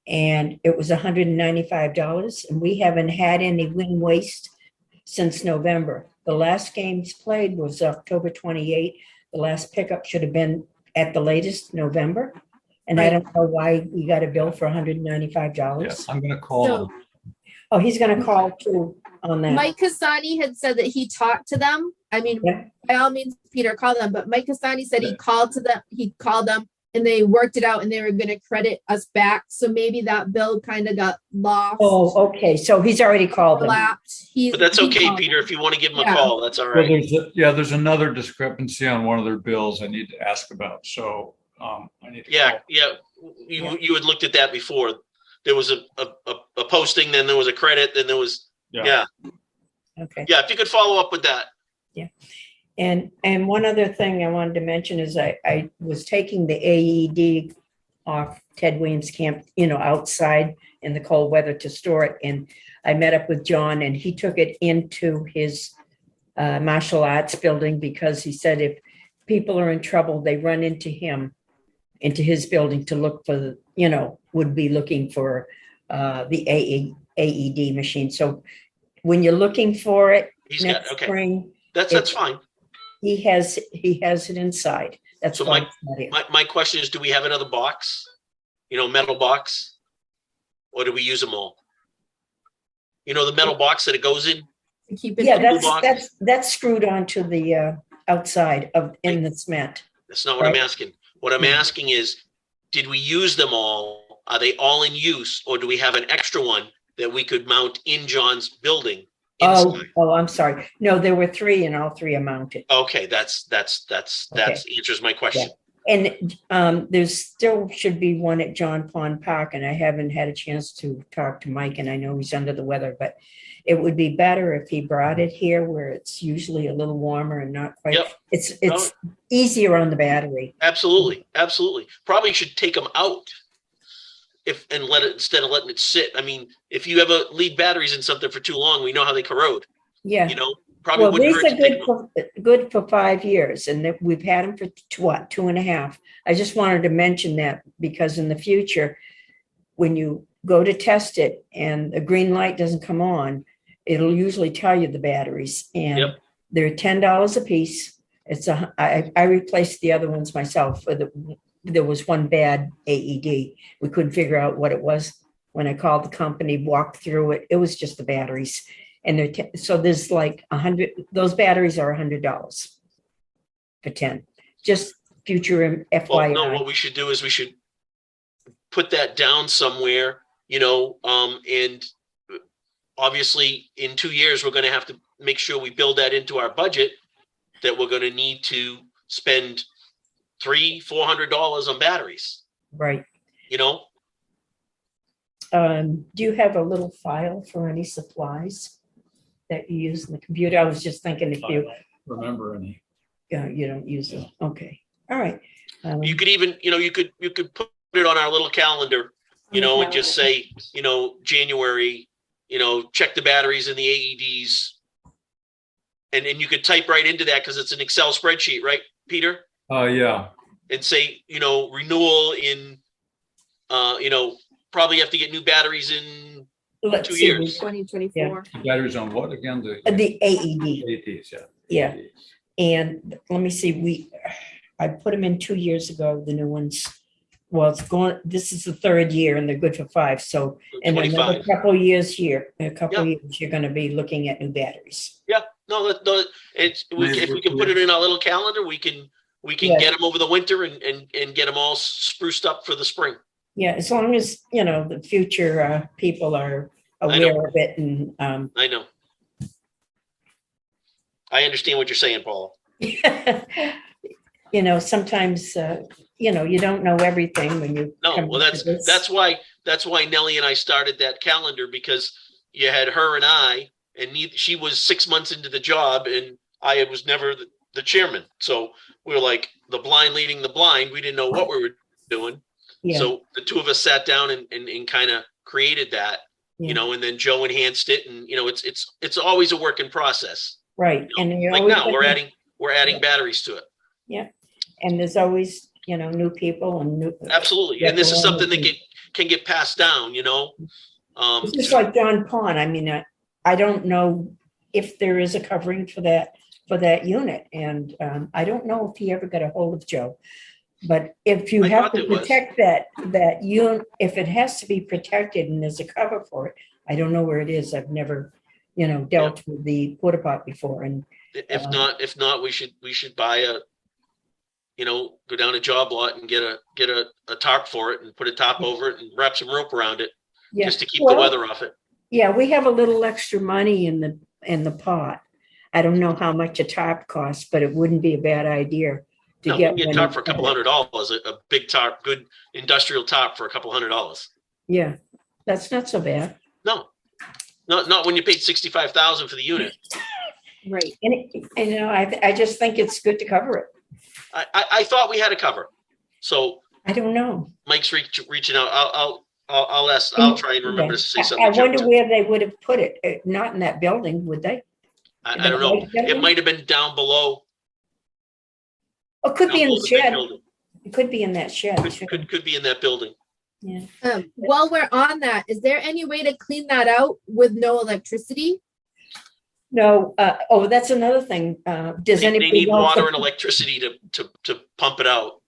[SPEAKER 8] And it was $195, and we haven't had any wind waste since November. The last games played was October 28th. The last pickup should have been at the latest November. And I don't know why we got a bill for $195.
[SPEAKER 5] Yes, I'm going to call
[SPEAKER 7] So
[SPEAKER 5] them.
[SPEAKER 8] Oh, he's gonna call too on that.
[SPEAKER 7] Mike Cassani had said that he talked to them. I mean,
[SPEAKER 8] Yeah.
[SPEAKER 7] by all means, Peter called them, but Mike Cassani said he called them and they worked it out and they were gonna credit us back. So maybe that bill kind of got lost.
[SPEAKER 8] Oh, okay, so he's already called them.
[SPEAKER 7] Lapsed.
[SPEAKER 1] But that's
[SPEAKER 7] he
[SPEAKER 1] okay,
[SPEAKER 7] called
[SPEAKER 1] Peter.
[SPEAKER 7] them.
[SPEAKER 1] If you want to give them
[SPEAKER 7] Yeah.
[SPEAKER 1] a call, that's all
[SPEAKER 5] Well,
[SPEAKER 1] right.
[SPEAKER 5] there's another discrepancy on one of their bills I need to ask about. So I need to
[SPEAKER 1] Yeah,
[SPEAKER 5] call.
[SPEAKER 1] yeah. You had looked at that before. There was a posting, then there was a credit, then there was, yeah.
[SPEAKER 8] Okay.
[SPEAKER 1] Yeah, if you could follow up with that.
[SPEAKER 8] And one other thing I wanted to mention is I was taking the AED off Ted Williams camp, outside in the cold weather to store it. And I met up with John and he took it into his martial arts building because he said if people are in trouble, they run into him, into his building to look for, would be looking for the AED machine. So when you're looking for it
[SPEAKER 1] He's got,
[SPEAKER 8] next
[SPEAKER 1] okay.
[SPEAKER 8] spring,
[SPEAKER 1] That's fine.
[SPEAKER 8] he has it inside. That's
[SPEAKER 1] So
[SPEAKER 8] why it's not here.
[SPEAKER 1] My question is, do we have another box? Metal box? Or do we use them all? The metal box that it goes in?
[SPEAKER 7] To keep it.
[SPEAKER 8] Yeah,
[SPEAKER 1] box.
[SPEAKER 8] that's screwed onto the outside in the cement.
[SPEAKER 1] That's not what I'm
[SPEAKER 8] Right.
[SPEAKER 1] asking. What I'm asking is, did we use them all? Are they all in use? Or do we have an extra one that we could mount in John's building? Inside?
[SPEAKER 8] Oh, I'm sorry. No, there were 3 and all 3 are mounted.
[SPEAKER 1] Okay, that's answers my question.
[SPEAKER 8] And there still should be one at John Pond Park, and I haven't had a chance to talk to Mike, and I know he's under the weather, but it would be better if he brought it here where it's usually a little warmer and not quite.
[SPEAKER 1] Yep.
[SPEAKER 8] It's easier on the battery.
[SPEAKER 1] Absolutely. Probably should take them out and let it, instead of letting it sit. I mean, if you ever leave batteries in something for too long, we know how they corrode.
[SPEAKER 8] Yeah.
[SPEAKER 1] Probably
[SPEAKER 8] Well,
[SPEAKER 1] wouldn't
[SPEAKER 8] these
[SPEAKER 1] hurt
[SPEAKER 8] are
[SPEAKER 1] to take them out.
[SPEAKER 8] good for 5 years, and we've had them for 2.5. I just wanted to mention that because in the future, when you go to test it and the green light doesn't come on, it'll usually tell you the batteries, and
[SPEAKER 1] Yep.
[SPEAKER 8] they're $10 a piece. I replaced the other ones myself. There was one bad AED. We couldn't figure out what it was. When I called the company, walked through it, it was just the batteries. And so there's like 100, those batteries are $100 for 10, just future
[SPEAKER 1] Well,
[SPEAKER 8] FYI.
[SPEAKER 1] no, what we should do is we should put that down somewhere, and obviously in 2 years, we're going to have to make sure we build that into our budget, that we're going to need to spend $300-400 on batteries,
[SPEAKER 8] Right. Do you have a little file for any supplies that you use in the computer? I was just thinking if
[SPEAKER 5] I
[SPEAKER 8] you,
[SPEAKER 5] don't remember any.
[SPEAKER 8] you don't use it. Okay. All right.
[SPEAKER 1] You could even, you could put it on our little calendar, and just say, January, check the batteries in the AEDs. And you could type right into that because it's an Excel spreadsheet, right, Peter?
[SPEAKER 5] Yeah.
[SPEAKER 1] And say, renewal in, probably have to get new batteries in
[SPEAKER 8] Let's
[SPEAKER 1] 2
[SPEAKER 8] see,
[SPEAKER 1] years.
[SPEAKER 7] 2024.
[SPEAKER 5] The batteries on what again?
[SPEAKER 8] The AED.
[SPEAKER 5] AEDs, yeah.
[SPEAKER 8] Yeah.
[SPEAKER 5] AEDs.
[SPEAKER 8] And let me see, I put them in 2 years ago, the new ones. Well, this is the 3rd year and they're good for 5. So in another
[SPEAKER 1] 25.
[SPEAKER 8] couple of years, you're going to be looking at new batteries.
[SPEAKER 1] Yeah, no, if we can put it in our little calendar, we can we can
[SPEAKER 8] Yeah.
[SPEAKER 1] get them over the winter and get them all spruced up for the spring.
[SPEAKER 8] Yeah, as long as, the future people are
[SPEAKER 1] I know.
[SPEAKER 8] aware of it and,
[SPEAKER 1] I know. I understand what you're saying, Paula.
[SPEAKER 8] sometimes, you don't know everything when you.
[SPEAKER 1] No,
[SPEAKER 8] come
[SPEAKER 1] well,
[SPEAKER 8] into this.
[SPEAKER 1] that's why Nellie and I started that calendar, because you had her and I, and she was 6 months into the job, and I was never the chairman. So we were like the blind leading the blind. We didn't know what we were doing.
[SPEAKER 8] Yeah,
[SPEAKER 1] So the two of us sat down and kind of created that,
[SPEAKER 8] Yeah.
[SPEAKER 1] and then Joe enhanced it, and it's always a work in process.
[SPEAKER 8] right. And you're
[SPEAKER 1] Like
[SPEAKER 8] always
[SPEAKER 1] now
[SPEAKER 8] looking-
[SPEAKER 1] we're adding batteries to it.
[SPEAKER 8] and there's always, new people and new.
[SPEAKER 1] Absolutely. And this is something that can get passed down,
[SPEAKER 8] It's just like John Pond. I mean, I don't know if there is a covering for that unit, and I don't know if he ever got a hold of Joe. But if you
[SPEAKER 1] I
[SPEAKER 8] have
[SPEAKER 1] thought
[SPEAKER 8] to
[SPEAKER 1] there was.
[SPEAKER 8] protect that unit, if it has to be protected and there's a cover for it, I don't know where it is. I've never, dealt with the porta pot before, and
[SPEAKER 1] If not, we should buy go down a job lot and get a tarp for it and put a top over it and wrap some rope around it,
[SPEAKER 8] yeah.
[SPEAKER 1] just to keep the weather off it.
[SPEAKER 8] Yeah, we have a little extra money in the pot. I don't know how much a tarp costs, but it wouldn't be a bad idea to
[SPEAKER 1] No, we
[SPEAKER 8] get
[SPEAKER 1] can get a
[SPEAKER 8] one.
[SPEAKER 1] tarp for $200, a big tarp, good industrial tarp for $200.
[SPEAKER 8] Yeah, that's not so bad.
[SPEAKER 1] No, not when you paid $65,000 for the unit.
[SPEAKER 7] Right.
[SPEAKER 8] And I just think it's good to cover it.
[SPEAKER 1] I thought we had a cover, so
[SPEAKER 8] I don't know.
[SPEAKER 1] Mike's reaching out. I'll ask. I'll try and remember to say something.
[SPEAKER 8] I
[SPEAKER 1] to Joe,
[SPEAKER 8] wonder
[SPEAKER 1] too.
[SPEAKER 8] where they would have put it. Not in that building, would they?
[SPEAKER 1] I don't know. It might have been down below.
[SPEAKER 8] It could be in the
[SPEAKER 1] big
[SPEAKER 8] shed.
[SPEAKER 1] building.
[SPEAKER 8] It could be in that shed. too.
[SPEAKER 1] Could be in that building.
[SPEAKER 8] Yeah.
[SPEAKER 7] While we're on that, is there any way to clean that out with no electricity?
[SPEAKER 8] No. That's another thing. Does
[SPEAKER 1] They
[SPEAKER 8] anybody
[SPEAKER 1] need
[SPEAKER 8] know if
[SPEAKER 1] water
[SPEAKER 8] the
[SPEAKER 1] and electricity to pump it out.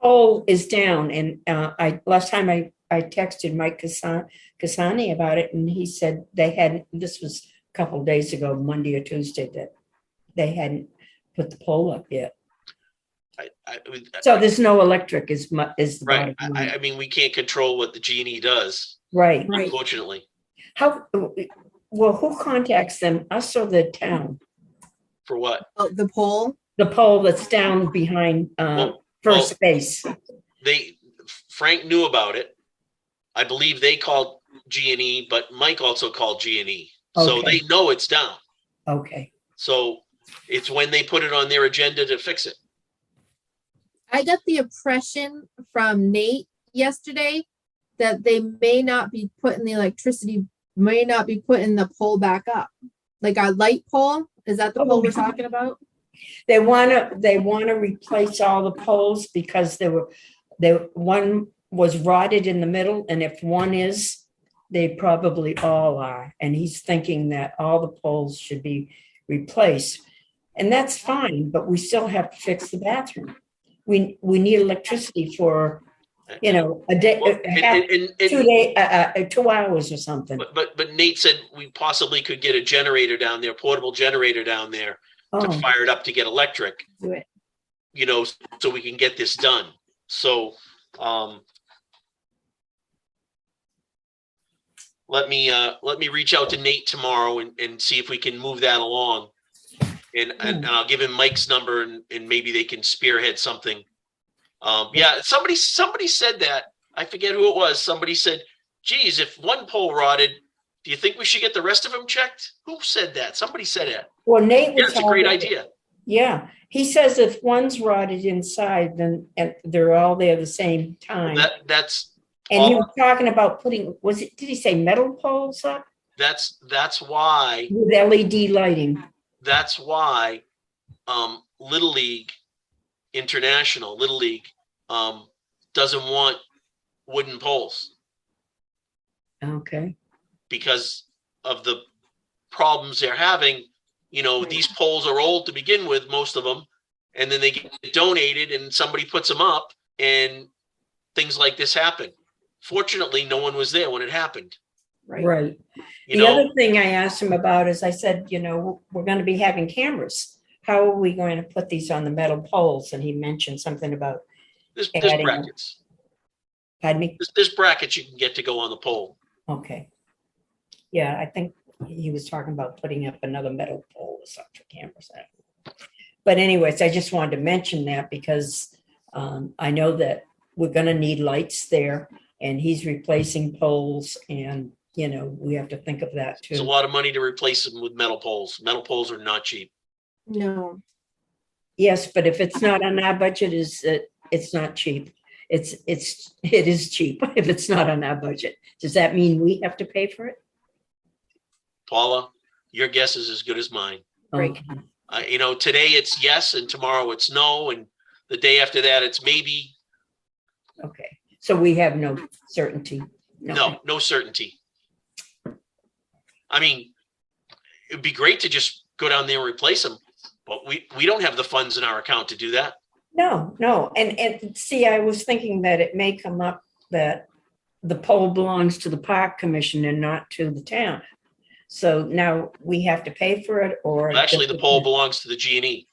[SPEAKER 8] pole is down? And last time I texted Mike Casani about it, and he said they hadn't. This was a couple of days ago, Monday or Tuesday, that they hadn't put the pole up yet. So there's no electric is the
[SPEAKER 1] Right.
[SPEAKER 8] bottom line.
[SPEAKER 1] I mean, we can't control what the G&E does,
[SPEAKER 8] Right.
[SPEAKER 1] unfortunately.
[SPEAKER 8] Well, who contacts them? Us or the town?
[SPEAKER 1] For what?
[SPEAKER 7] Oh, the pole?
[SPEAKER 8] The pole that's down behind first base.
[SPEAKER 1] Frank knew about it. I believe they called G&E, but Mike also called G&E. So
[SPEAKER 8] Okay.
[SPEAKER 1] they know it's down.
[SPEAKER 8] Okay.
[SPEAKER 1] So it's when they put it on their agenda to fix it.
[SPEAKER 7] I got the impression from Nate yesterday that they may not be putting the pole back up. Like our light pole, is that the pole we're talking about?
[SPEAKER 8] They want to replace all the poles because one was rotted in the middle, and if one is, they probably all are. And he's thinking that all the poles should be replaced, and that's fine. But we still have to fix the bathroom. We need electricity for a day,
[SPEAKER 1] Well,
[SPEAKER 8] 2 hours or something.
[SPEAKER 1] but Nate said we possibly could get a generator down there, portable generator down there to
[SPEAKER 8] Oh,
[SPEAKER 1] fire it up to get electric,
[SPEAKER 7] Do it.
[SPEAKER 1] so we can get this done. So, let me reach out to Nate tomorrow and see if we can move that along. And I'll give him Mike's number and maybe they can spearhead something. Yeah, somebody said that. I forget who it was. Somebody said, geez, if one pole rotted, do you think we should get the rest of them checked? Who said that? Somebody said it.
[SPEAKER 8] well, Nate
[SPEAKER 1] Yeah,
[SPEAKER 8] was
[SPEAKER 1] it's a great
[SPEAKER 8] talking-
[SPEAKER 1] idea.
[SPEAKER 8] Yeah, he says if one's rotted inside, then they're all there at the same time.
[SPEAKER 1] That's
[SPEAKER 8] And he was talking about did he say metal poles up
[SPEAKER 1] why
[SPEAKER 8] with LED lighting?
[SPEAKER 1] that's why Little League International, Little League, doesn't want wooden poles
[SPEAKER 8] Okay.
[SPEAKER 1] because of the problems they're having. These poles are old to begin with, most of them, and then they get donated and somebody puts them up and things like this happen. Fortunately, no one was there when it happened.
[SPEAKER 8] Right.
[SPEAKER 1] You
[SPEAKER 8] The
[SPEAKER 1] know,
[SPEAKER 8] other thing I asked him about is I said, we're going to be having cameras. how are we going to put these on the metal poles? And he mentioned something about,
[SPEAKER 1] There's
[SPEAKER 8] Adding-
[SPEAKER 1] brackets.
[SPEAKER 8] pardon me?
[SPEAKER 1] There's brackets you can get to go on the pole.
[SPEAKER 8] Okay. Yeah, I think he was talking about putting up another metal pole or something for cameras. I don't know. But anyways, I just wanted to mention that because I know that we're gonna need lights there and he's replacing poles and, you know, we have to think of that
[SPEAKER 1] It's a
[SPEAKER 8] too.
[SPEAKER 1] lot of money to replace them with metal poles. Metal poles are not cheap.
[SPEAKER 7] No,
[SPEAKER 8] Yes, but if it's not on our budget, it's not cheap. It is cheap if it's not on our budget. Does that mean we have to pay for it?
[SPEAKER 1] Paula, your guess is as good as mine.
[SPEAKER 8] Okay.
[SPEAKER 1] You know, today it's yes and tomorrow it's no. And the day after that, it's maybe.
[SPEAKER 8] Okay, so we have no certainty.
[SPEAKER 1] No certainty. I mean, it'd be great to just go down there and replace them, but we don't have the funds in our account to do that.
[SPEAKER 8] No. And see, I was thinking that it may come up that the pole belongs to the park commission and not to the town. So now we have to pay for it or.
[SPEAKER 1] Well, actually, the pole belongs to the G&E.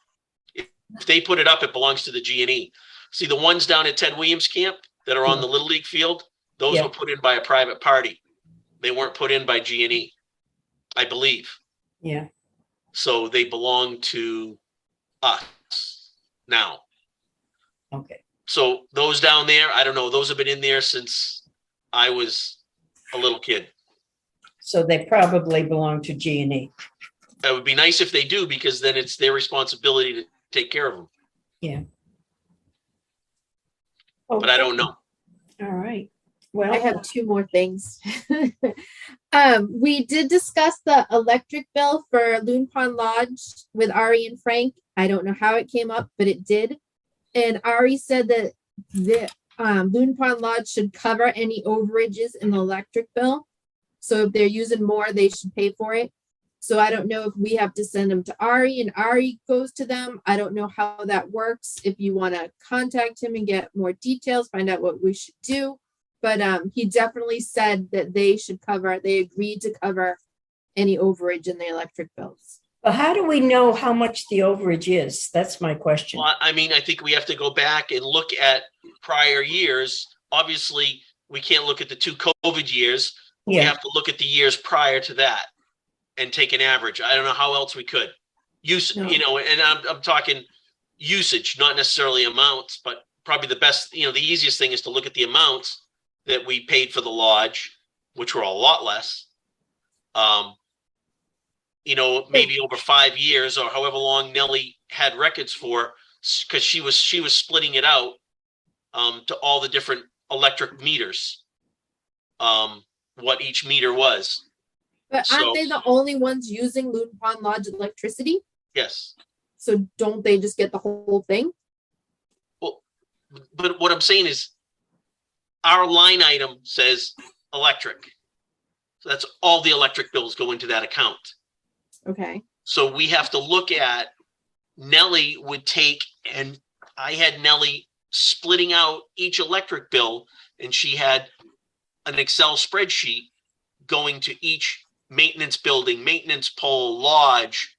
[SPEAKER 1] If they put it up, it belongs to the G&E. See, the ones down at Ted Williams Camp that are on the Little League field, those
[SPEAKER 8] Yeah.
[SPEAKER 1] were put in by a private party. They weren't put in by G&E, I believe.
[SPEAKER 8] Yeah,
[SPEAKER 1] So they belong to us now.
[SPEAKER 8] okay.
[SPEAKER 1] So those down there, I don't know, those have been in there since I was a little kid.
[SPEAKER 8] So they probably belong to G&E.
[SPEAKER 1] It would be nice if they do, because then it's their responsibility to take care of them, but I don't know.
[SPEAKER 8] All right.
[SPEAKER 7] I
[SPEAKER 8] Well,
[SPEAKER 7] have two more things. We did discuss the electric bill for Loon Pond Lodge with Ari and Frank. I don't know how it came up, but it did. And Ari said that the Loon Pond Lodge should cover any overages in the electric bill. So if they're using more, they should pay for it. So I don't know if we have to send them to Ari and Ari goes to them. I don't know how that works. If you want to contact him and get more details, find out what we should do. But he definitely said that they agreed to cover any overage in the electric bills.
[SPEAKER 8] but how do we know how much the overage is? That's my question.
[SPEAKER 1] Well, I mean, I think we have to go back and look at prior years. Obviously, we can't look at the two COVID years. We
[SPEAKER 8] Yeah,
[SPEAKER 1] have to look at the years prior to that and take an average. I don't know how else we could use,
[SPEAKER 7] No.
[SPEAKER 1] you know, and I'm talking usage, not necessarily amounts, but probably the best, you know, the easiest thing is to look at the amounts that we paid for the lodge, which were a lot less. You know, maybe over 5 years or however long Nellie had records for, because she was splitting it out to all the different electric meters, what each meter was.
[SPEAKER 7] But
[SPEAKER 1] So-
[SPEAKER 7] aren't they the only ones using Loon Pond Lodge electricity?
[SPEAKER 1] Yes.
[SPEAKER 7] So don't they just get the whole thing?
[SPEAKER 1] But what I'm saying is our line item says electric. So that's all the electric bills go into that account.
[SPEAKER 7] Okay.
[SPEAKER 1] So we have to look at, Nellie would take, and I had Nellie splitting out each electric bill, and she had an Excel spreadsheet going to each maintenance building, maintenance pole, lodge,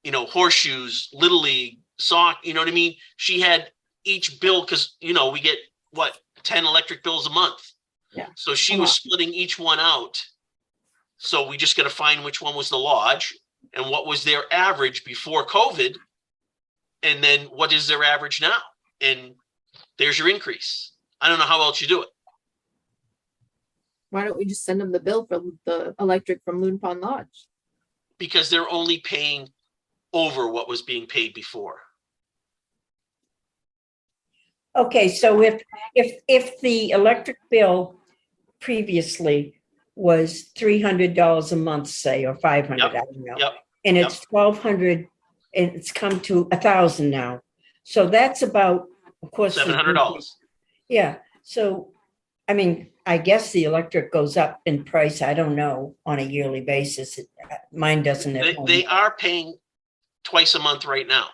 [SPEAKER 1] you know, horseshoes, Little League, sock, you know what I mean? She had each bill, because, you know, we get, 10 electric bills a month.
[SPEAKER 7] Yeah.
[SPEAKER 1] So she was splitting each one out. So we just got to find which one was the lodge and what was their average before COVID. And then what is their average now? And there's your increase. I don't know how else you do it.
[SPEAKER 7] Why don't we just send them the bill for the electric from Loon Pond Lodge?
[SPEAKER 1] Because they're only paying over what was being paid before.
[SPEAKER 8] okay, so if the electric bill previously was $300 a month, say, or 500, I don't know.
[SPEAKER 1] Yep.
[SPEAKER 8] And it's 1,200, and it's come to 1,000 now. So that's about, of course.
[SPEAKER 1] $700.
[SPEAKER 8] Yeah, so, I mean, I guess the electric goes up in price, I don't know, on a yearly basis. Mine doesn't at home,
[SPEAKER 1] They are paying twice a month right now.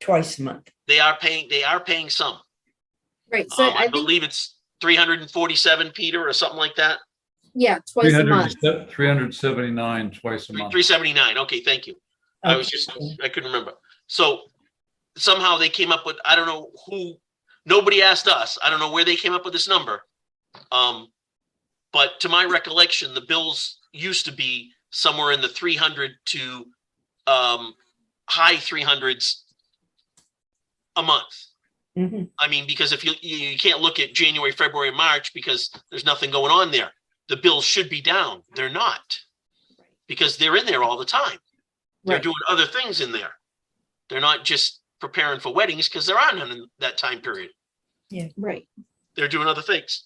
[SPEAKER 8] twice a month.
[SPEAKER 1] They are paying some.
[SPEAKER 7] Right. So
[SPEAKER 1] I
[SPEAKER 7] I think,
[SPEAKER 1] believe it's 347, Peter, or something like that.
[SPEAKER 7] yeah, twice a month.
[SPEAKER 5] 379 twice a month.
[SPEAKER 1] 379. Okay, thank you. I couldn't remember. So somehow they came up with, I don't know who, nobody asked us. I don't know where they came up with this number. But to my recollection, the bills used to be somewhere in the 300 to high 300s a month.
[SPEAKER 8] Mhm.
[SPEAKER 1] I mean, because if you can't look at January, February, March because there's nothing going on there. The bills should be down. They're not, because they're in there all the time. They're
[SPEAKER 8] Right.
[SPEAKER 1] doing other things in there. They're not just preparing for weddings because there are none in that time period.
[SPEAKER 7] Right.
[SPEAKER 1] They're doing other things.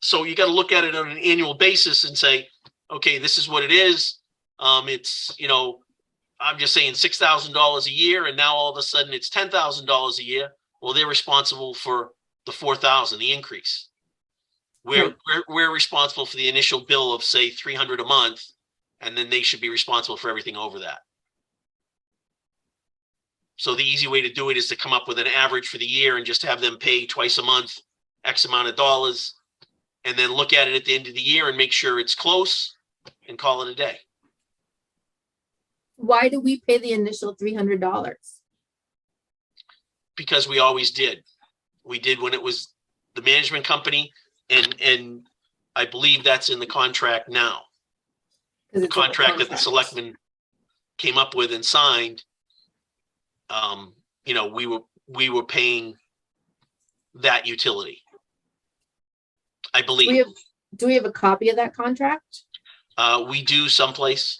[SPEAKER 1] So you got to look at it on an annual basis and say, okay, this is what it is. It's, I'm just saying $6,000 a year, and now all of a sudden it's $10,000 a year. Well, they're responsible for the 4,000, the increase. We're responsible for the initial bill of say 300 a month, and then they should be responsible for everything over that. So the easy way to do it is to come up with an average for the year and just have them pay twice a month, X amount of dollars, and then look at it at the end of the year and make sure it's close and call it a day.
[SPEAKER 7] Why do we pay the initial $300?
[SPEAKER 1] Because we always did. We did when it was the management company, and I believe that's in the contract now. The contract that the selectmen came up with and signed. We were paying that utility, I believe.
[SPEAKER 7] Do we have a copy of that contract?
[SPEAKER 1] We do someplace.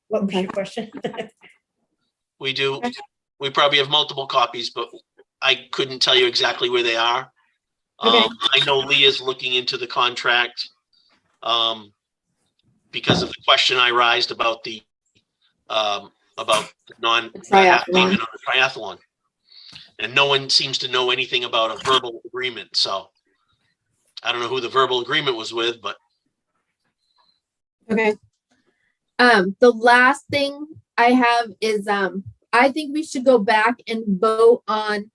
[SPEAKER 8] What was your question?
[SPEAKER 1] We do.
[SPEAKER 7] Okay.
[SPEAKER 1] We probably have multiple copies, but I couldn't tell you exactly where they are.
[SPEAKER 7] Okay.
[SPEAKER 1] I know Leah's looking into the contract because of the question I raised about the non-payment on the triathlon. And no one seems to know anything about a verbal agreement. So I don't know who the verbal agreement was with, but
[SPEAKER 7] Okay. The last thing I have is I think we should go back and vote on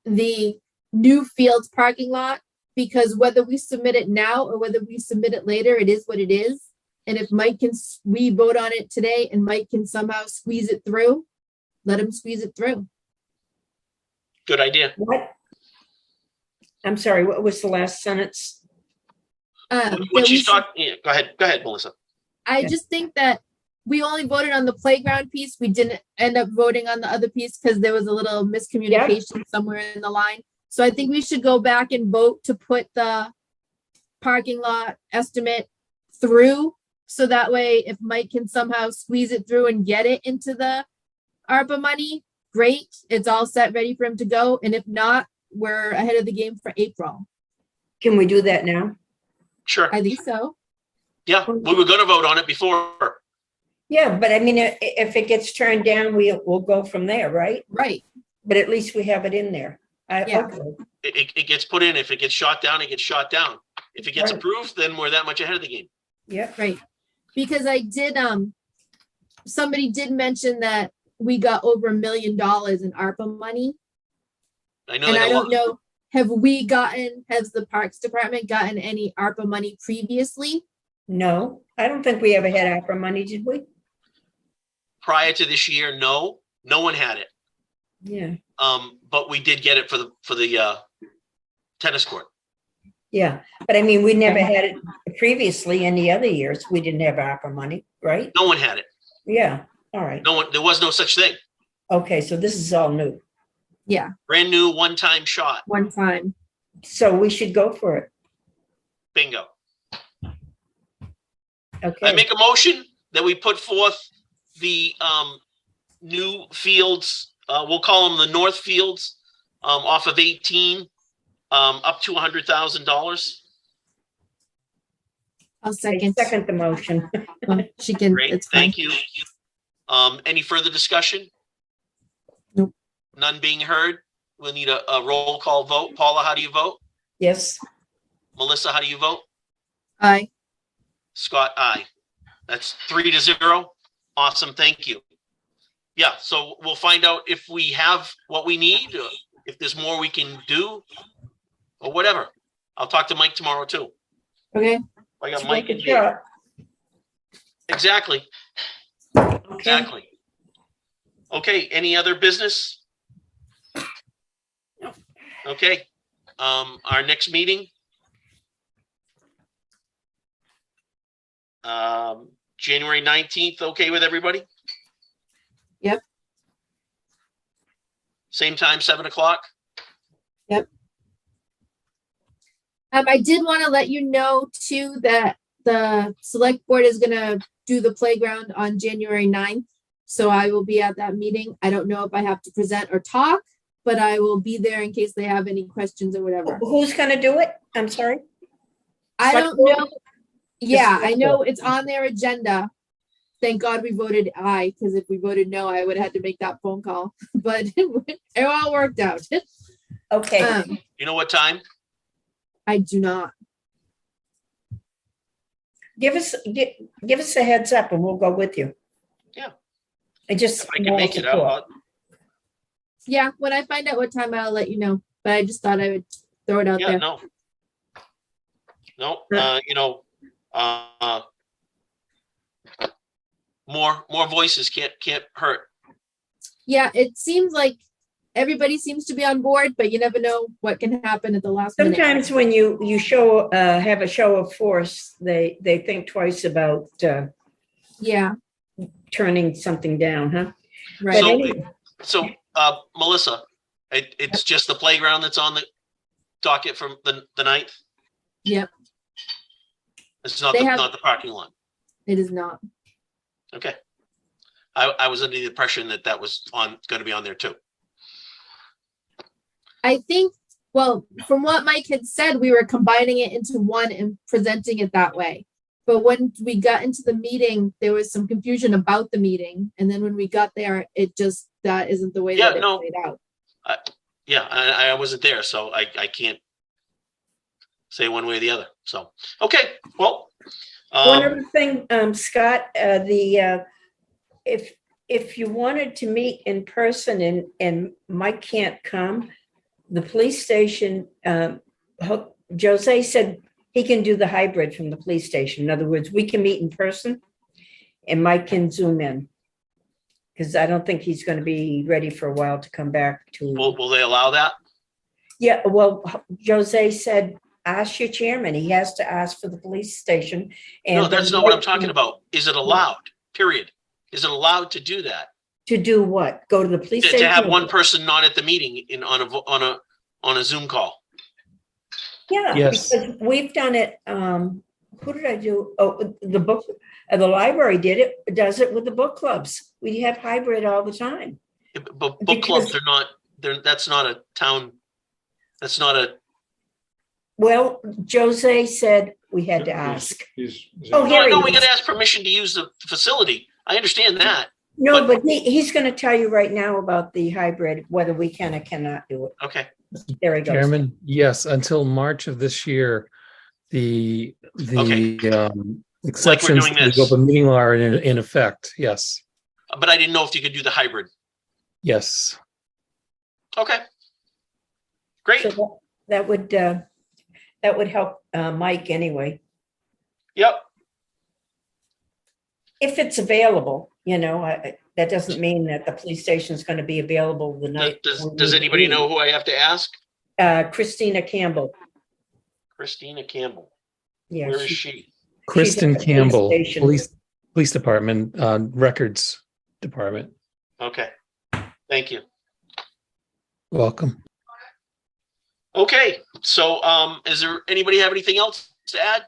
[SPEAKER 7] the new fields parking lot, because whether we submit it now or whether we submit it later, it is what it is. And if we vote on it today and Mike can somehow squeeze it through, let him squeeze it through.
[SPEAKER 1] good idea.
[SPEAKER 8] What? I'm sorry, what was the last sentence?
[SPEAKER 1] When she's talking, yeah, go ahead, Melissa.
[SPEAKER 7] I just think that we only voted on the playground piece. We didn't end up voting on the other piece because there was a little miscommunication somewhere in the line. So I think we should go back and vote to put the parking lot estimate through. So that way, if Mike can somehow squeeze it through and get it into the ARPA money, great. It's all set, ready for him to go. And if not, we're ahead of the game for April.
[SPEAKER 8] Can we do that now?
[SPEAKER 1] Sure.
[SPEAKER 7] I think so.
[SPEAKER 1] Yeah, we were going to vote on it before.
[SPEAKER 8] Yeah, but I mean, if it gets turned down, we'll go from there, right?
[SPEAKER 7] Right.
[SPEAKER 8] But at least we have it in there.
[SPEAKER 7] Yeah.
[SPEAKER 8] Okay.
[SPEAKER 1] It gets put in. If it gets shot down, it gets shot down. If it gets
[SPEAKER 8] Right.
[SPEAKER 1] approved, then we're that much ahead of the game.
[SPEAKER 8] Yeah.
[SPEAKER 7] Right. Because I did, somebody did mention that we got over $1 million in ARPA money.
[SPEAKER 1] I know.
[SPEAKER 7] And
[SPEAKER 1] they got
[SPEAKER 7] I
[SPEAKER 1] a lot-
[SPEAKER 7] don't know, has the Parks Department gotten any ARPA money previously?
[SPEAKER 8] No, I don't think we ever had ARPA money, did we?
[SPEAKER 1] Prior to this year, no one had it.
[SPEAKER 8] Yeah.
[SPEAKER 1] But we did get it for the tennis court.
[SPEAKER 8] Yeah, but I mean, we never had it previously. Any other years, we didn't have ARPA money, right?
[SPEAKER 1] No one had it.
[SPEAKER 8] Yeah, all right.
[SPEAKER 1] There was no such thing.
[SPEAKER 8] Okay, so this is all new.
[SPEAKER 7] Yeah,
[SPEAKER 1] Brand new one-time shot.
[SPEAKER 7] one time.
[SPEAKER 8] So we should go for it.
[SPEAKER 1] Bingo. I
[SPEAKER 8] Okay,
[SPEAKER 1] make a motion that we put forth the new fields. We'll call them the North Fields off of 18 up to $100,000.
[SPEAKER 7] I'll
[SPEAKER 8] I
[SPEAKER 7] second.
[SPEAKER 8] second the motion.
[SPEAKER 7] She can,
[SPEAKER 1] Great,
[SPEAKER 7] it's fine.
[SPEAKER 1] thank you. Any further discussion?
[SPEAKER 7] Nope.
[SPEAKER 1] None being heard. We'll need a roll call vote. Paula, how do you vote?
[SPEAKER 8] Yes,
[SPEAKER 1] Melissa, how do you vote?
[SPEAKER 7] Aye.
[SPEAKER 1] Scott, aye. That's 3-0. Awesome, thank you. Yeah, so we'll find out if we have what we need, or if there's more we can do, or whatever. I'll talk to Mike tomorrow too.
[SPEAKER 7] Okay.
[SPEAKER 1] I got
[SPEAKER 8] let's
[SPEAKER 1] Mike
[SPEAKER 8] make a
[SPEAKER 1] and Dave.
[SPEAKER 8] shot.
[SPEAKER 1] Exactly,
[SPEAKER 8] Okay,
[SPEAKER 1] exactly. Okay, any other business? Okay, our next meeting. January 19th, okay with everybody?
[SPEAKER 7] Yep.
[SPEAKER 1] Same time, 7 o'clock?
[SPEAKER 7] I did want to let you know too that the select board is gonna do the playground on January 9th. So I will be at that meeting. I don't know if I have to present or talk, but I will be there in case they have any questions or whatever.
[SPEAKER 8] Who's gonna do it? I'm sorry.
[SPEAKER 7] I
[SPEAKER 8] Select
[SPEAKER 7] don't
[SPEAKER 8] board?
[SPEAKER 7] know. Yeah, I
[SPEAKER 8] select
[SPEAKER 7] know
[SPEAKER 8] board.
[SPEAKER 7] it's on their agenda. Thank God we voted aye, because if we voted no, I would have had to make that phone call. But it all worked out.
[SPEAKER 8] Okay,
[SPEAKER 1] You know what time?
[SPEAKER 7] I do not.
[SPEAKER 8] give us a heads up and we'll go with you.
[SPEAKER 1] Yeah.
[SPEAKER 8] I just.
[SPEAKER 1] If I can make it, I'll,
[SPEAKER 7] Yeah, when I find out what time, I'll let you know. But I just thought I would throw it out
[SPEAKER 1] yeah,
[SPEAKER 7] there.
[SPEAKER 1] no. No, more voices can't hurt.
[SPEAKER 7] Yeah, it seems like everybody seems to be on board, but you never know what can happen at the last minute.
[SPEAKER 8] Sometimes when you show, have a show of force, they think twice about
[SPEAKER 7] Yeah,
[SPEAKER 8] turning something down, huh?
[SPEAKER 7] right.
[SPEAKER 1] So-
[SPEAKER 8] anyway.
[SPEAKER 1] So, Melissa, it's just the playground that's on the docket from the 9th?
[SPEAKER 7] Yep,
[SPEAKER 1] It's not
[SPEAKER 7] They have-
[SPEAKER 1] not the parking lot.
[SPEAKER 7] it is not.
[SPEAKER 1] Okay. I was under the impression that was going to be on there too.
[SPEAKER 7] I think, well, from what Mike had said, we were combining it into one and presenting it that way. But when we got into the meeting, there was some confusion about the meeting. And then when we got there, that isn't the way
[SPEAKER 1] Yeah,
[SPEAKER 7] that it
[SPEAKER 1] no.
[SPEAKER 7] played out.
[SPEAKER 1] Yeah, I wasn't there, so I can't say one way or the other. So, okay, well.
[SPEAKER 8] One other thing, Scott, if you wanted to meet in person and Mike can't come, the police station, Jose said he can do the hybrid from the police station. In other words, we can meet in person and Mike can zoom in. Because I don't think he's going to be ready for a while to come back to.
[SPEAKER 1] Will they allow that?
[SPEAKER 8] Yeah, well, Jose said, ask your chairman. He has to ask for the police station. And
[SPEAKER 1] No, that's not what I'm talking about. Is it allowed? Period. Is it allowed to do that?
[SPEAKER 8] To do what? Go to the police
[SPEAKER 1] To
[SPEAKER 8] station?
[SPEAKER 1] have one person not at the meeting on a Zoom call?
[SPEAKER 8] Yeah,
[SPEAKER 5] Yes.
[SPEAKER 8] because we've done it. Who did I do? Oh, the library does it with the book clubs. We have hybrid all the time.
[SPEAKER 1] But book clubs are not. That's not a town. That's not a.
[SPEAKER 8] Well, Jose said we had to ask. Oh,
[SPEAKER 1] No,
[SPEAKER 8] here he
[SPEAKER 1] no, we
[SPEAKER 8] is.
[SPEAKER 1] got to ask permission to use the facility. I understand that.
[SPEAKER 8] No, but he's going to tell you right now about the hybrid, whether we can or cannot do it.
[SPEAKER 1] Okay.
[SPEAKER 8] There he goes.
[SPEAKER 9] Chairman, yes, until March of this year, the exceptions
[SPEAKER 1] doing
[SPEAKER 9] to the
[SPEAKER 1] this.
[SPEAKER 9] open meeting law are in effect. Yes,
[SPEAKER 1] But I didn't know if you could do the hybrid.
[SPEAKER 9] yes.
[SPEAKER 1] Okay. Great.
[SPEAKER 8] So that would help Mike anyway.
[SPEAKER 1] Yep.
[SPEAKER 8] If it's available, that doesn't mean that the police station is going to be available the night.
[SPEAKER 1] Does anybody know who I have to ask?
[SPEAKER 8] Christina Campbell.
[SPEAKER 1] Christina Campbell.
[SPEAKER 8] Yeah.
[SPEAKER 1] Where is she?
[SPEAKER 9] Kristen
[SPEAKER 8] at the police
[SPEAKER 9] Campbell,
[SPEAKER 8] station.
[SPEAKER 9] police department, records department.
[SPEAKER 1] Okay. Thank you.
[SPEAKER 9] Welcome.
[SPEAKER 1] Okay. So, is there anybody have anything else to add?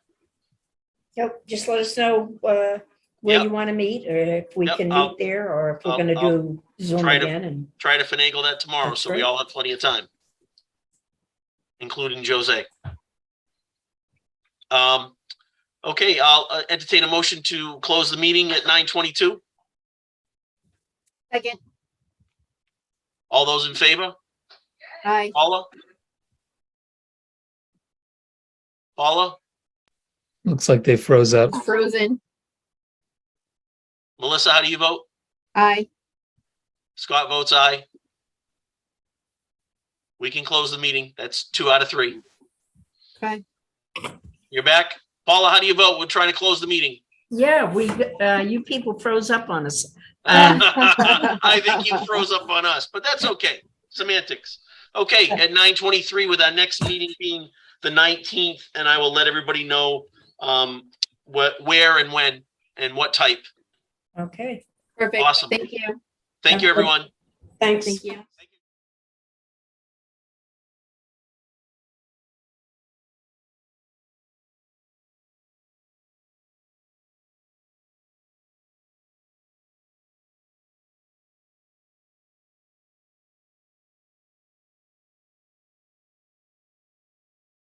[SPEAKER 8] Yep, just let us know where
[SPEAKER 1] Yep.
[SPEAKER 8] you want to meet, or if we
[SPEAKER 1] Yep,
[SPEAKER 8] can
[SPEAKER 1] I'll-
[SPEAKER 8] meet there, or if we're
[SPEAKER 1] I'll-
[SPEAKER 8] going to
[SPEAKER 1] I'll
[SPEAKER 8] do Zoom
[SPEAKER 1] try to-
[SPEAKER 8] again. And
[SPEAKER 1] Try to finagle that tomorrow,
[SPEAKER 8] That's
[SPEAKER 1] so we
[SPEAKER 8] great.
[SPEAKER 1] all have plenty of time, including Jose. Okay, I'll entertain a motion to close the meeting at 9:22.
[SPEAKER 7] Second,
[SPEAKER 1] All those in favor?
[SPEAKER 7] aye.
[SPEAKER 1] Paula? Paula?
[SPEAKER 9] Looks like they froze up.
[SPEAKER 7] Frozen,
[SPEAKER 1] Melissa, how do you vote?
[SPEAKER 7] aye.
[SPEAKER 1] Scott votes aye. We can close the meeting. That's 2 out of 3.
[SPEAKER 7] Okay.
[SPEAKER 1] You're back? Paula, how do you vote? We're trying to close the meeting.
[SPEAKER 8] yeah, you people froze up on us.
[SPEAKER 1] I think you froze up on us, but that's okay. Semantics. Okay, at 9:23 with our next meeting being the 19th, and I will let everybody know where and when and what type.
[SPEAKER 8] Okay,
[SPEAKER 7] Perfect.
[SPEAKER 1] Awesome.
[SPEAKER 7] Thank you.
[SPEAKER 1] Thank you, everyone.
[SPEAKER 8] thanks.
[SPEAKER 7] Thank you.